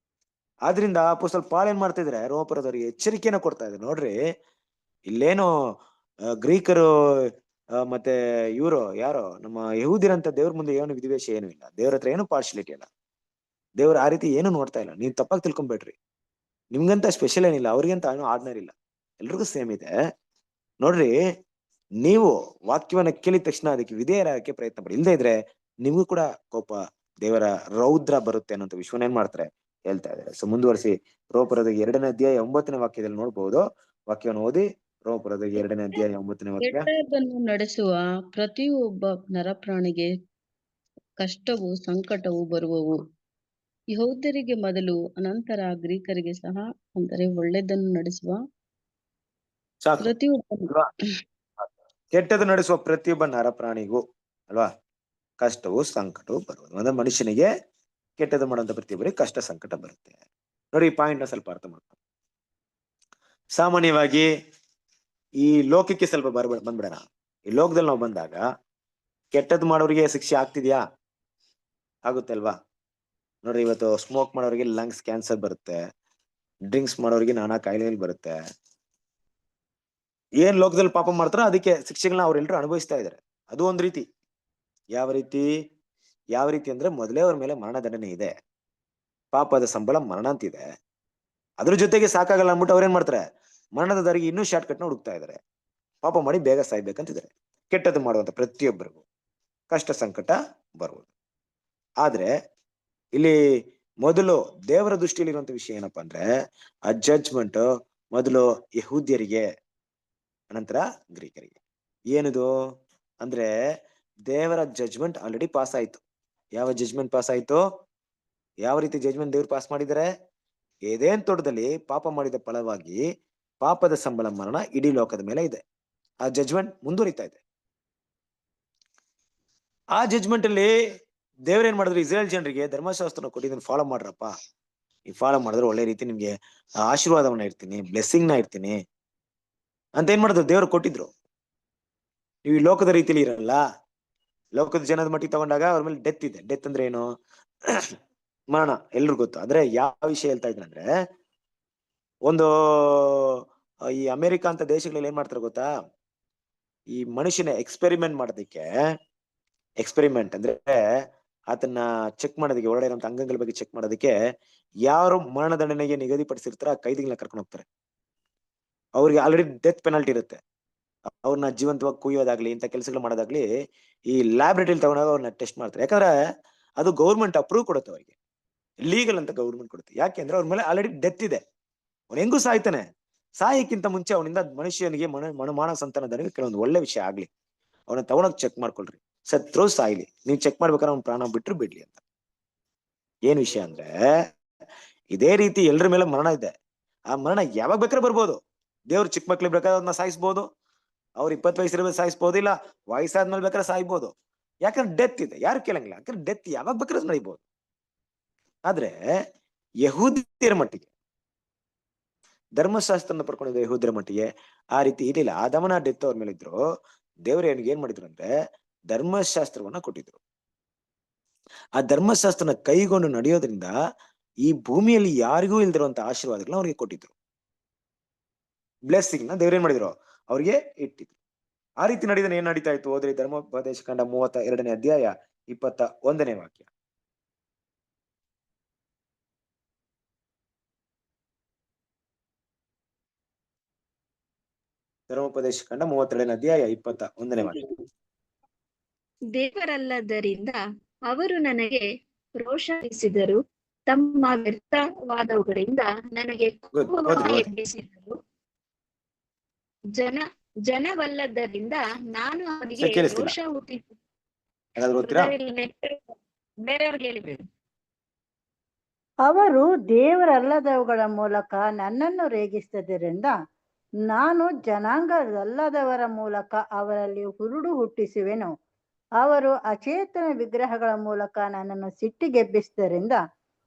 ಆದ್ರಿಂದ ಅಪೊಸ್ತಲ ಪಾಲ್ ಏನ್ ಮಾಡ್ತಾ ಇದ್ರೆ, ರೋಮಪುರದವರಿಗೆ ಎಚ್ಚರಿಕೆನ ಕೊಡ್ತಾ ಇದ್ದಾರೆ. ನೋಡ್ರಿ, ಇಲ್ಲೇನು ಗ್ರೀಕರು ಮತ್ತೆ ಇವರು ಯಾರೋ ನಮ್ಮ ಯಹೂದಿರಂತ ದೇವ್ರ ಮುಂದೆ ಏನು ವಿದ್ವೇಷ ಏನು ಇಲ್ಲ, ದೇವ್ರ ಹತ್ರ ಏನು ಪಾರ್ಶಿಯಾಲಿಟಿ ಇಲ್ಲ, ದೇವ್ರ ಆ ರೀತಿ ಏನು ನೋಡ್ತಾ ಇಲ್ಲ. ನೀವ್ ತಪ್ಪಾಗಿ ತಿಳ್ಕೊಂಬೇಡ್ರಿ. ನಿಮ್ಗಂತ ಸ್ಪೆಷಲ್ ಏನಿಲ್ಲ, ಅವ್ರಿಗಂತ ಏನು ಆರ್ಡಿನರಿ ಇಲ್ಲ, ಎಲ್ರಿಗೂ ಸೇಮ್ ಇದೆ. ನೋಡ್ರಿ, ನೀವು ವಾಕ್ಯವನ್ನ ಕೇಳಿದ ತಕ್ಷಣ ಅದಕ್ಕೆ ವಿಧೇಯರಾಗಕ್ಕೆ ಪ್ರಯತ್ನ ಪಡಿ. ಇಲ್ಲದೆ ಇದ್ರೆ ನಿಮ್ಗೂ ಕೂಡ ಕೋಪ, ದೇವರ ರೌದ್ರ ಬರುತ್ತೆ ಅನ್ನೋ ವಿಶ್ವನ ಏನ್ ಮಾಡ್ತಾರೆ ಹೇಳ್ತಾ ಇದ್ದಾರೆ. ಸೊ ಮುಂದುವರಿಸಿ ರೋಮಪುರದ 2ನೇ ಅಧ್ಯಾಯ 9ನೇ ವಾಕ್ಯದಲ್ಲಿ ನೋಡ್ಬಹುದು. ವಾಕ್ಯವನ್ನು ಓದಿ. ರೋಮಪುರದ 2ನೇ ಅಧ್ಯಾಯ 9ನೇ ವಾಕ್ಯ. ಕೆಟ್ಟದ್ದನ್ನು ನಡೆಸುವ ಪ್ರತಿಯೊಬ್ಬ ನರಪ್ರಾಣಿಗೆ ಕಷ್ಟವೂ ಸಂಕಟವೂ ಬರುವವು. ಯಹೂದ್ಯರಿಗೆ ಮೊದಲು, ಅನಂತರ ಗ್ರೀಕರಿಗೆ ಸಹ. ಅಂದರೆ ಒಳ್ಳೆಯದನ್ನು ನಡೆಸುವ ಸಾಕು ಪ್ರತಿಯೊಬ್ಬ ಅಲ್ವಾ? ಕೆಟ್ಟದ್ದು ನಡೆಸುವ ಪ್ರತಿಯೊಬ್ಬ ನರಪ್ರಾಣಿಗೂ ಅಲ್ವಾ ಕಷ್ಟವು ಸಂಕಟವು ಬರುವುದು. ಅಂದ್ರೆ ಮನುಷ್ಯನಿಗೆ ಕೆಟ್ಟದ್ದು ಮಾಡುವಂತ ಪ್ರತಿಯೊಬ್ಬರಿಗೆ ಕಷ್ಟ ಸಂಕಟ ಬರುತ್ತೆ. ನೋಡಿ, ಈ ಪಾಯಿಂಟ್ ನ ಸ್ವಲ್ಪ ಅರ್ಥ ಮಾಡ್ಕೊಂಡು ಸಾಮಾನ್ಯವಾಗಿ ಈ ಲೋಕಕ್ಕೆ ಸ್ವಲ್ಪ ಬಂದ್ಬಿಡೋಣ. ಈ ಲೋಕದಲ್ಲಿ ನಾವು ಬಂದಾಗ ಕೆಟ್ಟದ್ದು ಮಾಡೋರಿಗೆ ಶಿಕ್ಷೆ ಆಗ್ತಿದ್ಯಾ? ಆಗುತ್ತೆ ಅಲ್ವಾ? ನೋಡ್ರಿ, ಇವತ್ತು ಸ್ಮೋಕ್ ಮಾಡೋರಿಗೆ ಲಂಗ್ಸ್ ಕ್ಯಾನ್ಸರ್ ಬರುತ್ತೆ, ಡ್ರಿಂಕ್ಸ್ ಮಾಡೋರಿಗೆ ನಾನಾ ಕಾಯಿಲೆಗಳು ಬರುತ್ತೆ. ಏನ್ ಲೋಕದಲ್ಲಿ ಪಾಪ ಮಾಡ್ತಾರೋ ಅದಕ್ಕೆ ಶಿಕ್ಷೆಗಳನ್ನ ಅವ್ರೆಲ್ಲರೂ ಅನುಭವಿಸ್ತಾ ಇದಾರೆ. ಅದು ಒಂದ್ ರೀತಿ. ಯಾವ ರೀತಿ? ಯಾವ ರೀತಿ ಅಂದ್ರೆ, ಮೊದಲೇ ಅವ್ರ ಮೇಲೆ ಮರಣದಂಡನೆ ಇದೆ, ಪಾಪದ ಸಂಬಳ ಮರಣ ಅಂತಿದೆ. ಅದ್ರ ಜೊತೆಗೆ ಸಾಕಾಗಲ್ಲ ಅಂದ್ಬಿಟ್ಟು ಅವ್ರೇನ್ ಮಾಡ್ತಾರೆ, ಮರಣದ ದಾರಿಗೆ ಇನ್ನೂ ಶಾರ್ಟ್ ಕಟ್ ನ ಹುಡುಕ್ತಾ ಇದಾರೆ. ಪಾಪ ಮಾಡಿ ಬೇಗ ಸಾಯ್ಬೇಕಂತಿದ್ದಾರೆ. ಕೆಟ್ಟದ್ದು ಮಾಡುವಂತ ಪ್ರತಿಯೊಬ್ಬರಿಗೂ ಕಷ್ಟ ಸಂಕಟ ಬರುವುದು. ಆದ್ರೆ ಇಲ್ಲಿ ಮೊದಲು ದೇವರ ದೃಷ್ಟಿಯಲ್ಲಿ ಇರುವಂತ ವಿಷಯ ಏನಪ್ಪಾ ಅಂದ್ರೆ, ಆ ಜಡ್ಜ್ಮೆಂಟ್ ಮೊದಲು ಯಹೂದ್ಯರಿಗೆ, ಅನಂತರ ಗ್ರೀಕರಿಗೆ. ಏನಿದು ಅಂದ್ರೆ, ದೇವರ ಜಡ್ಜ್ಮೆಂಟ್ ಆಲ್ರೆಡಿ ಪಾಸ್ ಆಯ್ತು. ಯಾವ ಜಡ್ಜ್ಮೆಂಟ್ ಪಾಸ್ ಆಯ್ತು? ಯಾವ ರೀತಿ ಜಡ್ಜ್ಮೆಂಟ್ ದೇವ್ರು ಪಾಸ್ ಮಾಡಿದ್ದಾರೆ? ಏದೇನ್ ತೋಟದಲ್ಲಿ ಪಾಪ ಮಾಡಿದ ಫಲವಾಗಿ ಪಾಪದ ಸಂಬಳ ಮರಣ ಇಡೀ ಲೋಕದ ಮೇಲೆ ಇದೆ. ಆ ಜಡ್ಜ್ಮೆಂಟ್ ಮುಂದುವರಿತಾ ಇದೆ. ಆ ಜಡ್ಜ್ಮೆಂಟ್ ಅಲ್ಲಿ ದೇವ್ರ ಏನ್ ಮಾಡಿದ್ರು, ಇಸ್ರೇಲ್ ಜನರಿಗೆ ಧರ್ಮಶಾಸ್ತ್ರನ ಕೊಟ್ಟು ಇದನ್ನ ಫಾಲೋ ಮಾಡ್ರಪ್ಪ, ಈ ಫಾಲೋ ಮಾಡಿದ್ರೆ ಒಳ್ಳೆ ರೀತಿ ನಿಮ್ಗೆ ಆಶೀರ್ವಾದವನ್ನ ಇರ್ತೀನಿ, ಬ್ಲೆಸ್ಸಿಂಗ್ ನ ಇರ್ತೀನಿ ಅಂತ ಏನ್ ಮಾಡಿದ್ರು, ದೇವ್ರು ಕೊಟ್ಟಿದ್ರು. ನೀವು ಈ ಲೋಕದ ರೀತಿಲಿ ಇರಲ್ಲ. ಲೋಕದ ಜನದ ಮಟ್ಟಿಗೆ ತಗೊಂಡಾಗ ಅವ್ರ ಮೇಲೆ ಡೆತ್ ಇದೆ. ಡೆತ್ ಅಂದ್ರೆ ಏನು? ಮರಣ, ಎಲ್ರಿಗೂ ಗೊತ್ತು. ಆದ್ರೆ ಯಾವ ವಿಷಯ ಹೇಳ್ತಾ ಇದ್ರೆ ಅಂದ್ರೆ, ಒಂದು ಈ ಅಮೆರಿಕ ಅಂತ ದೇಶಗಳಲ್ಲಿ ಏನ್ ಮಾಡ್ತಾರೆ ಗೊತ್ತಾ, ಈ ಮನುಷ್ಯನ ಎಕ್ಸ್ಪೆರಿಮೆಂಟ್ ಮಾಡೋದಕ್ಕೆ, ಎಕ್ಸ್ಪೆರಿಮೆಂಟ್ ಅಂದ್ರೆ ಆತನ್ನ ಚೆಕ್ ಮಾಡೋದಕ್ಕೆ, ಒಳಗಡೆ ಇರುವಂತ ಅಂಗಗಳ ಬಗ್ಗೆ ಚೆಕ್ ಮಾಡೋದಕ್ಕೆ ಯಾರು ಮರಣದಂಡನೆಗೆ ನಿಗದಿಪಡಿಸಿರ್ತಾರ ಆ ಕೈದಿಗಳನ್ನ ಕರ್ಕೊಂಡು ಹೋಗ್ತಾರೆ. ಅವ್ರಿಗೆ ಆಲ್ರೆಡಿ ಡೆತ್ ಪೆನಾಲ್ಟಿ ಇರುತ್ತೆ. ಅವ್ರನ್ನ ಜೀವಂತವಾಗಿ ಕುಯ್ಯೋದಾಗ್ಲಿ ಇಂಥ ಕೆಲಸಗಳು ಮಾಡೋದಾಗ್ಲಿ ಈ ಲ್ಯಾಬ್ರೇಟರಿ ತಗೊಂಡಾಗ ಅವ್ರನ್ನ ಟೆಸ್ಟ್ ಮಾಡ್ತಾರೆ. ಯಾಕಂದ್ರೆ ಅದು ಗೌರ್ಮೆಂಟ್ ಅಪ್ರೂವ್ ಕೊಡುತ್ತೆ, ಅವರಿಗೆ ಲೀಗಲ್ ಅಂತ ಗೌರ್ಮೆಂಟ್ ಕೊಡುತ್ತೆ. ಯಾಕೆಂದ್ರೆ ಅವ್ರ ಮೇಲೆ ಆಲ್ರೆಡಿ ಡೆತ್ ಇದೆ. ಅವ್ನು ಹೆಂಗೂ ಸಾಯ್ತಾನೆ. ಸಾಯಕ್ಕಿಂತ ಮುಂಚೆ ಅವನಿಂದ ಮನುಷ್ಯನಿಗೆ ಮಾನವ ಸಂತಾನದವರಿಗೆ ಕೆಲವೊಂದು ಒಳ್ಳೆ ವಿಷಯ ಆಗ್ಲಿ, ಅವನ ತಗೊಳಕ್ ಚೆಕ್ ಮಾಡ್ಕೊಳ್ರಿ. ಸತ್ರು ಸಾಯ್ಲಿ, ನೀವ್ ಚೆಕ್ ಮಾಡ್ಬೇಕಾದ್ರೆ ಅವ್ನ ಪ್ರಾಣ ಬಿಟ್ರು ಬಿಡ್ಲಿ ಅಂತ. ಏನ್ ವಿಷಯ ಅಂದ್ರೆ, ಇದೇ ರೀತಿ ಎಲ್ರ ಮೇಲೆ ಮರಣ ಇದೆ. ಆ ಮರಣ ಯಾವಾಗ ಬೇಕಾದ್ರೆ ಬರ್ಬೋದು. ದೇವ್ರು ಚಿಕ್ಕ ಮಕ್ಳಿಗೆ ಬೇಕಾದ್ರೆ ಅವ್ರನ್ನ ಸಾಯಿಸ್ಬೋದು, ಅವ್ರು 20 ವಯಸ್ಸಿರ ಸಾಯಿಸ್ಬೋದು, ಇಲ್ಲ ವಯಸ್ಸಾದ್ಮೇಲೆ ಬೇಕಾದ್ರೆ ಸಾಯ್ಬೋದು. ಯಾಕಂದ್ರೆ ಡೆತ್ ಇದೆ, ಯಾರು ಕೇಳಂಗಿಲ್ಲ. ಯಾಕಂದ್ರೆ ಡೆತ್ ಯಾವಾಗ ಬೇಕಾದ್ರೆ ನಡೀಬಹುದು. ಆದ್ರೆ ಯಹೂದ್ಯರ ಮಟ್ಟಿಗೆ, ಧರ್ಮಶಾಸ್ತ್ರನ ಪಡ್ಕೊಂಡಿದ್ದ ಯಹೂದ್ಯರ ಮಟ್ಟಿಗೆ ಆ ರೀತಿ ಇರಲಿಲ್ಲ. ಆದಮನ ಡೆತ್ ಅವ್ರ ಮೇಲೆ ಇದ್ರು. ದೇವ್ರು ಏನ್ ಮಾಡಿದ್ರು ಅಂದ್ರೆ, ಧರ್ಮಶಾಸ್ತ್ರವನ್ನ ಕೊಟ್ಟಿದ್ರು. ಆ ಧರ್ಮಶಾಸ್ತ್ರನ ಕೈಗೊಂಡು ನಡೆಯೋದ್ರಿಂದ ಈ ಭೂಮಿಯಲ್ಲಿ ಯಾರಿಗೂ ಇಲ್ದಿರುವಂತ ಆಶೀರ್ವಾದಗಳನ್ನ ಅವ್ರಿಗೆ ಕೊಟ್ಟಿದ್ರು. ಬ್ಲೆಸ್ಸಿಂಗ್ ನ ದೇವ್ರು ಏನ್ ಮಾಡಿದ್ರು, ಅವ್ರಿಗೆ ಇಟ್ಟಿದ್ರು. ಆ ರೀತಿ ನಡೆದ ಏನ್ ನಡೀತಾ ಇತ್ತು ಹೋದ್ರಿ, ಧರ್ಮೋಪದೇಶ ಕಂಡ 32ನೇ ಅಧ್ಯಾಯ 21ನೇ ವಾಕ್ಯ. ಧರ್ಮೋಪದೇಶ ಕಂಡ 32ನೇ ಅಧ್ಯಾಯ 21ನೇ ವಾಕ್ಯ. ದೇವರಲ್ಲದರಿಂದ ಅವರು ನನಗೆ ರೋಷಿಸಿದರು, ತಮ್ಮ ವ್ಯರ್ಥವಾದವುಗಳಿಂದ ನನಗೆ ಕೋಪವನ್ನು ಓದ್ರಿ. ಎಬ್ಬಿಸಿದರು. ಜನವಲ್ಲದರಿಂದ ನಾನು ಅವನಿಗೆ ಕೇಳಿಸ್ತಿಲ್ಲ. ರೋಷ ಹುಟ್ಟಿಸಿ ಯಾರಾದ್ರೂ ಓದ್ತೀರಾ? ಬೇರೆಯವ್ರಿಗೆ ಹೇಳಿಬೇಡಿ. ಅವರು ದೇವರಲ್ಲದವುಗಳ ಮೂಲಕ ನನ್ನನ್ನು ರೇಗಿಸಿದ್ದರಿಂದ ನಾನು ಜನಾಂಗದಲ್ಲದವರ ಮೂಲಕ ಅವರಲ್ಲಿ ಹುರುಡು ಹುಟ್ಟಿಸುವೆನು. ಅವರು ಅಚೇತನ ವಿಗ್ರಹಗಳ ಮೂಲಕ ನನ್ನನ್ನು ಸಿಟ್ಟಿಗೆಬ್ಬಿಸಿದ್ದರಿಂದ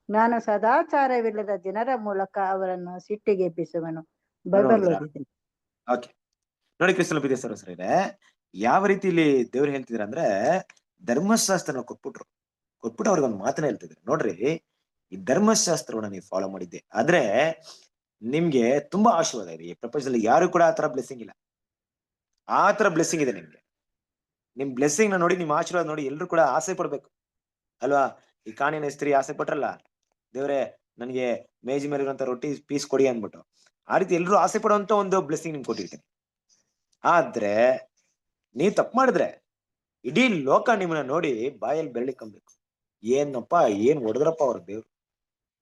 ನಾನು ಸದಾಚಾರವಿಲ್ಲದ ಜನರ ಮೂಲಕ ಅವರನ್ನು ಸಿಟ್ಟಿಗೆಬ್ಬಿಸುವೆನು. ಬೈಬಲ್ ಓದಿದ್ದೀನಿ. ಓಕೆ, ನೋಡಿ ಕ್ರಿಸ್ತನ ಪ್ರೀತಿಯ ಸಹೋದರರೇ, ಯಾವ ರೀತಿ ಇಲ್ಲಿ ದೇವ್ರು ಹೇಳ್ತಿದ್ರ ಅಂದ್ರೆ ಧರ್ಮಶಾಸ್ತ್ರನ ಕೊಟ್ಬಿಟ್ಟು ಅವ್ರಿಗೆ ಒಂದು ಮಾತನ್ನ ಹೇಳ್ತಿದ್ರು. ನೋಡ್ರಿ, ಈ ಧರ್ಮಶಾಸ್ತ್ರವನ್ನ ನೀವು ಫಾಲೋ ಮಾಡಿದ್ದೆ ಆದ್ರೆ ನಿಮ್ಗೆ ತುಂಬಾ ಆಶೀರ್ವಾದ ಇದೆ. ಈ ಪ್ರಪಂಚದಲ್ಲಿ ಯಾರು ಕೂಡ ಆತರ ಬ್ಲೆಸ್ಸಿಂಗ್ ಇಲ್ಲ. ಆತರ ಬ್ಲೆಸ್ಸಿಂಗ್ ಇದೆ ನಿಮ್ಗೆ. ನಿಮ್ ಬ್ಲೆಸ್ಸಿಂಗ್ ನ ನೋಡಿ, ನಿಮ್ ಆಶೀರ್ವಾದ ನೋಡಿ ಎಲ್ರು ಕೂಡ ಆಸೆ ಪಡ್ಬೇಕು ಅಲ್ವಾ? ಈ ಕಾಣಿನ ಸ್ತ್ರೀ ಆಸೆ ಪಟ್ರಲ್ಲ, ದೇವ್ರೆ ನನ್ಗೆ ಮೇಜ್ ಮೇಲೆ ಇರುವಂತ ರೊಟ್ಟಿ ಪೀಸ್ ಕೊಡಿ ಅನ್ಬಿಟ್ಟು. ಆ ರೀತಿ ಎಲ್ರು ಆಸೆ ಪಡುವಂತ ಒಂದು ಬ್ಲೆಸ್ಸಿಂಗ್ ನಿಮ್ಗೆ ಕೊಟ್ಟಿರ್ತೀನಿ. ಆದ್ರೆ ನೀವ್ ತಪ್ಪು ಮಾಡಿದ್ರೆ ಇಡೀ ಲೋಕ ನಿಮ್ಮನ್ನ ನೋಡಿ ಬಾಯಲ್ಲಿ ಬೆರಳಿಕ್ಕಂಬೇಕು. ಏನಪ್ಪ, ಏನ್ ಹೊಡೆದ್ರಪ್ಪ ಅವ್ರ ದೇವ್ರು,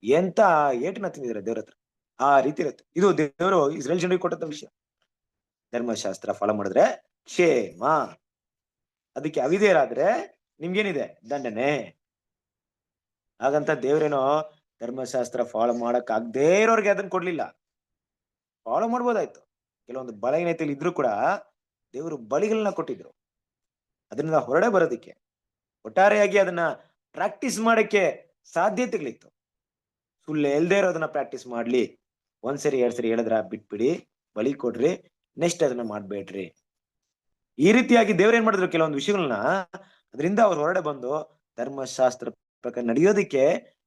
ಎಂತ ಏಟನ್ನ ತಿಂದಿದ್ರೆ ದೇವ್ರ ಹತ್ರ. ಆ ರೀತಿ ಇರುತ್ತೆ. ಇದು ದೇವರು ಇಸ್ರೇಲ್ ಜನರಿಗೆ ಕೊಟ್ಟಂತ ವಿಷಯ. ಧರ್ಮಶಾಸ್ತ್ರ ಫಾಲೋ ಮಾಡಿದ್ರೆ ಕ್ಷೇಮ, ಅದಕ್ಕೆ ಅವಿಧೇಯರಾದ್ರೆ ನಿಮ್ಗೇನಿದೆ? ದಂಡನೆ. ಹಾಗಂತ ದೇವ್ರೇನೋ ಧರ್ಮಶಾಸ್ತ್ರ ಫಾಲೋ ಮಾಡಕ್ ಆಗದೇ ಇರೋರ್ಗೆ ಅದನ್ನ ಕೊಡ್ಲಿಲ್ಲ. ಫಾಲೋ ಮಾಡ್ಬೋದಾಯ್ತು. ಕೆಲವೊಂದು ಬಲಹೀನತೆಯಲ್ಲಿ ಇದ್ರು ಕೂಡ ದೇವರು ಬಲಿಗಳನ್ನ ಕೊಟ್ಟಿದ್ರು ಅದರಿಂದ ಹೊರಡೆ ಬರೋದಿಕ್ಕೆ. ಒಟ್ಟಾರೆಯಾಗಿ ಅದನ್ನ ಪ್ರಾಕ್ಟೀಸ್ ಮಾಡಕ್ಕೆ ಸಾಧ್ಯತೆಗಳಿತ್ತು. ಸುಳ್ಳು ಎಲ್ದೇ ಇರೋದನ್ನ ಪ್ರಾಕ್ಟೀಸ್ ಮಾಡ್ಲಿ. ಒಂದ್ಸರಿ 2 ಸರಿ ಹೇಳಿದ್ರ ಬಿಟ್ಬಿಡಿ, ಬಲಿ ಕೊಡ್ರಿ, ನೆಕ್ಸ್ಟ್ ಅದನ್ನ ಮಾಡ್ಬೇಡ್ರಿ. ಈ ರೀತಿಯಾಗಿ ದೇವ್ರ ಏನ್ ಮಾಡಿದ್ರು, ಕೆಲವೊಂದು ವಿಷಯಗಳನ್ನ ಅದರಿಂದ ಅವ್ರು ಹೊರಡೆ ಬಂದು ಧರ್ಮಶಾಸ್ತ್ರ ಪ್ರಕಾರ ನಡೆಯೋದಿಕ್ಕೆ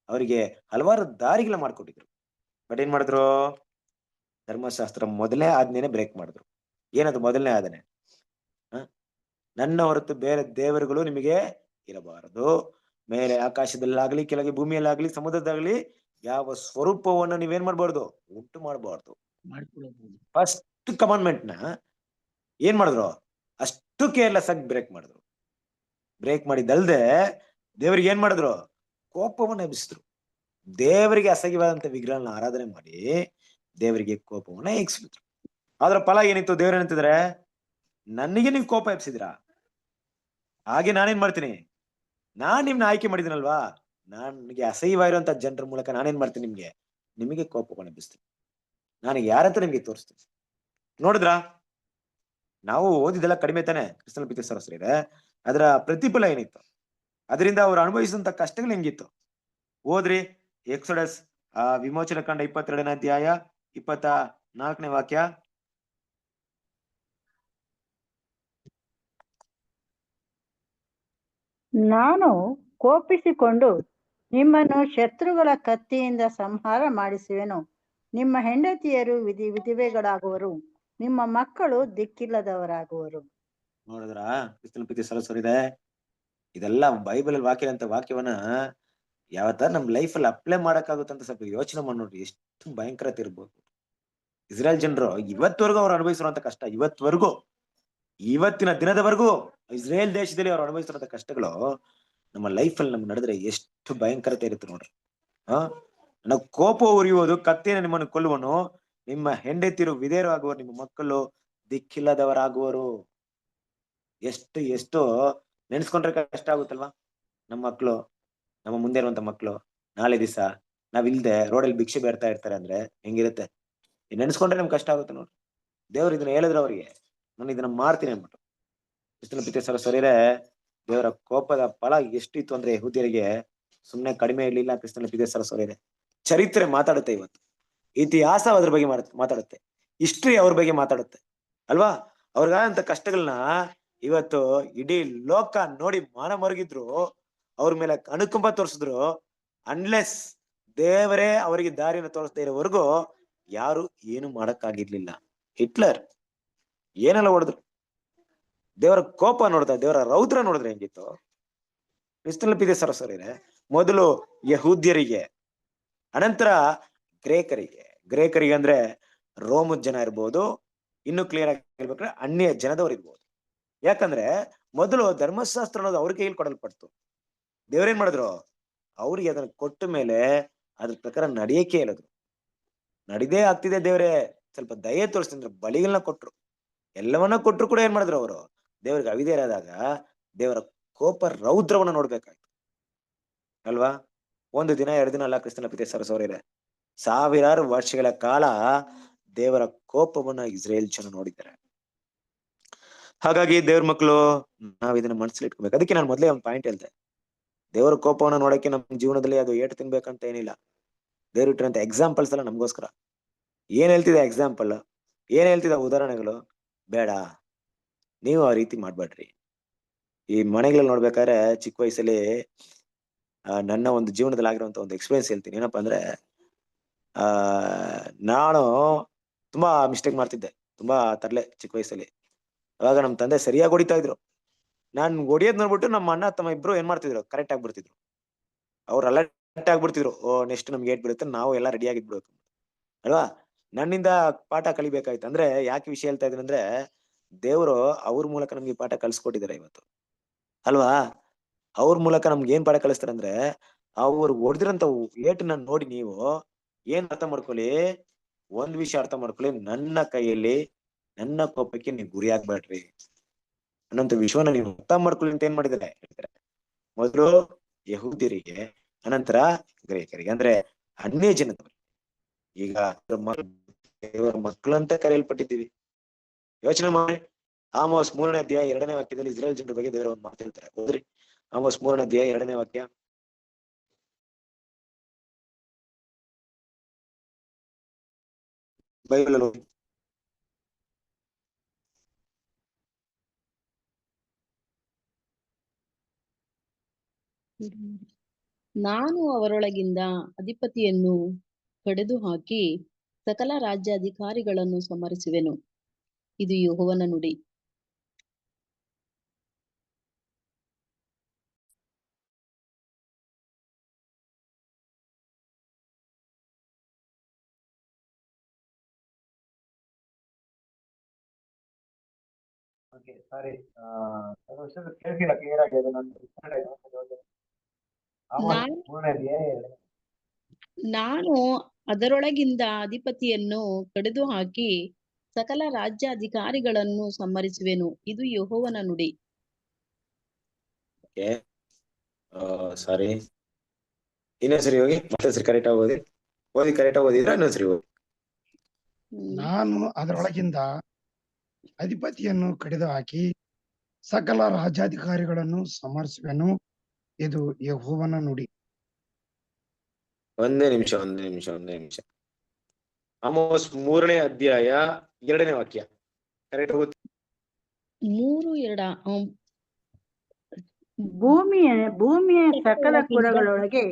ಅವರಿಗೆ ಹಲವಾರು ದಾರಿಗಳನ್ನ ಮಾಡ್ಕೊಟ್ಟಿದ್ರು. ಬಟ್ ಏನ್ ಮಾಡಿದ್ರು? ಧರ್ಮಶಾಸ್ತ್ರ ಮೊದಲನೇ ಆಜ್ಞೆನೆ ಬ್ರೇಕ್ ಮಾಡಿದ್ರು. ಏನದು ಮೊದಲನೇ ಆಜ್ಞೆ? ನನ್ನ ಹೊರತು ಬೇರೆ ದೇವರುಗಳು ನಿಮಗೆ ಇರಬಾರದು. ಮೇಲೆ ಆಕಾಶದಲ್ಲಾಗ್ಲಿ, ಕೆಳಗೆ ಭೂಮಿಯಲ್ಲಾಗ್ಲಿ, ಸಮುದ್ರದಾಗ್ಲಿ ಯಾವ ಸ್ವರೂಪವನ್ನು ನೀವೇನ್ ಮಾಡ್ಬಾರ್ದು? ಉಂಟು ಮಾಡಬಾರ್ದು. ಫಸ್ಟ್ ಕಮಾಂಡ್ಮೆಂಟ್ ನ ಏನ್ ಮಾಡಿದ್ರು? ಅಷ್ಟು ಕೇರ್ಲೆಸ್ ಆಗಿ ಬ್ರೇಕ್ ಮಾಡಿದ್ರು. ಬ್ರೇಕ್ ಮಾಡಿದ್ದಲ್ದೆ ದೇವರಿಗೆ ಏನ್ ಮಾಡಿದ್ರು? ಕೋಪವನ್ನ ಎಬ್ಬಿಸಿದ್ರು. ದೇವರಿಗೆ ಅಸಹ್ಯವಾದಂತ ವಿಗ್ರಹನ ಆರಾಧನೆ ಮಾಡಿ ದೇವರಿಗೆ ಕೋಪವನ್ನ ಎಬ್ಬಿಸಿದ್ರು. ಆದ್ರ ಫಲ ಏನಿತ್ತು? ದೇವ್ರ ಏನಂತಿದ್ರೆ, ನನಗೆ ನೀವು ಕೋಪ ಎಬ್ಸಿದ್ರಾ, ಹಾಗೆ ನಾನೇನ್ ಮಾಡ್ತೀನಿ? ನಾನ್ ನಿಮ್ನ ಆಯ್ಕೆ ಮಾಡಿದಿನಲ್ವಾ, ನನಗೆ ಅಸಹ್ಯವಾಗಿರುವಂತ ಜನರ ಮೂಲಕ ನಾನೇನ್ ಮಾಡ್ತೀನಿ? ನಿಮಗೆ ಕೋಪವನ್ನ ಎಬ್ಬಿಸ್ತೀನಿ. ನನಗೆ ಯಾರಂತ ನಿಮ್ಗೆ ತೋರಿಸ್ತೀನಿ. ನೋಡಿದ್ರಾ? ನಾವು ಓದಿದೆಲ್ಲ ಕಡಿಮೆ ತಾನೆ ಕ್ರಿಸ್ತನ ಪ್ರೀತಿಯ ಸಹೋದರರೇ, ಅದರ ಪ್ರತಿಫಲ ಏನಿತ್ತು? ಅದರಿಂದ ಅವ್ರು ಅನುಭವಿಸಿದಂತ ಕಷ್ಟಗಳು ಹೆಂಗಿತ್ತು? ಓದ್ರಿ. ಎಕ್ಸೋಡಸ್ ವಿಮೋಚನ ಕಂಡ 22ನೇ ಅಧ್ಯಾಯ 24ನೇ ವಾಕ್ಯ. ನಾನು ಕೋಪಿಸಿಕೊಂಡು ನಿಮ್ಮನ್ನು ಶತ್ರುಗಳ ಕತ್ತಿಯಿಂದ ಸಂಹಾರ ಮಾಡಿಸುವೆನು. ನಿಮ್ಮ ಹೆಂಡತಿಯರು ವಿಧವೆಗಳಾಗುವರು, ನಿಮ್ಮ ಮಕ್ಕಳು ದಿಕ್ಕಿಲ್ಲದವರಾಗುವರು. ನೋಡಿದ್ರ ಕ್ರಿಸ್ತನ ಪ್ರೀತಿಯ ಸಹೋದರರೇ, ಇದೆಲ್ಲ ಬೈಬಲ್ ವಾಕ್ಯ ಅಂತ ವಾಕ್ಯವನ್ನ ಯಾವತ್ತ ನಮ್ ಲೈಫ್ ಅಲ್ಲಿ ಅಪ್ಲೈ ಮಾಡಕ್ಕಾಗುತ್ತಂತ ಸ್ವಲ್ಪ ಯೋಚನೆ ಮಾಡಿ ನೋಡ್ರಿ. ಎಷ್ಟು ಭಯಂಕರತೆ ಇರ್ಬೋದು. ಇಸ್ರೇಲ್ ಜನರು ಇವತ್ವರೆಗೂ ಅವ್ರು ಅನುಭವಿಸಿರುವಂತ ಕಷ್ಟ, ಇವತ್ತಿನ ದಿನದವರೆಗೂ ಇಸ್ರೇಲ್ ದೇಶದಲ್ಲಿ ಅವ್ರು ಅನುಭವಿಸಿರುವಂತ ಕಷ್ಟಗಳು ನಮ್ಮ ಲೈಫ್ ಅಲ್ಲಿ ನಮ್ಗೆ ನಡೆದ್ರೆ ಎಷ್ಟು ಭಯಂಕರತೆ ಇರುತ್ತೆ ನೋಡ್ರಿ. ನಾವು ಕೋಪ ಉರಿಯುವುದು, ಕತ್ತಿನ ನಿಮ್ಮನ್ನು ಕೊಲ್ಲುವನು, ನಿಮ್ಮ ಹೆಂಡತಿರು ವಿಧೇಯರಾಗುವರು, ನಿಮ್ಮ ಮಕ್ಕಳು ದಿಕ್ಕಿಲ್ಲದವರಾಗುವರು. ಎಷ್ಟು ನೆನ್ಸ್ಕೊಂಡ್ರೆ ಕಷ್ಟ ಆಗುತ್ತಲ್ವಾ? ನಮ್ಮ ಮಕ್ಕಳು, ನಮ್ಮ ಮುಂದೆ ಇರುವಂತ ಮಕ್ಕಳು ನಾಳೆ ದಿವಸ ನಾವಿಲ್ದೆ ರೋಡಲ್ಲಿ ಭಿಕ್ಷೆ ಬೇಡ್ತಾ ಇರ್ತಾರೆ ಅಂದ್ರೆ ಹೆಂಗಿರುತ್ತೆ? ನೆನ್ಸ್ಕೊಂಡ್ರೆ ನಮ್ಗೆ ಕಷ್ಟ ಆಗುತ್ತೆ ನೋಡ್ರಿ. ದೇವ್ರು ಇದನ್ನ ಹೇಳಿದ್ರು ಅವ್ರಿಗೆ, ನಾನು ಇದನ್ನ ಮಾಡ್ತೀನಿ ಅಂದ್ಬಿಟ್ಟು. ಕ್ರಿಸ್ತನ ಪ್ರೀತಿಯ ಸಹೋದರರೇ, ದೇವರ ಕೋಪದ ಫಲ ಎಷ್ಟಿತ್ತು ಅಂದ್ರೆ ಯಹೂದ್ಯರಿಗೆ ಸುಮ್ನೆ ಕಡಿಮೆ ಇರ್ಲಿಲ್ಲ. ಕ್ರಿಸ್ತನ ಪ್ರೀತಿಯ ಸಹೋದರರೇ, ಚರಿತ್ರೆ ಮಾತಾಡುತ್ತೆ. ಇವತ್ತು ಇತಿಹಾಸ ಅದ್ರ ಬಗ್ಗೆ ಮಾತಾಡುತ್ತೆ. ಹಿಸ್ಟ್ರಿ ಅವ್ರ ಬಗ್ಗೆ ಮಾತಾಡುತ್ತೆ ಅಲ್ವಾ? ಅವ್ರಿಗಾದಂತ ಕಷ್ಟಗಳನ್ನ ಇವತ್ತು ಇಡೀ ಲೋಕ ನೋಡಿ ಮಾನ ಮರುಗಿದ್ರು, ಅವ್ರ ಮೇಲೆ ಅನುಕಂಪ ತೋರಿಸಿದ್ರು. ಅನ್ಲೆಸ್ ದೇವರೇ ಅವರಿಗೆ ದಾರಿಯನ್ನು ತೋರಿಸ್ತಾ ಇರೋವರೆಗೂ ಯಾರು ಏನು ಮಾಡಕ್ಕಾಗಿರ್ಲಿಲ್ಲ. ಹಿಟ್ಲರ್ ಏನೆಲ್ಲ ಹೊಡೆದ್ರು. ದೇವರ ಕೋಪ ನೋಡಿದ್ರೆ, ದೇವರ ರೌದ್ರ ನೋಡಿದ್ರೆ ಹೆಂಗಿತ್ತು? ಕ್ರಿಸ್ತನ ಪ್ರೀತಿಯ ಸಹೋದರರೇ, ಮೊದಲು ಯಹೂದ್ಯರಿಗೆ, ಅನಂತರ ಗ್ರೇಕರಿಗೆ ಅಂದ್ರೆ ರೋಮ್ ಜನ ಇರ್ಬೋದು, ಇನ್ನು ಕ್ಲಿಯರ್ ಆಗಿ ಹೇಳ್ಬೇಕ್ರೆ ಅನ್ಯ ಜನದವ್ರು ಇರ್ಬೋದು. ಯಾಕಂದ್ರೆ ಮೊದಲು ಧರ್ಮಶಾಸ್ತ್ರ ಅನ್ನೋದು ಅವ್ರ ಕೈಯಲ್ಲಿ ಕೊಡಲ್ಪಡ್ತು. ದೇವ್ರೇನ್ ಮಾಡಿದ್ರು, ಅವ್ರಿಗೆ ಅದನ್ನ ಕೊಟ್ಟ ಮೇಲೆ ಅದ್ರ ಪ್ರಕಾರ ನಡೆಯಕ್ಕೆ ಹೇಳಿದ್ರು. ನಡಿದೇ ಆಗ್ತಿದೆ ದೇವ್ರೆ, ಸ್ವಲ್ಪ ದಯೆ ತೋರಿಸ್ತಿದ್ರು, ಬಲಿಗಳನ್ನ ಕೊಟ್ರು, ಎಲ್ಲವನ್ನ ಕೊಟ್ರು ಕೂಡ ಏನ್ ಮಾಡಿದ್ರು ಅವರು, ದೇವ್ರಿಗೆ ಅವಿಧೇಯರಾದಾಗ ದೇವರ ಕೋಪ ರೌದ್ರವನ್ನ ನೋಡ್ಬೇಕಾಯ್ತು ಅಲ್ವಾ. ಒಂದು ದಿನ 2 ದಿನ ಅಲ್ಲ ಕ್ರಿಸ್ತನ ಪ್ರೀತಿಯ ಸರಸವರಿದೆ, ಸಾವಿರಾರು ವರ್ಷಗಳ ಕಾಲ ದೇವರ ಕೋಪವನ್ನ ಇಸ್ರೇಲ್ ಜನ ನೋಡಿದ್ದಾರೆ. ಹಾಗಾಗಿ ದೇವ್ರ ಮಕ್ಕಳು ನಾವ್ ಇದನ್ನ ಮನಸ್ಸಲ್ಲಿ ಇಟ್ಕೋಬೇಕು. ಅದಕ್ಕೆ ನಾನು ಮೊದಲೇ ಒಂದು ಪಾಯಿಂಟ್ ಹೇಳ್ತೆ, ದೇವರ ಕೋಪವನ್ನ ನೋಡಕ್ಕೆ ನಮ್ ಜೀವನದಲ್ಲಿ ಅದು ಏಟು ತಿನ್ಬೇಕಂತ ಏನಿಲ್ಲ. ದೇವ್ರು ಇಟ್ಟಿರಂತ ಎಕ್ಸಾಂಪಲ್ಸ್ ಎಲ್ಲ ನಮಗೋಸ್ಕರ. ಏನ್ ಹೇಳ್ತಿದೆ ಎಕ್ಸಾಂಪಲ್, ಏನ್ ಹೇಳ್ತಿದೆ ಉದಾಹರಣೆಗಳು, ಬೇಡ ನೀವು ಆ ರೀತಿ ಮಾಡ್ಬೇಡ್ರಿ. ಈ ಮನೆಗಳಲ್ಲಿ ನೋಡ್ಬೇಕಾದ್ರೆ ಚಿಕ್ಕ ವಯಸ್ಸಲ್ಲಿ ನನ್ನ ಒಂದು ಜೀವನದಲ್ಲಿ ಆಗಿರುವಂತ ಒಂದು ಎಕ್ಸ್ಪೀರಿಯನ್ಸ್ ಹೇಳ್ತೀನಿ. ಏನಪ್ಪಾ ಅಂದ್ರೆ ನಾನು ತುಂಬಾ ಮಿಸ್ಟೇಕ್ ಮಾಡ್ತಿದ್ದೆ, ತುಂಬಾ ತರ್ಲೆ ಚಿಕ್ಕ ವಯಸ್ಸಲ್ಲಿ. ಅವಾಗ ನಮ್ ತಂದೆ ಸರಿಯಾಗಿ ಹೊಡಿತಾ ಇದ್ರು. ನಾನ್ ಹೊಡಿಯೋದ್ ನೋಡ್ಬಿಟ್ಟು ನಮ್ಮ ಅಣ್ಣ ತಮ್ಮ ಇಬ್ರು ಏನ್ ಮಾಡ್ತಿದ್ರು, ಕರೆಕ್ಟ್ ಆಗ್ಬಿಡ್ತಿದ್ರು. ಅವ್ರು ಅಲರ್ಟ್ ಆಗ್ಬಿಡ್ತಿದ್ರು, ಓ ನೆಕ್ಸ್ಟ್ ನಮ್ಗೆ ಏಟ್ ಬೀಳುತ್ತೆ, ನಾವು ಎಲ್ಲ ರೆಡಿ ಆಗಿದ್ಬಿಡ್ಬೇಕು ಅಲ್ವಾ. ನನ್ನಿಂದ ಪಾಠ ಕಲಿಬೇಕಾಯ್ತು. ಅಂದ್ರೆ ಯಾಕೆ ವಿಷಯ ಹೇಳ್ತಾ ಇದೀನಿ ಅಂದ್ರೆ, ದೇವರು ಅವ್ರ ಮೂಲಕ ನಮ್ಗೆ ಪಾಠ ಕಲ್ಸ್ಕೊಟ್ಟಿದ್ದಾರೆ ಇವತ್ತು ಅಲ್ವಾ. ಅವ್ರ ಮೂಲಕ ನಮ್ಗೆ ಏನ್ ಪಾಠ ಕಲಿಸ್ತಾರೆ ಅಂದ್ರೆ, ಅವ್ರು ಹೊಡೆದಿರಂತ ಏಟನ್ನ ನೋಡಿ ನೀವು ಏನ್ ಅರ್ಥ ಮಾಡ್ಕೊಳ್ಳಿ, ಒಂದ್ ವಿಷಯ ಅರ್ಥ ಮಾಡ್ಕೊಳ್ಳಿ, ನನ್ನ ಕೈಯಲ್ಲಿ ನನ್ನ ಕೋಪಕ್ಕೆ ನೀವು ಗುರಿ ಆಗ್ಬೇಡ್ರಿ ಅನ್ನೋಂಥ ವಿಷಯನ ನೀವು ಅರ್ಥ ಮಾಡ್ಕೊಳ್ಳಿ ಅಂತ ಏನ್ ಮಾಡಿದ್ದಾರೆ ಹೇಳ್ತಾರೆ. ಮೊದಲು ಯಹೂದ್ಯರಿಗೆ, ಅನಂತರ ಗ್ರೀಕರಿಗೆ, ಅಂದ್ರೆ ಅನ್ಯ ಜನದವರು. ಈಗ ದೇವರ ಮಕ್ಕಳಂತ ಕರೆಯಲ್ಪಟ್ಟಿದ್ದೀವಿ. ಯೋಚನೆ ಮಾಡಿ, ಆಮೋಸ್ 3ನೇ ಅಧ್ಯಾಯ 2ನೇ ವಾಕ್ಯದಲ್ಲಿ ಇಸ್ರೇಲ್ ಜನರ ಬಗ್ಗೆ ದೇವರ ಒಂದು ಮಾತು ಹೇಳ್ತಾರೆ. ಹೋದ್ರಿ ಆಮೋಸ್ 3ನೇ ಅಧ್ಯಾಯ 2ನೇ ವಾಕ್ಯ. ಬೈಬಲ್ ಅಲ್ಲಿ ನಾನು ಅವರೊಳಗಿಂದ ಅಧಿಪತಿಯನ್ನು ಕಡಿದು ಹಾಕಿ ಸಕಲ ರಾಜ್ಯಾಧಿಕಾರಿಗಳನ್ನು ಸಂಹರಿಸುವೆನು, ಇದು ಯೆಹೋವನ ನುಡಿ. ನಾನು ಅದರೊಳಗಿಂದ ಅಧಿಪತಿಯನ್ನು ಕಡಿದು ಹಾಕಿ ಸಕಲ ರಾಜ್ಯಾಧಿಕಾರಿಗಳನ್ನು ಸಂಹರಿಸುವೆನು, ಇದು ಯೆಹೋವನ ನುಡಿ. ಸಾರಿ, ಇನ್ನೊಂದ್ಸರಿ ಹೋಗಿ ಮತ್ತೆ ಕರೆಕ್ಟ್ ಆಗಿ ಓದಿ ಕರೆಕ್ಟ್ ಆಗಿ ಓದಿದ್ರೆ ಇನ್ನೊಂದ್ಸರಿ ಹೋಗಿ. ನಾನು ಅದರೊಳಗಿಂದ ಅಧಿಪತಿಯನ್ನು ಕಡಿದು ಹಾಕಿ ಸಕಲ ರಾಜ್ಯಾಧಿಕಾರಿಗಳನ್ನು ಸಂಹರಿಸುವೆನು, ಇದು ಯೆಹೋವನ ನುಡಿ. ಒಂದೇ ನಿಮಿಷ. ಆಮೋಸ್ 3ನೇ ಅಧ್ಯಾಯ 2ನೇ ವಾಕ್ಯ ಕರೆಕ್ಟ್ ಹೋಗುತ್ತೆ. 3:2 ಭೂಮಿಯ ಸಕಲ ಕುಲಗಳೊಳಗೆ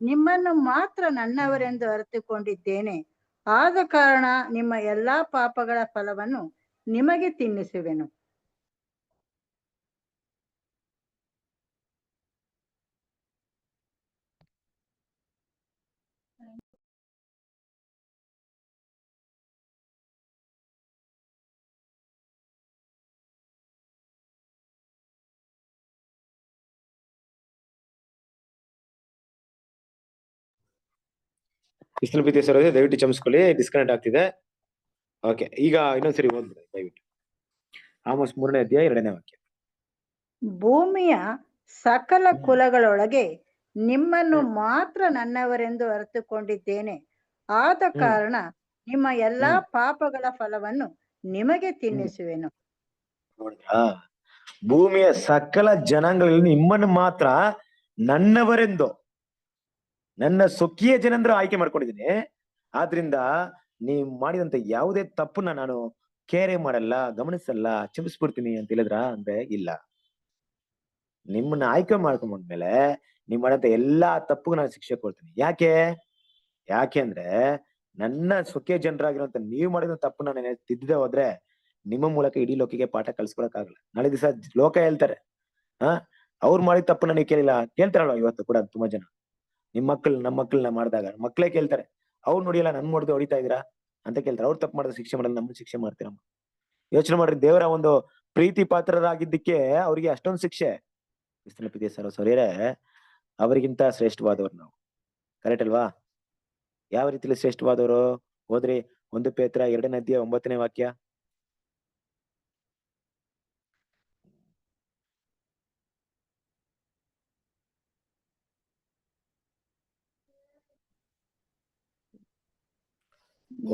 ನಿಮ್ಮನ್ನು ಮಾತ್ರ ನನ್ನವರೆಂದು ಅರಿತುಕೊಂಡಿದ್ದೇನೆ, ಆದ ಕಾರಣ ನಿಮ್ಮ ಎಲ್ಲಾ ಪಾಪಗಳ ಫಲವನ್ನು ನಿಮಗೆ ತಿನ್ನಿಸುವೆನು. ಕ್ರಿಸ್ತನ ಪ್ರೀತಿಯ ಸಹೋದರರೇ, ದಯವಿಟ್ಟು ಕ್ಷಮಿಸ್ಕೊಳ್ಳಿ, ಡಿಸ್ಕನೆಕ್ಟ್ ಆಗ್ತಿದೆ. ಓಕೆ, ಈಗ ಇನ್ನೊಂದ್ಸರಿ ಓದ್ಬಿಡಿ ದಯವಿಟ್ಟು. ಆಮೋಸ್ 3ನೇ ಅಧ್ಯಾಯ 2ನೇ ವಾಕ್ಯ. ಭೂಮಿಯ ಸಕಲ ಕುಲಗಳೊಳಗೆ ನಿಮ್ಮನ್ನು ಮಾತ್ರ ನನ್ನವರೆಂದು ಅರಿತುಕೊಂಡಿದ್ದೇನೆ, ಆದ ಕಾರಣ ನಿಮ್ಮ ಎಲ್ಲಾ ಪಾಪಗಳ ಫಲವನ್ನು ನಿಮಗೆ ತಿನ್ನಿಸುವೆನು. ನೋಡಿದ್ರಾ, ಭೂಮಿಯ ಸಕಲ ಜನಾಂಗಗಳಲ್ಲಿ ನಿಮ್ಮನ್ನು ಮಾತ್ರ ನನ್ನವರೆಂದು, ನನ್ನ ಸ್ವಕೀಯ ಜನಂದ್ರು ಆಯ್ಕೆ ಮಾಡ್ಕೊಂಡಿದ್ದೀನಿ. ಆದ್ರಿಂದ ನೀವು ಮಾಡಿದಂತ ಯಾವುದೇ ತಪ್ಪನ್ನ ನಾನು ಕೇರೆ ಮಾಡಲ್ಲ, ಗಮನಿಸಲ್ಲ, ಕ್ಷಮಿಸ್ಬಿಡ್ತೀನಿ ಅಂತ ಹೇಳಿದ್ರ ಅಂದ್ರೆ ಇಲ್ಲ. ನಿಮ್ಮನ್ನ ಆಯ್ಕೆ ಮಾಡ್ಕೊಂಡ್ಮೇಲೆ ನೀವ್ ಮಾಡಂತ ಎಲ್ಲಾ ತಪ್ಪು ನಾನು ಶಿಕ್ಷೆ ಕೊಡ್ತೀನಿ. ಯಾಕೆ ಅಂದ್ರೆ ನನ್ನ ಸ್ವಕೀಯ ಜನರಾಗಿರುವಂತ ನೀವು ಮಾಡಿದ ತಪ್ಪು ನಾನು ತಿದ್ದದೆ ಹೋದ್ರೆ ನಿಮ್ಮ ಮೂಲಕ ಇಡೀ ಲೋಕಿಗೆ ಪಾಠ ಕಲ್ಸ್ಕೊಳಕ್ಕಾಗಲ್ಲ. ನಾಳೆ ದಿವಸ ಲೋಕ ಹೇಳ್ತಾರೆ, ಅವ್ರು ಮಾಡಿದ ತಪ್ಪು ನನಗೆ ಕೇಳ್ತಾರಲ್ವ ಇವತ್ತು ಕೂಡ ತುಂಬಾ ಜನ. ನಮ್ಮ ಮಕ್ಕಳನ್ನ ಮಾಡಿದಾಗ ಮಕ್ಕಳೇ ಕೇಳ್ತಾರೆ, ಅವ್ರು ನೋಡಿಯಲ್ಲ ನನ್ ನೋಡಿದ್ರೆ ಹೊಡಿತಾ ಇದೀರಾ ಅಂತ ಕೇಳ್ತಾರೆ. ಅವ್ರು ತಪ್ಪು ಮಾಡಿದ್ರೆ ಶಿಕ್ಷೆ ಮಾಡಲ್ಲ, ನಮ್ಮ ಶಿಕ್ಷೆ ಮಾಡ್ತೀರಮ್ಮ. ಯೋಚನೆ ಮಾಡ್ರಿ, ದೇವರ ಒಂದು ಪ್ರೀತಿ ಪಾತ್ರರಾಗಿದ್ದಕ್ಕೆ ಅವ್ರಿಗೆ ಅಷ್ಟೊಂದು ಶಿಕ್ಷೆ. ಕ್ರಿಸ್ತನ ಪ್ರೀತಿಯ ಸಹೋದರರೇ, ಅವರಿಗಿಂತ ಶ್ರೇಷ್ಠವಾದವ್ರು ನಾವು. ಕರೆಕ್ಟ್ ಅಲ್ವಾ? ಯಾವ ರೀತಿಯಲ್ಲಿ ಶ್ರೇಷ್ಠವಾದವರು? ಹೋದ್ರಿ 1 ಪೇತ್ರ 2ನೇ ಅಧ್ಯಾಯ 9ನೇ ವಾಕ್ಯ.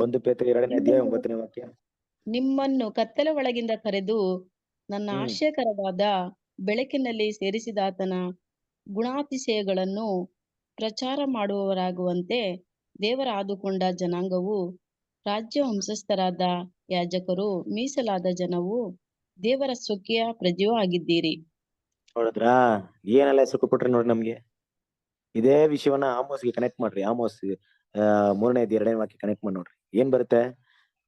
ಒಂದು ಪೇತ್ರ 2ನೇ ಅಧ್ಯಾಯ 9ನೇ ವಾಕ್ಯ. ನಿಮ್ಮನ್ನು ಕತ್ತಲ ಒಳಗಿಂದ ಕರೆದು ನನ್ನ ಆಶ್ಚರ್ಯಕರವಾದ ಬೆಳಕಿನಲ್ಲಿ ಸೇರಿಸಿದಾತನ ಗುಣಾತಿಶಯಗಳನ್ನು ಪ್ರಚಾರ ಮಾಡುವವರಾಗುವಂತೆ ದೇವರ ಆದುಕೊಂಡ ಜನಾಂಗವು, ರಾಜ್ಯ ವಂಶಸ್ಥರಾದ ಯಾಜಕರು, ಮೀಸಲಾದ ಜನವು, ದೇವರ ಸ್ವಕೀಯ ಪ್ರಜೆಯೂ ಆಗಿದ್ದೀರಿ. ನೋಡಿದ್ರಾ ಏನೆಲ್ಲ ಸುಖ ಕೊಟ್ರಿ ನೋಡ್ರಿ ನಮ್ಗೆ. ಇದೇ ವಿಷಯವನ್ನ ಆಮೋಸ್ಗೆ ಕನೆಕ್ಟ್ ಮಾಡ್ರಿ. ಆಮೋಸ್ 3ನೇ ಅಧ್ಯಾಯ 2ನೇ ವಾಕ್ಯ ಕನೆಕ್ಟ್ ಮಾಡಿ ನೋಡ್ರಿ. ಏನ್ ಬರುತ್ತೆ?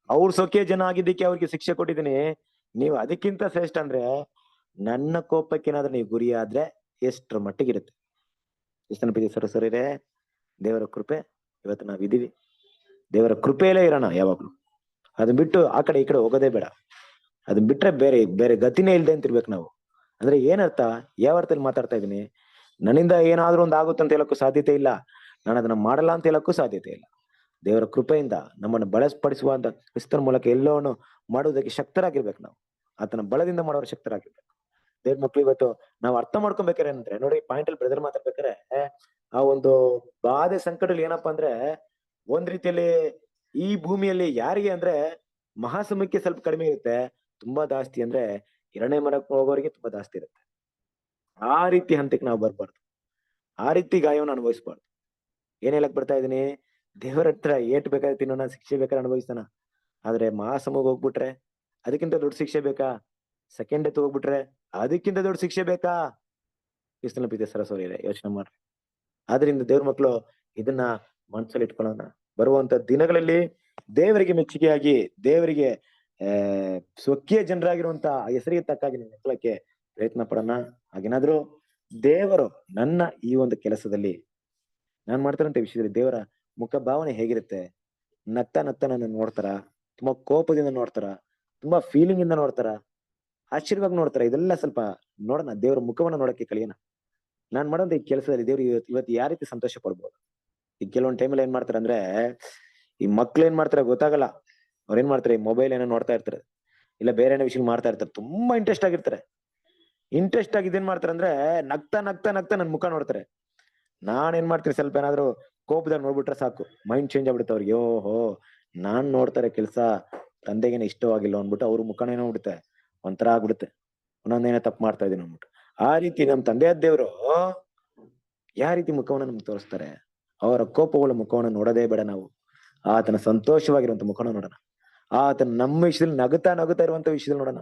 ಅವ್ರ ಸ್ವಕೀಯ ಜನ ಆಗಿದ್ದಕ್ಕೆ ಅವ್ರಿಗೆ ಶಿಕ್ಷೆ ಕೊಟ್ಟಿದ್ದೀನಿ, ನೀವು ಅದಕ್ಕಿಂತ ಶ್ರೇಷ್ಠ ಅಂದ್ರೆ ನನ್ನ ಕೋಪಕ್ಕೇನಾದ್ರೂ ನೀವು ಗುರಿ ಆದ್ರೆ ಎಷ್ಟರ ಮಟ್ಟಿಗಿರುತ್ತೆ. ಕ್ರಿಸ್ತನ ಪ್ರೀತಿಯ ಸಹೋದರರೇ, ದೇವರ ಕೃಪೆ ಇವತ್ತು ನಾವಿದೀವಿ. ದೇವರ ಕೃಪೆಯಲ್ಲೇ ಇರೋಣ ಯಾವಾಗ್ಲೂ. ಅದನ್ನ ಬಿಟ್ಟು ಆ ಕಡೆ ಈ ಕಡೆ ಹೋಗೋದೇ ಬೇಡ. ಅದನ್ನ ಬಿಟ್ರೆ ಬೇರೆ ಗತಿನೇ ಇಲ್ದೆ ಅಂತಿರ್ಬೇಕು ನಾವು. ಅಂದ್ರೆ ಏನರ್ಥ? ಯಾವ ಅರ್ಥದಲ್ಲಿ ಮಾತಾಡ್ತಾ ಇದೀನಿ? ನನ್ನಿಂದ ಏನಾದ್ರೂ ಒಂದು ಆಗುತ್ತೆ ಅಂತ ಹೇಳಕ್ಕೂ ಸಾಧ್ಯತೆ ಇಲ್ಲ, ನಾನು ಅದನ್ನ ಮಾಡಲ್ಲ ಅಂತ ಹೇಳಕ್ಕೂ ಸಾಧ್ಯತೆ ಇಲ್ಲ. ದೇವರ ಕೃಪೆಯಿಂದ ನಮ್ಮನ್ನು ಬಳಸ್ಪಡಿಸುವಂತ ಕ್ರಿಸ್ತನ ಮೂಲಕ ಎಲ್ಲವನ್ನು ಮಾಡುವುದಕ್ಕೆ ಶಕ್ತರಾಗಿರ್ಬೇಕು ನಾವು. ಆತನ ಬಲದಿಂದ ಮಾಡೋರು ಶಕ್ತರಾಗಿರ್ಬೇಕು. ದೇವ್ರ ಮಕ್ಳು ಇವತ್ತು ನಾವು ಅರ್ಥ ಮಾಡ್ಕೊಬೇಕಾರೆ ಏನಂದ್ರೆ, ನೋಡಿ ಪಾಯಿಂಟ್ ಅಲ್ಲಿ ಬ್ರದರ್ ಮಾತಾಡ್ಬೇಕಾರೆ, ಆ ಒಂದು ಬಾಧೆ ಸಂಕಟಗಳು ಏನಪ್ಪಾ ಅಂದ್ರೆ, ಒಂದ್ ರೀತಿಯಲ್ಲಿ ಈ ಭೂಮಿಯಲ್ಲಿ ಯಾರಿಗೆ ಅಂದ್ರೆ ಮಹಾಸಮಕ್ಕೆ ಸ್ವಲ್ಪ ಕಡಿಮೆ ಇರುತ್ತೆ, ತುಂಬಾ ಜಾಸ್ತಿ ಅಂದ್ರೆ 2ನೇ ಮರಕ್ಕೆ ಹೋಗೋರಿಗೆ ತುಂಬಾ ಜಾಸ್ತಿ ಇರುತ್ತೆ. ಆ ರೀತಿ ಹಂತಕ್ಕೆ ನಾವು ಬರ್ಬಾರ್ದು, ಆ ರೀತಿ ಗಾಯವನ್ನು ಅನುಭವಿಸ್ಬಾರ್ದು. ಏನ್ ಹೇಳಕ್ ಬರ್ತಾ ಇದೀನಿ? ದೇವರ ಹತ್ರ ಏಟ್ ಬೇಕಾದ್ರೆ ತಿನ್ನೋಣ, ಶಿಕ್ಷೆ ಬೇಕಾದ್ರೆ ಅನುಭವಿಸ್ತಾನ. ಆದ್ರೆ ಮಹಾಸಮಗ್ ಹೋಗ್ಬಿಟ್ರೆ ಅದಕ್ಕಿಂತ ದೊಡ್ಡ ಶಿಕ್ಷೆ ಬೇಕಾ? ಸೆಕೆಂಡ್ ಡೆತ್ ಹೋಗ್ಬಿಟ್ರೆ ಅದಕ್ಕಿಂತ ದೊಡ್ಡ ಶಿಕ್ಷೆ ಬೇಕಾ? ಕ್ರಿಸ್ತನ ಪ್ರೀತಿಯ ಸಹೋದರರೇ, ಯೋಚನೆ ಮಾಡ್ರಿ. ಆದ್ರಿಂದ ದೇವ್ರ ಮಕ್ಕಳು ಇದನ್ನ ಮನಸ್ಸಲ್ಲಿ ಇಟ್ಕೊಳ್ಳೋಣ. ಬರುವಂತ ದಿನಗಳಲ್ಲಿ ದೇವರಿಗೆ ಮೆಚ್ಚುಗೆಯಾಗಿ, ದೇವರಿಗೆ ಸ್ವಕೀಯ ಜನರಾಗಿರುವಂತ ಹೆಸರಿಗೆ ತಕ್ಕಾಗಿ ಮಕ್ಕಳಕ್ಕೆ ಪ್ರಯತ್ನ ಪಡೋಣ. ಹಾಗೇನಾದ್ರೂ ದೇವರು ನನ್ನ ಈ ಒಂದು ಕೆಲಸದಲ್ಲಿ ನಾನ್ ಮಾಡ್ತಾರಂತ ವಿಷಯದಲ್ಲಿ ದೇವರ ಮುಖ ಭಾವನೆ ಹೇಗಿರುತ್ತೆ? ನಗ್ತಾ ನನ್ನ ನೋಡ್ತಾರ, ತುಂಬಾ ಕೋಪದಿಂದ ನೋಡ್ತಾರ, ತುಂಬಾ ಫೀಲಿಂಗ್ ಇಂದ ನೋಡ್ತಾರ, ಆಶ್ಚರ್ಯವಾಗಿ ನೋಡ್ತಾರ? ಇದೆಲ್ಲ ಸ್ವಲ್ಪ ನೋಡೋಣ, ದೇವರ ಮುಖವನ್ನ ನೋಡಕ್ಕೆ ಕಲಿಯೋಣ. ನಾನ್ ಮಾಡೋಂತ ಈ ಕೆಲಸದಲ್ಲಿ ದೇವ್ರು ಇವತ್ತು ಯಾವ ರೀತಿ ಸಂತೋಷ ಪಡ್ಬೋದು. ಈಗ ಕೆಲವೊಂದ್ ಟೈಮಲ್ಲಿ ಏನ್ ಮಾಡ್ತಾರೆ ಅಂದ್ರೆ, ಈ ಮಕ್ಳು ಏನ್ ಮಾಡ್ತಾರೆ ಗೊತ್ತಾಗಲ್ಲ, ಅವ್ರ ಏನ್ ಮಾಡ್ತಾರೆ, ಈ ಮೊಬೈಲ್ ಏನೋ ನೋಡ್ತಾ ಇರ್ತಾರೆ, ಇಲ್ಲ ಬೇರೆ ಏನೋ ವಿಷಯ ಮಾಡ್ತಾ ಇರ್ತಾರೆ, ತುಂಬಾ ಇಂಟ್ರೆಸ್ಟ್ ಆಗಿರ್ತಾರೆ. ಇಂಟ್ರೆಸ್ಟ್ ಆಗಿ ಇದೇನ್ ಮಾಡ್ತಾರೆ ಅಂದ್ರೆ, ನಗ್ತಾ ನನ್ ಮುಖ ನೋಡ್ತಾರೆ. ನಾನ್ ಏನ್ ಮಾಡ್ತೀನಿ, ಸ್ವಲ್ಪ ಏನಾದ್ರು ಕೋಪದಾಗ ನೋಡ್ಬಿಟ್ರೆ ಸಾಕು, ಮೈಂಡ್ ಚೇಂಜ್ ಆಗ್ಬಿಡುತ್ತೆ ಅವ್ರಿಗೆ. ಓಹೋ, ನಾನ್ ನೋಡ್ತಾರೆ ಕೆಲ್ಸ ತಂದೆಗೇನೆ ಇಷ್ಟವಾಗಿಲ್ಲ ಅಂದ್ಬಿಟ್ಟು ಅವ್ರ ಮುಖನೇ ನೋಡ್ಬಿಡುತ್ತೆ, ಒಂಥರ ಆಗ್ಬಿಡುತ್ತೆ, ಒಂದೊಂದೇನೋ ತಪ್ಪು ಮಾಡ್ತಾ ಇದೀನಿ ಅಂದ್ಬಿಟ್ಟು. ಆ ರೀತಿ ನಮ್ ತಂದೆಯ ದೇವ್ರು ಯಾವ ರೀತಿ ಮುಖವನ್ನ ನಮ್ಗೆ ತೋರಿಸ್ತಾರೆ? ಅವರ ಕೋಪಗಳ ಮುಖವನ್ನ ನೋಡೋದೇ ಬೇಡ ನಾವು, ಆತನ ಸಂತೋಷವಾಗಿರುವಂತ ಮುಖವನ್ನು ನೋಡೋಣ. ಆತನ ನಮ್ಮ ವಿಷಯದಲ್ಲಿ ನಗುತ್ತಾ ಇರುವಂತ ವಿಷಯದಲ್ಲಿ ನೋಡೋಣ.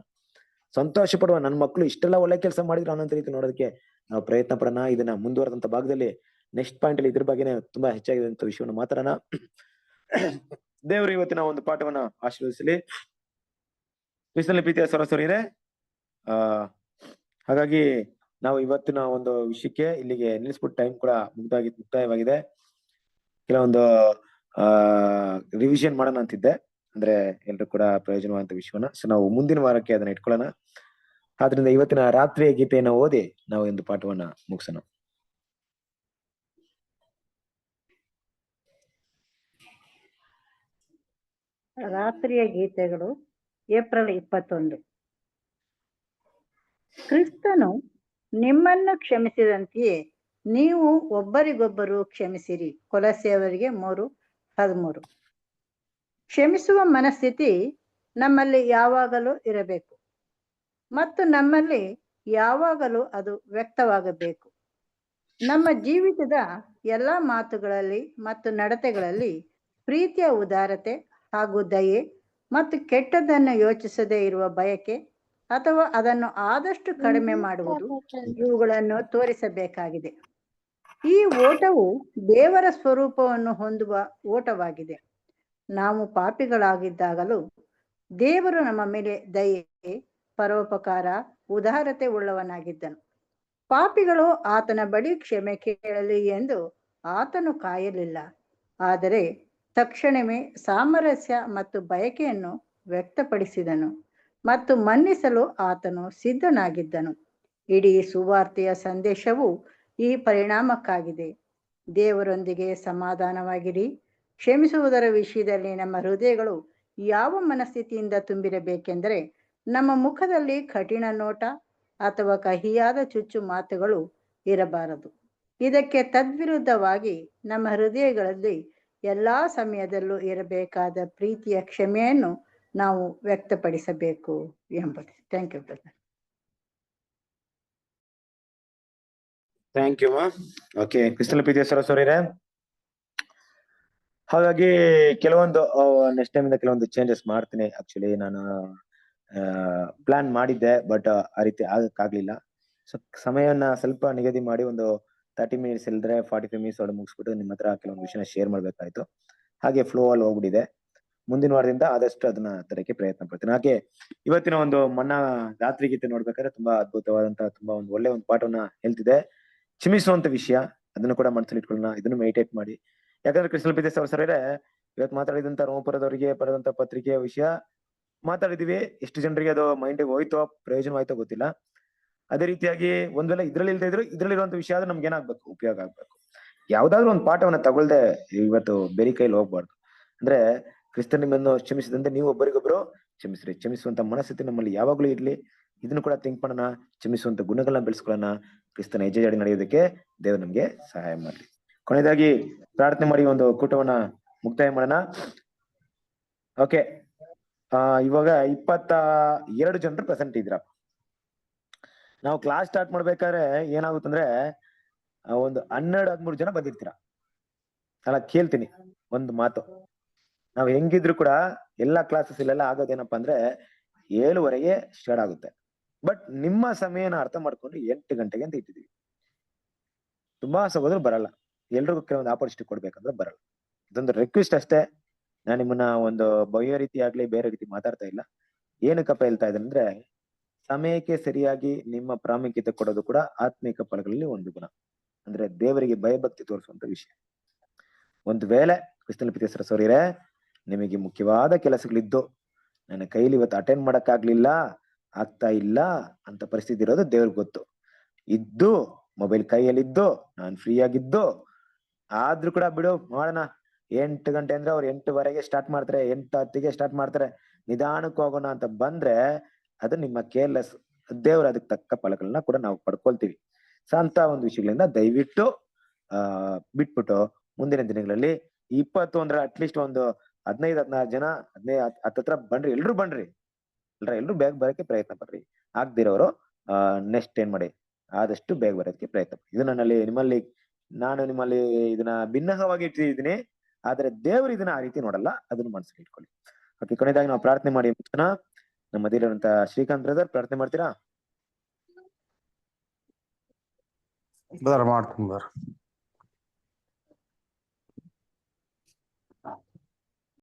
ಸಂತೋಷ ಪಡುವ ನನ್ನ ಮಕ್ಕಳು ಇಷ್ಟೆಲ್ಲ ಒಳ್ಳೆ ಕೆಲಸ ಮಾಡಿದ್ರು ಅನ್ನೋ ರೀತಿ ನೋಡೋದಕ್ಕೆ ನಾವು ಪ್ರಯತ್ನ ಪಡೋಣ. ಇದನ್ನ ಮುಂದುವರೆದಂತ ಭಾಗದಲ್ಲಿ ನೆಕ್ಸ್ಟ್ ಪಾಯಿಂಟ್ ಅಲ್ಲಿ ಇದ್ರ ಬಗ್ಗೆನೇ ತುಂಬಾ ಹೆಚ್ಚಾಗಿರುವಂತ ವಿಷಯವನ್ನು ಮಾತಾಡೋಣ. ದೇವರು ಇವತ್ತಿನ ಒಂದು ಪಾಠವನ್ನ ಆಶೀರ್ವದಿಸಲಿ. ಕ್ರಿಸ್ತನಲ್ಲಿ ಪ್ರೀತಿಯ ಸಹೋದರರೇ, ಹಾಗಾಗಿ ನಾವು ಇವತ್ತಿನ ಒಂದು ವಿಷಯಕ್ಕೆ ಇಲ್ಲಿಗೆ ನಿಲ್ಲಿಸ್ಬಿಟ್ಟು ಟೈಮ್ ಕೂಡ ಮುಕ್ತಾಯವಾಗಿದೆ. ಕೆಲವೊಂದು ರಿವಿಷನ್ ಮಾಡೋಣ ಅಂತಿದ್ದೆ, ಅಂದ್ರೆ ಎಲ್ರು ಕೂಡ ಪ್ರಯೋಜನವಾದಂತ ವಿಷಯವನ್ನ. ಸೊ ನಾವು ಮುಂದಿನ ವಾರಕ್ಕೆ ಅದನ್ನ ಇಟ್ಕೊಳ್ಳೋಣ. ಆದ್ರಿಂದ ಇವತ್ತಿನ ರಾತ್ರಿಯ ಗೀತೆಯನ್ನು ಓದಿ ನಾವು ಒಂದು ಪಾಠವನ್ನ ಮುಗಿಸೋಣ. ರಾತ್ರಿಯ ಗೀತೆಗಳು, ಏಪ್ರಿಲ್ 21. ಕ್ರಿಸ್ತನು ನಿಮ್ಮನ್ನು ಕ್ಷಮಿಸಿದಂತೆಯೇ ನೀವು ಒಬ್ಬರಿಗೊಬ್ಬರು ಕ್ಷಮಿಸಿರಿ. ಕೊಲೊಸ್ಸೆಯವರಿಗೆ 3:13. ಕ್ಷಮಿಸುವ ಮನಸ್ಥಿತಿ ನಮ್ಮಲ್ಲಿ ಯಾವಾಗಲೂ ಇರಬೇಕು ಮತ್ತು ನಮ್ಮಲ್ಲಿ ಯಾವಾಗಲೂ ಅದು ವ್ಯಕ್ತವಾಗಬೇಕು. ನಮ್ಮ ಜೀವಿತದ ಎಲ್ಲ ಮಾತುಗಳಲ್ಲಿ ಮತ್ತು ನಡತೆಗಳಲ್ಲಿ ಪ್ರೀತಿಯ ಉದಾರತೆ ಹಾಗೂ ದಯೆ ಮತ್ತು ಕೆಟ್ಟದ್ದನ್ನು ಯೋಚಿಸದೇ ಇರುವ ಬಯಕೆ ಅಥವಾ ಅದನ್ನು ಆದಷ್ಟು ಕಡಿಮೆ ಮಾಡುವುದು, ಇವುಗಳನ್ನು ತೋರಿಸಬೇಕಾಗಿದೆ. ಈ ಓಟವು ದೇವರ ಸ್ವರೂಪವನ್ನು ಹೊಂದುವ ಓಟವಾಗಿದೆ. ನಾವು ಪಾಪಿಗಳಾಗಿದ್ದಾಗಲೂ ದೇವರು ನಮ್ಮ ಮೇಲೆ ದಯೆ, ಪರೋಪಕಾರ, ಉದಾರತೆ ಉಳ್ಳವನಾಗಿದ್ದನು. ಪಾಪಿಗಳು ಆತನ ಬಳಿ ಕ್ಷಮೆ ಕೇಳಲಿ ಎಂದು ಆತನು ಕಾಯಲಿಲ್ಲ, ಆದರೆ ತಕ್ಷಣವೇ ಸಾಮರಸ್ಯ ಮತ್ತು ಬಯಕೆಯನ್ನು ವ್ಯಕ್ತಪಡಿಸಿದನು ಮತ್ತು ಮನ್ನಿಸಲು ಆತನು ಸಿದ್ಧನಾಗಿದ್ದನು. ಇಡೀ ಸುವಾರ್ತೆಯ ಸಂದೇಶವು ಈ ಪರಿಣಾಮಕ್ಕಾಗಿದೆ. ದೇವರೊಂದಿಗೆ ಸಮಾಧಾನವಾಗಿರಿ. ಕ್ಷಮಿಸುವುದರ ವಿಷಯದಲ್ಲಿ ನಮ್ಮ ಹೃದಯಗಳು ಯಾವ ಮನಸ್ಥಿತಿಯಿಂದ ತುಂಬಿರಬೇಕೆಂದರೆ, ನಮ್ಮ ಮುಖದಲ್ಲಿ ಕಠಿಣ ನೋಟ ಅಥವಾ ಕಹಿಯಾದ ಚುಚ್ಚು ಮಾತುಗಳು ಇರಬಾರದು. ಇದಕ್ಕೆ ತದ್ವಿರುದ್ಧವಾಗಿ ನಮ್ಮ ಹೃದಯಗಳಲ್ಲಿ ಎಲ್ಲಾ ಸಮಯದಲ್ಲೂ ಇರಬೇಕಾದ ಪ್ರೀತಿಯ ಕ್ಷಮೆಯನ್ನು ನಾವು ವ್ಯಕ್ತಪಡಿಸಬೇಕು ಎಂಬುದು. Thank you brother. Thank you. Okay, ಕ್ರಿಸ್ತನ ಪ್ರೀತಿಯ ಸರಸ್ವರಿರೇ, ಹಾಗಾಗಿ ಕೆಲವೊಂದು ನೆಕ್ಸ್ಟ್ ಟೈಮ್ ಇಂದ ಕೆಲವೊಂದು ಚೇಂಜಸ್ ಮಾಡ್ತೀನಿ. ಆಕ್ಚುಲಿ ನಾನು ಪ್ಲಾನ್ ಮಾಡಿದ್ದೆ, ಬಟ್ ಆ ರೀತಿ ಆಗಕ್ಕಾಗ್ಲಿಲ್ಲ. ಸೊ ಸಮಯವನ್ನ ಸ್ವಲ್ಪ ನಿಗದಿ ಮಾಡಿ ಒಂದು 30 ಮಿನಿಟ್ಸ್ ಇಲ್ದ್ರೆ 45 ಮಿನಿಟ್ಸ್ ಒಳಗೆ ಮುಗಿಸ್ಬಿಟ್ಟು ನಿಮ್ಮ ಹತ್ರ ಕೆಲವೊಂದು ವಿಷಯನ ಶೇರ್ ಮಾಡ್ಬೇಕಾಯ್ತು. ಹಾಗೆ ಫ್ಲೋ ಅಲ್ಲಿ ಹೋಗ್ಬಿಟ್ಟಿದೆ. ಮುಂದಿನ ವಾರದಿಂದ ಆದಷ್ಟು ಅದನ್ನ ತರಕ್ಕೆ ಪ್ರಯತ್ನ ಪಡ್ತೀನಿ. ಹಾಗೆ ಇವತ್ತಿನ ಒಂದು ಮನ್ನಾ ರಾತ್ರಿ ಗೀತೆ ನೋಡ್ಬೇಕಾದ್ರೆ ತುಂಬಾ ಅದ್ಭುತವಾದಂತಹ ತುಂಬಾ ಒಂದು ಒಳ್ಳೆ ಒಂದು ಪಾಠವನ್ನ ಹೇಳ್ತಿದೆ. ಕ್ಷಮಿಸುವಂತ ವಿಷಯ, ಅದನ್ನು ಕೂಡ ಮನಸ್ಸಲ್ಲಿ ಇಟ್ಕೊಳ್ಳೋಣ, ಇದನ್ನು ಮೆಡಿಟೇಟ್ ಮಾಡಿ. ಯಾಕಂದ್ರೆ ಕ್ರಿಸ್ತನ ಪ್ರೀತಿಯ ಸಹೋದರರೇ, ಇವತ್ತು ಮಾತಾಡಿದಂತ ರೋಮಪುರದವರಿಗೆ ಬರೆದಂತ ಪತ್ರಿಕೆಯ ವಿಷಯ ಮಾತಾಡಿದೀವಿ. ಎಷ್ಟು ಜನರಿಗೆ ಅದು ಮೈಂಡಿಗೆ ಹೋಯ್ತೋ, ಪ್ರಯೋಜನವಾಯ್ತೋ ಗೊತ್ತಿಲ್ಲ. ಅದೇ ರೀತಿಯಾಗಿ ಒಂದ್ ವೇಳೆ ಇದ್ರಲ್ಲಿ ಇಲ್ದೇ ಇದ್ರು ಇದ್ರಲ್ಲಿರುವಂತ ವಿಷಯ ಆದ್ರೆ ನಮ್ಗೆ ಏನಾಗ್ಬೇಕು, ಉಪಯೋಗ ಆಗ್ಬೇಕು. ಯಾವ್ದಾದ್ರು ಒಂದು ಪಾಠವನ್ನ ತಗೊಳ್ದೆ ಇವತ್ತು ಬೇರೆ ಕೈಲಿ ಹೋಗ್ಬಾರ್ದು. ಅಂದ್ರೆ ಕ್ರಿಸ್ತನ್ ನಿಮ್ಮನ್ನು ಕ್ಷಮಿಸಿದಂತೆ ನೀವು ಒಬ್ಬರಿಗೊಬ್ರು ಕ್ಷಮಿಸ್ರಿ. ಕ್ಷಮಿಸುವಂತ ಮನಸ್ಥಿತಿ ನಮ್ಮಲ್ಲಿ ಯಾವಾಗ್ಲೂ ಇರ್ಲಿ. ಇದನ್ನು ಕೂಡ ಥಿಂಕ್ ಮಾಡೋಣ, ಕ್ಷಮಿಸುವಂತ ಗುಣಗಳನ್ನ ಬೆಳೆಸ್ಕೊಳ್ಳೋಣ. ಕ್ರಿಸ್ತನ ಹೆಜ್ಜೆ ಜಾಡಿ ನಡೆಯೋದಕ್ಕೆ ದೇವರು ನಮ್ಗೆ ಸಹಾಯ ಮಾಡ್ಲಿ. ಕೊನೆಯದಾಗಿ ಪ್ರಾರ್ಥನೆ ಮಾಡಿ ಒಂದು ಕೂಟವನ್ನ ಮುಕ್ತಾಯ ಮಾಡೋಣ. ಓಕೆ, ಇವಾಗ 22 ಜನರು ಪ್ರೆಸೆಂಟ್ ಇದ್ರಪ್ಪ. ನಾವು ಕ್ಲಾಸ್ ಸ್ಟಾರ್ಟ್ ಮಾಡ್ಬೇಕಾದ್ರೆ ಏನಾಗುತ್ತಂದ್ರೆ ಒಂದು 12-13 ಜನ ಬಂದಿರ್ತೀರ ಅಲ್ಲ. ಕೇಳ್ತೀನಿ ಒಂದು ಮಾತು, ನಾವ್ ಹೆಂಗಿದ್ರು ಕೂಡ ಎಲ್ಲಾ ಕ್ಲಾಸಸ್ ಇಲ್ಲೆಲ್ಲ ಆಗೋದೇನಪ್ಪಾ ಅಂದ್ರೆ 7:30ಗೆ ಸ್ಟಾರ್ಟ್ ಆಗುತ್ತೆ. ಬಟ್ ನಿಮ್ಮ ಸಮಯನ ಅರ್ಥ ಮಾಡ್ಕೊಂಡು 8 ಗಂಟೆಗೆ ಅಂತ ಇಟ್ಟಿದೀವಿ. ತುಂಬಾ ಸಹೋದರರು ಬರಲ್ಲ, ಎಲ್ರಿಗೂ ಕೆಲವೊಂದು ಆಪರ್ಚುನಿಟಿ ಕೊಡ್ಬೇಕಂದ್ರೆ ಬರಲ್ಲ. ಇದೊಂದು ರಿಕ್ವೆಸ್ಟ್ ಅಷ್ಟೇ. ನಾನು ನಿಮ್ಮನ್ನ ಒಂದು ಭಯ ರೀತಿ ಆಗ್ಲಿ ಬೇರೆ ರೀತಿ ಮಾತಾಡ್ತಾ ಇಲ್ಲ. ಏನಕ್ಕಪ್ಪ ಹೇಳ್ತಾ ಇದ್ದೇನೆ ಅಂದ್ರೆ, ಸಮಯಕ್ಕೆ ಸರಿಯಾಗಿ ನಿಮ್ಮ ಪ್ರಾಮುಖ್ಯತೆ ಕೊಡೋದು ಕೂಡ ಆತ್ಮೀಕ ಫಲಗಳಲ್ಲಿ ಒಂದು ಗುಣ. ಅಂದ್ರೆ ದೇವರಿಗೆ ಭಯಭಕ್ತಿ ತೋರಿಸುವಂತ ವಿಷಯ. ಒಂದು ವೇಳೆ ಕ್ರಿಸ್ತನ ಪ್ರೀತಿಯ ಸಹೋದರರೇ, ನಿಮಗೆ ಮುಖ್ಯವಾದ ಕೆಲಸಗಳಿದ್ದು ನನ್ನ ಕೈಲಿ ಇವತ್ತು ಅಟೆಂಡ್ ಆಗ್ತಾ ಇಲ್ಲ ಅಂತ ಪರಿಸ್ಥಿತಿ ಇರೋದು ದೇವ್ರಿಗೆ ಗೊತ್ತು. ಇದ್ದು ಮೊಬೈಲ್ ಕೈಯಲ್ಲಿದ್ದು ನಾನು ಫ್ರೀ ಆಗಿದ್ದು ಆದ್ರೂ ಕೂಡ ಬಿಡು ಮಾಡೋಣ. 8 ಗಂಟೆ ಅಂದ್ರೆ ಅವ್ರು 8:15ಗೆ ಸ್ಟಾರ್ಟ್ ಮಾಡ್ತಾರೆ, 8:10ಗೆ ಸ್ಟಾರ್ಟ್ ಮಾಡ್ತಾರೆ, ನಿಧಾನಕ್ಕೆ ಹೋಗೋಣ ಅಂತ ಬಂದ್ರೆ ಅದು ನಿಮ್ಮ ಕೇರ್ಲೆಸ್. ದೇವ್ರ ಅದಕ್ಕೆ ತಕ್ಕ ಫಲಗಳನ್ನ ಕೂಡ ನಾವು ಪಡ್ಕೊಳ್ತೀವಿ. ಸೊ ಅಂತ ಒಂದು ವಿಷಯಗಳಿಂದ ದಯವಿಟ್ಟು ಬಿಟ್ಬಿಟ್ಟು ಮುಂದಿನ ದಿನಗಳಲ್ಲಿ 21 ಅಟ್ಲೀಸ್ಟ್ ಒಂದು 15-16 ಜನ 15 ಹತ್ತತ್ರ ಬನ್ರಿ. ಎಲ್ರು ಬೇಗ ಬರೋಕೆ ಪ್ರಯತ್ನ ಪಡ್ರಿ. ಆಗ್ದಿರೋರು ನೆಕ್ಸ್ಟ್ ಏನ್ ಮಾಡಿ, ಆದಷ್ಟು ಬೇಗ ಬರೋದಕ್ಕೆ ಪ್ರಯತ್ನ ಪಡಿ. ಇದು ನಾನು ನಿಮ್ಮಲ್ಲಿ ಇದನ್ನ ಭಿನ್ನವಾಗಿ ಇಟ್ಟಿದ್ದೀನಿ. ಆದ್ರೆ ದೇವರು ಇದನ್ನ ಆ ರೀತಿ ನೋಡಲ್ಲ, ಅದನ್ನ ಮನಸ್ಸಿಗೆ ಇಟ್ಕೊಳ್ಳಿ. ಓಕೆ, ಕೊನೆಯದಾಗಿ ನಾವು ಪ್ರಾರ್ಥನೆ ಮಾಡಿ ಮುಗಿಸೋಣ. ನಮ್ಮ ಮಧ್ಯೆ ಶ್ರೀಕಾಂತ್ ಬ್ರದರ್ ಪ್ರಾರ್ಥನೆ ಮಾಡ್ತೀರಾ? ಮಾಡ್ತೀನಿ.